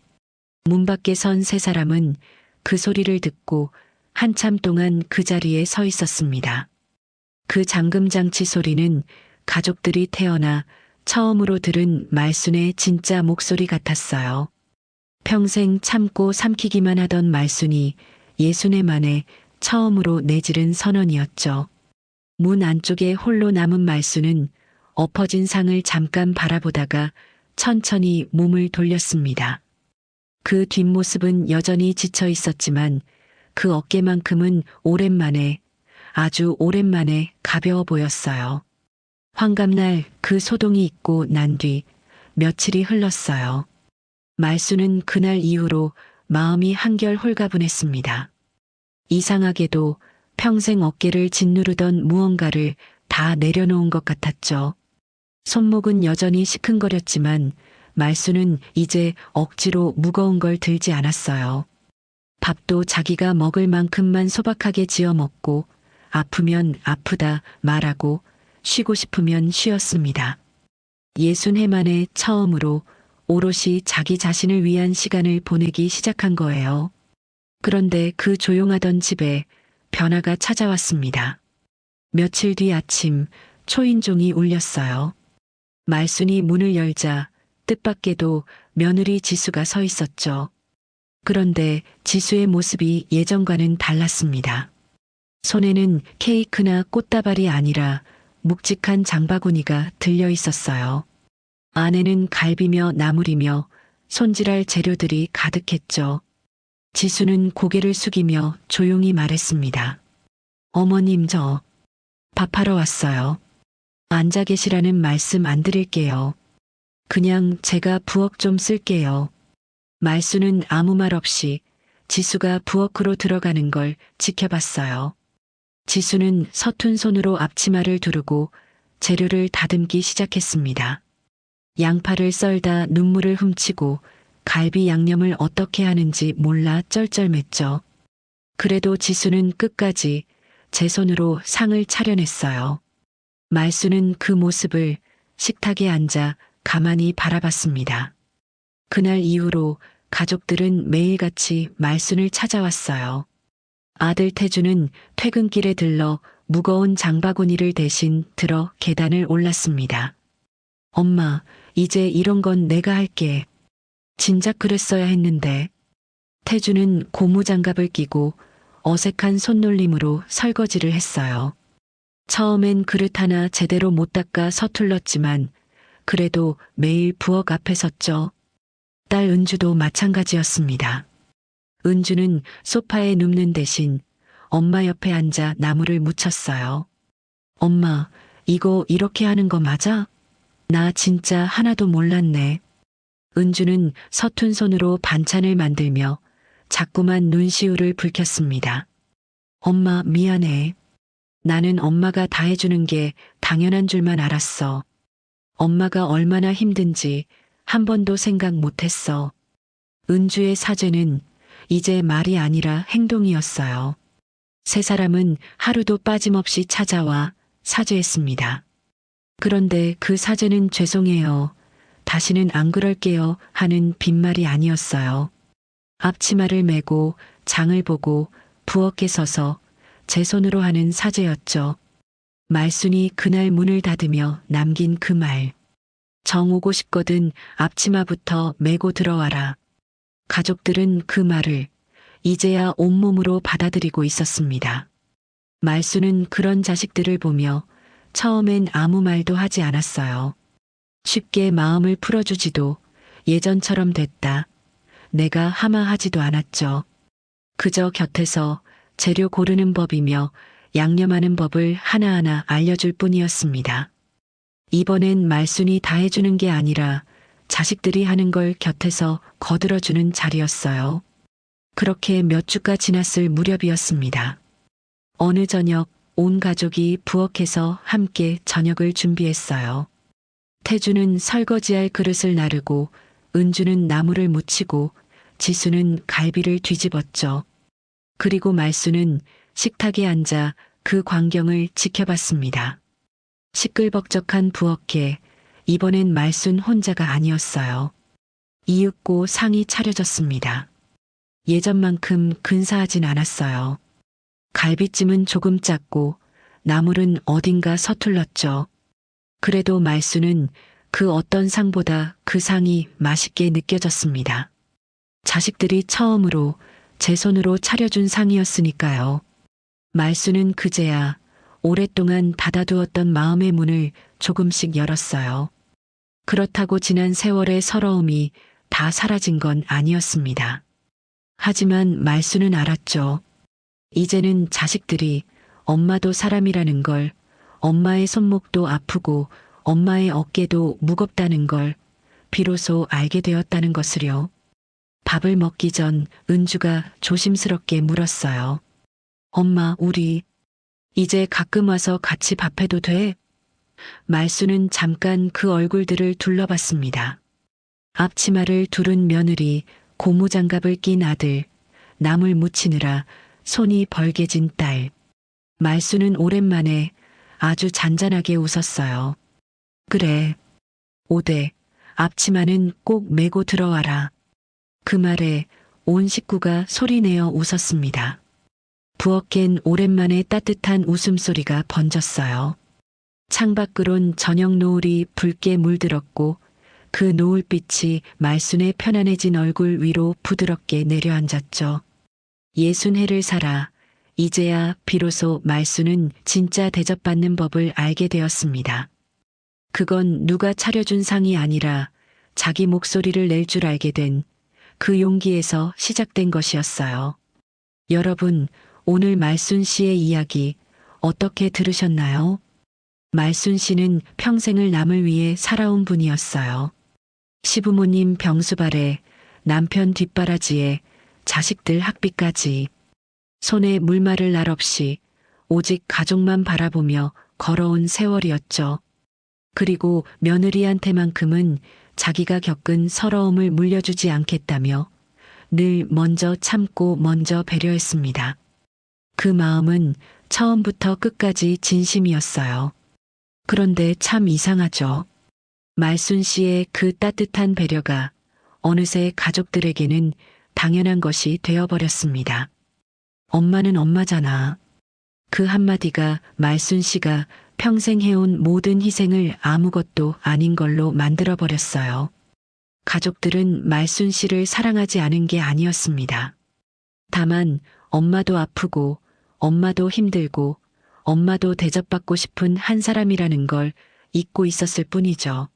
문 밖에 선 세 사람은 그 소리를 듣고 한참 동안 그 자리에 서 있었습니다. 그 잠금 장치 소리는 가족들이 태어나 처음으로 들은 말순의 진짜 목소리 같았어요. 평생 참고 삼키기만 하던 말순이 60에 만에 처음으로 내지른 선언이었죠. 문 안쪽에 홀로 남은 말순은 엎어진 상을 잠깐 바라보다가 천천히 몸을 돌렸습니다. 그 뒷모습은 여전히 지쳐 있었지만 그 어깨만큼은 오랜만에, 아주 오랜만에 가벼워 보였어요. 환갑날 그 소동이 있고 난 뒤 며칠이 흘렀어요. 말수는 그날 이후로 마음이 한결 홀가분했습니다. 이상하게도 평생 어깨를 짓누르던 무언가를 다 내려놓은 것 같았죠. 손목은 여전히 시큰거렸지만 말수는 이제 억지로 무거운 걸 들지 않았어요. 밥도 자기가 먹을 만큼만 소박하게 지어 먹고 아프면 아프다 말하고 쉬고 싶으면 쉬었습니다. 60해 만에 처음으로 오롯이 자기 자신을 위한 시간을 보내기 시작한 거예요. 그런데 그 조용하던 집에 변화가 찾아왔습니다. 며칠 뒤 아침 초인종이 울렸어요. 말순이 문을 열자 뜻밖에도 며느리 지수가 서 있었죠. 그런데 지수의 모습이 예전과는 달랐습니다. 손에는 케이크나 꽃다발이 아니라 묵직한 장바구니가 들려 있었어요. 안에는 갈비며 나물이며 손질할 재료들이 가득했죠. 지수는 고개를 숙이며 조용히 말했습니다. 어머님 저 밥하러 왔어요. 앉아 계시라는 말씀 안 드릴게요. 그냥 제가 부엌 좀 쓸게요. 말수는 아무 말 없이 지수가 부엌으로 들어가는 걸 지켜봤어요. 지수는 서툰 손으로 앞치마를 두르고 재료를 다듬기 시작했습니다. 양파를 썰다 눈물을 훔치고 갈비 양념을 어떻게 하는지 몰라 쩔쩔맸죠. 그래도 지수는 끝까지 제 손으로 상을 차려냈어요. 말수는 그 모습을 식탁에 앉아 가만히 바라봤습니다. 그날 이후로 가족들은 매일같이 말순을 찾아왔어요. 아들 태주는 퇴근길에 들러 무거운 장바구니를 대신 들어 계단을 올랐습니다. 엄마, 이제 이런 건 내가 할게. 진작 그랬어야 했는데. 태주는 고무장갑을 끼고 어색한 손놀림으로 설거지를 했어요. 처음엔 그릇 하나 제대로 못 닦아 서툴렀지만 그래도 매일 부엌 앞에 섰죠. 딸 은주도 마찬가지였습니다. 은주는 소파에 눕는 대신 엄마 옆에 앉아 나물을 무쳤어요. 엄마, 이거 이렇게 하는 거 맞아? 나 진짜 하나도 몰랐네. 은주는 서툰 손으로 반찬을 만들며 자꾸만 눈시울을 붉혔습니다. 엄마 미안해. 나는 엄마가 다 해주는 게 당연한 줄만 알았어. 엄마가 얼마나 힘든지 한 번도 생각 못했어. 은주의 사죄는 이제 말이 아니라 행동이었어요. 세 사람은 하루도 빠짐없이 찾아와 사죄했습니다. 그런데 그 사죄는 죄송해요. 다시는 안 그럴게요 하는 빈말이 아니었어요. 앞치마를 메고 장을 보고 부엌에 서서 제 손으로 하는 사죄였죠. 말순이 그날 문을 닫으며 남긴 그 말. 정 오고 싶거든 앞치마부터 메고 들어와라. 가족들은 그 말을 이제야 온몸으로 받아들이고 있었습니다. 말순은 그런 자식들을 보며 처음엔 아무 말도 하지 않았어요. 쉽게 마음을 풀어주지도 예전처럼 됐다. 내가 하마하지도 않았죠. 그저 곁에서 재료 고르는 법이며 양념하는 법을 하나하나 알려줄 뿐이었습니다. 이번엔 말순이 다 해주는 게 아니라 자식들이 하는 걸 곁에서 거들어주는 자리였어요. 그렇게 몇 주가 지났을 무렵이었습니다. 어느 저녁 온 가족이 부엌에서 함께 저녁을 준비했어요. 태주는 설거지할 그릇을 나르고 은주는 나물을 무치고 지수는 갈비를 뒤집었죠. 그리고 말순은 식탁에 앉아 그 광경을 지켜봤습니다. 시끌벅적한 부엌에 이번엔 말순 혼자가 아니었어요. 이윽고 상이 차려졌습니다. 예전만큼 근사하진 않았어요. 갈비찜은 조금 작고 나물은 어딘가 서툴렀죠. 그래도 말순은 그 어떤 상보다 그 상이 맛있게 느껴졌습니다. 자식들이 처음으로 제 손으로 차려준 상이었으니까요. 말순은 그제야 오랫동안 닫아두었던 마음의 문을 조금씩 열었어요. 그렇다고 지난 세월의 서러움이 다 사라진 건 아니었습니다. 하지만 말순은 알았죠. 이제는 자식들이 엄마도 사람이라는 걸, 엄마의 손목도 아프고 엄마의 어깨도 무겁다는 걸 비로소 알게 되었다는 것을요. 밥을 먹기 전 은주가 조심스럽게 물었어요. 엄마, 우리 이제 가끔 와서 같이 밥해도 돼? 말순은 잠깐 그 얼굴들을 둘러봤습니다. 앞치마를 두른 며느리, 고무장갑을 낀 아들, 나물 무치느라 손이 벌게진 딸. 말순은 오랜만에 아주 잔잔하게 웃었어요. 그래, 오대, 앞치마는 꼭 메고 들어와라. 그 말에 온 식구가 소리내어 웃었습니다. 부엌엔 오랜만에 따뜻한 웃음소리가 번졌어요. 창밖으론 저녁 노을이 붉게 물들었고 그 노을빛이 말순의 편안해진 얼굴 위로 부드럽게 내려앉았죠. 60해를 살아 이제야 비로소 말순은 진짜 대접받는 법을 알게 되었습니다. 그건 누가 차려준 상이 아니라 자기 목소리를 낼 줄 알게 된 그 용기에서 시작된 것이었어요. 여러분, 오늘 말순 씨의 이야기 어떻게 들으셨나요? 말순 씨는 평생을 남을 위해 살아온 분이었어요. 시부모님 병수발에 남편 뒷바라지에 자식들 학비까지 손에 물 마를 날 없이 오직 가족만 바라보며 걸어온 세월이었죠. 그리고 며느리한테만큼은 자기가 겪은 서러움을 물려주지 않겠다며 늘 먼저 참고 먼저 배려했습니다. 그 마음은 처음부터 끝까지 진심이었어요. 그런데 참 이상하죠. 말순 씨의 그 따뜻한 배려가 어느새 가족들에게는 당연한 것이 되어버렸습니다. 엄마는 엄마잖아. 그 한마디가 말순 씨가 평생 해온 모든 희생을 아무것도 아닌 걸로 만들어버렸어요. 가족들은 말순 씨를 사랑하지 않은 게 아니었습니다. 다만 엄마도 아프고 엄마도 힘들고 엄마도 대접받고 싶은 한 사람이라는 걸 잊고 있었을 뿐이죠.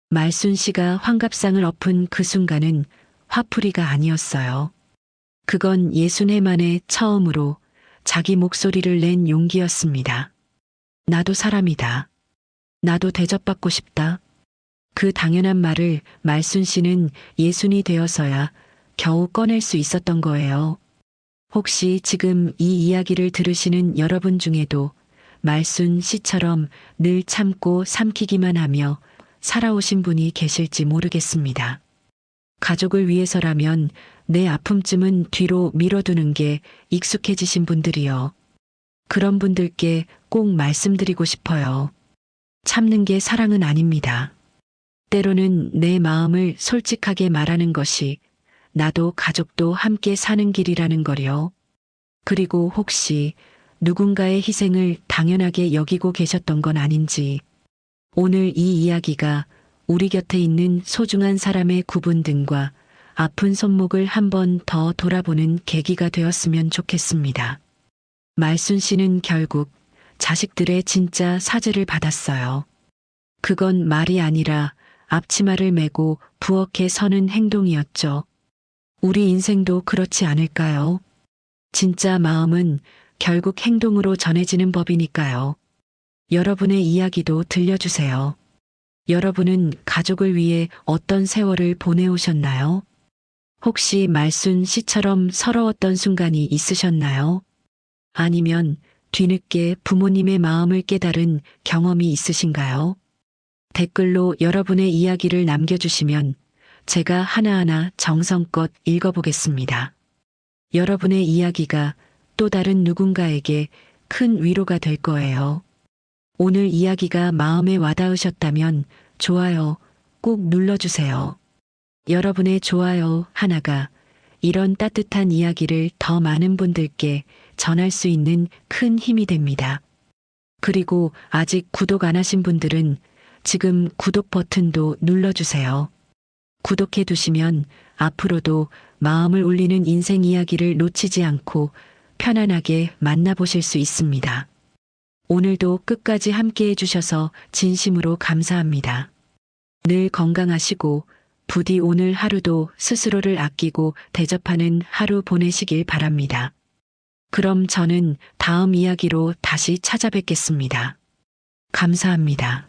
말순 씨가 환갑상을 엎은 그 순간은 화풀이가 아니었어요. 그건 60해 만에 처음으로 자기 목소리를 낸 용기였습니다. 나도 사람이다. 나도 대접받고 싶다. 그 당연한 말을 말순 씨는 60이 되어서야 겨우 꺼낼 수 있었던 거예요. 혹시 지금 이 이야기를 들으시는 여러분 중에도 말순 씨처럼 늘 참고 삼키기만 하며 살아오신 분이 계실지 모르겠습니다. 가족을 위해서라면 내 아픔쯤은 뒤로 밀어두는 게 익숙해지신 분들이요. 그런 분들께 꼭 말씀드리고 싶어요. 참는 게 사랑은 아닙니다. 때로는 내 마음을 솔직하게 말하는 것이 나도 가족도 함께 사는 길이라는 거요. 그리고 혹시 누군가의 희생을 당연하게 여기고 계셨던 건 아닌지, 오늘 이 이야기가 우리 곁에 있는 소중한 사람의 구분 등과 아픈 손목을 한 번 더 돌아보는 계기가 되었으면 좋겠습니다. 말순 씨는 결국 자식들의 진짜 사죄를 받았어요. 그건 말이 아니라 앞치마를 메고 부엌에 서는 행동이었죠. 우리 인생도 그렇지 않을까요? 진짜 마음은 결국 행동으로 전해지는 법이니까요. 여러분의 이야기도 들려주세요. 여러분은 가족을 위해 어떤 세월을 보내오셨나요? 혹시 말순 씨처럼 서러웠던 순간이 있으셨나요? 아니면 뒤늦게 부모님의 마음을 깨달은 경험이 있으신가요? 댓글로 여러분의 이야기를 남겨주시면 제가 하나하나 정성껏 읽어보겠습니다. 여러분의 이야기가 또 다른 누군가에게 큰 위로가 될 거예요. 오늘 이야기가 마음에 와닿으셨다면 좋아요 꼭 눌러주세요. 여러분의 좋아요 하나가 이런 따뜻한 이야기를 더 많은 분들께 전할 수 있는 큰 힘이 됩니다. 그리고 아직 구독 안 하신 분들은 지금 구독 버튼도 눌러주세요. 구독해 두시면 앞으로도 마음을 울리는 인생 이야기를 놓치지 않고 편안하게 만나보실 수 있습니다. 오늘도 끝까지 함께 해주셔서 진심으로 감사합니다. 늘 건강하시고 부디 오늘 하루도 스스로를 아끼고 대접하는 하루 보내시길 바랍니다. 그럼 저는 다음 이야기로 다시 찾아뵙겠습니다. 감사합니다.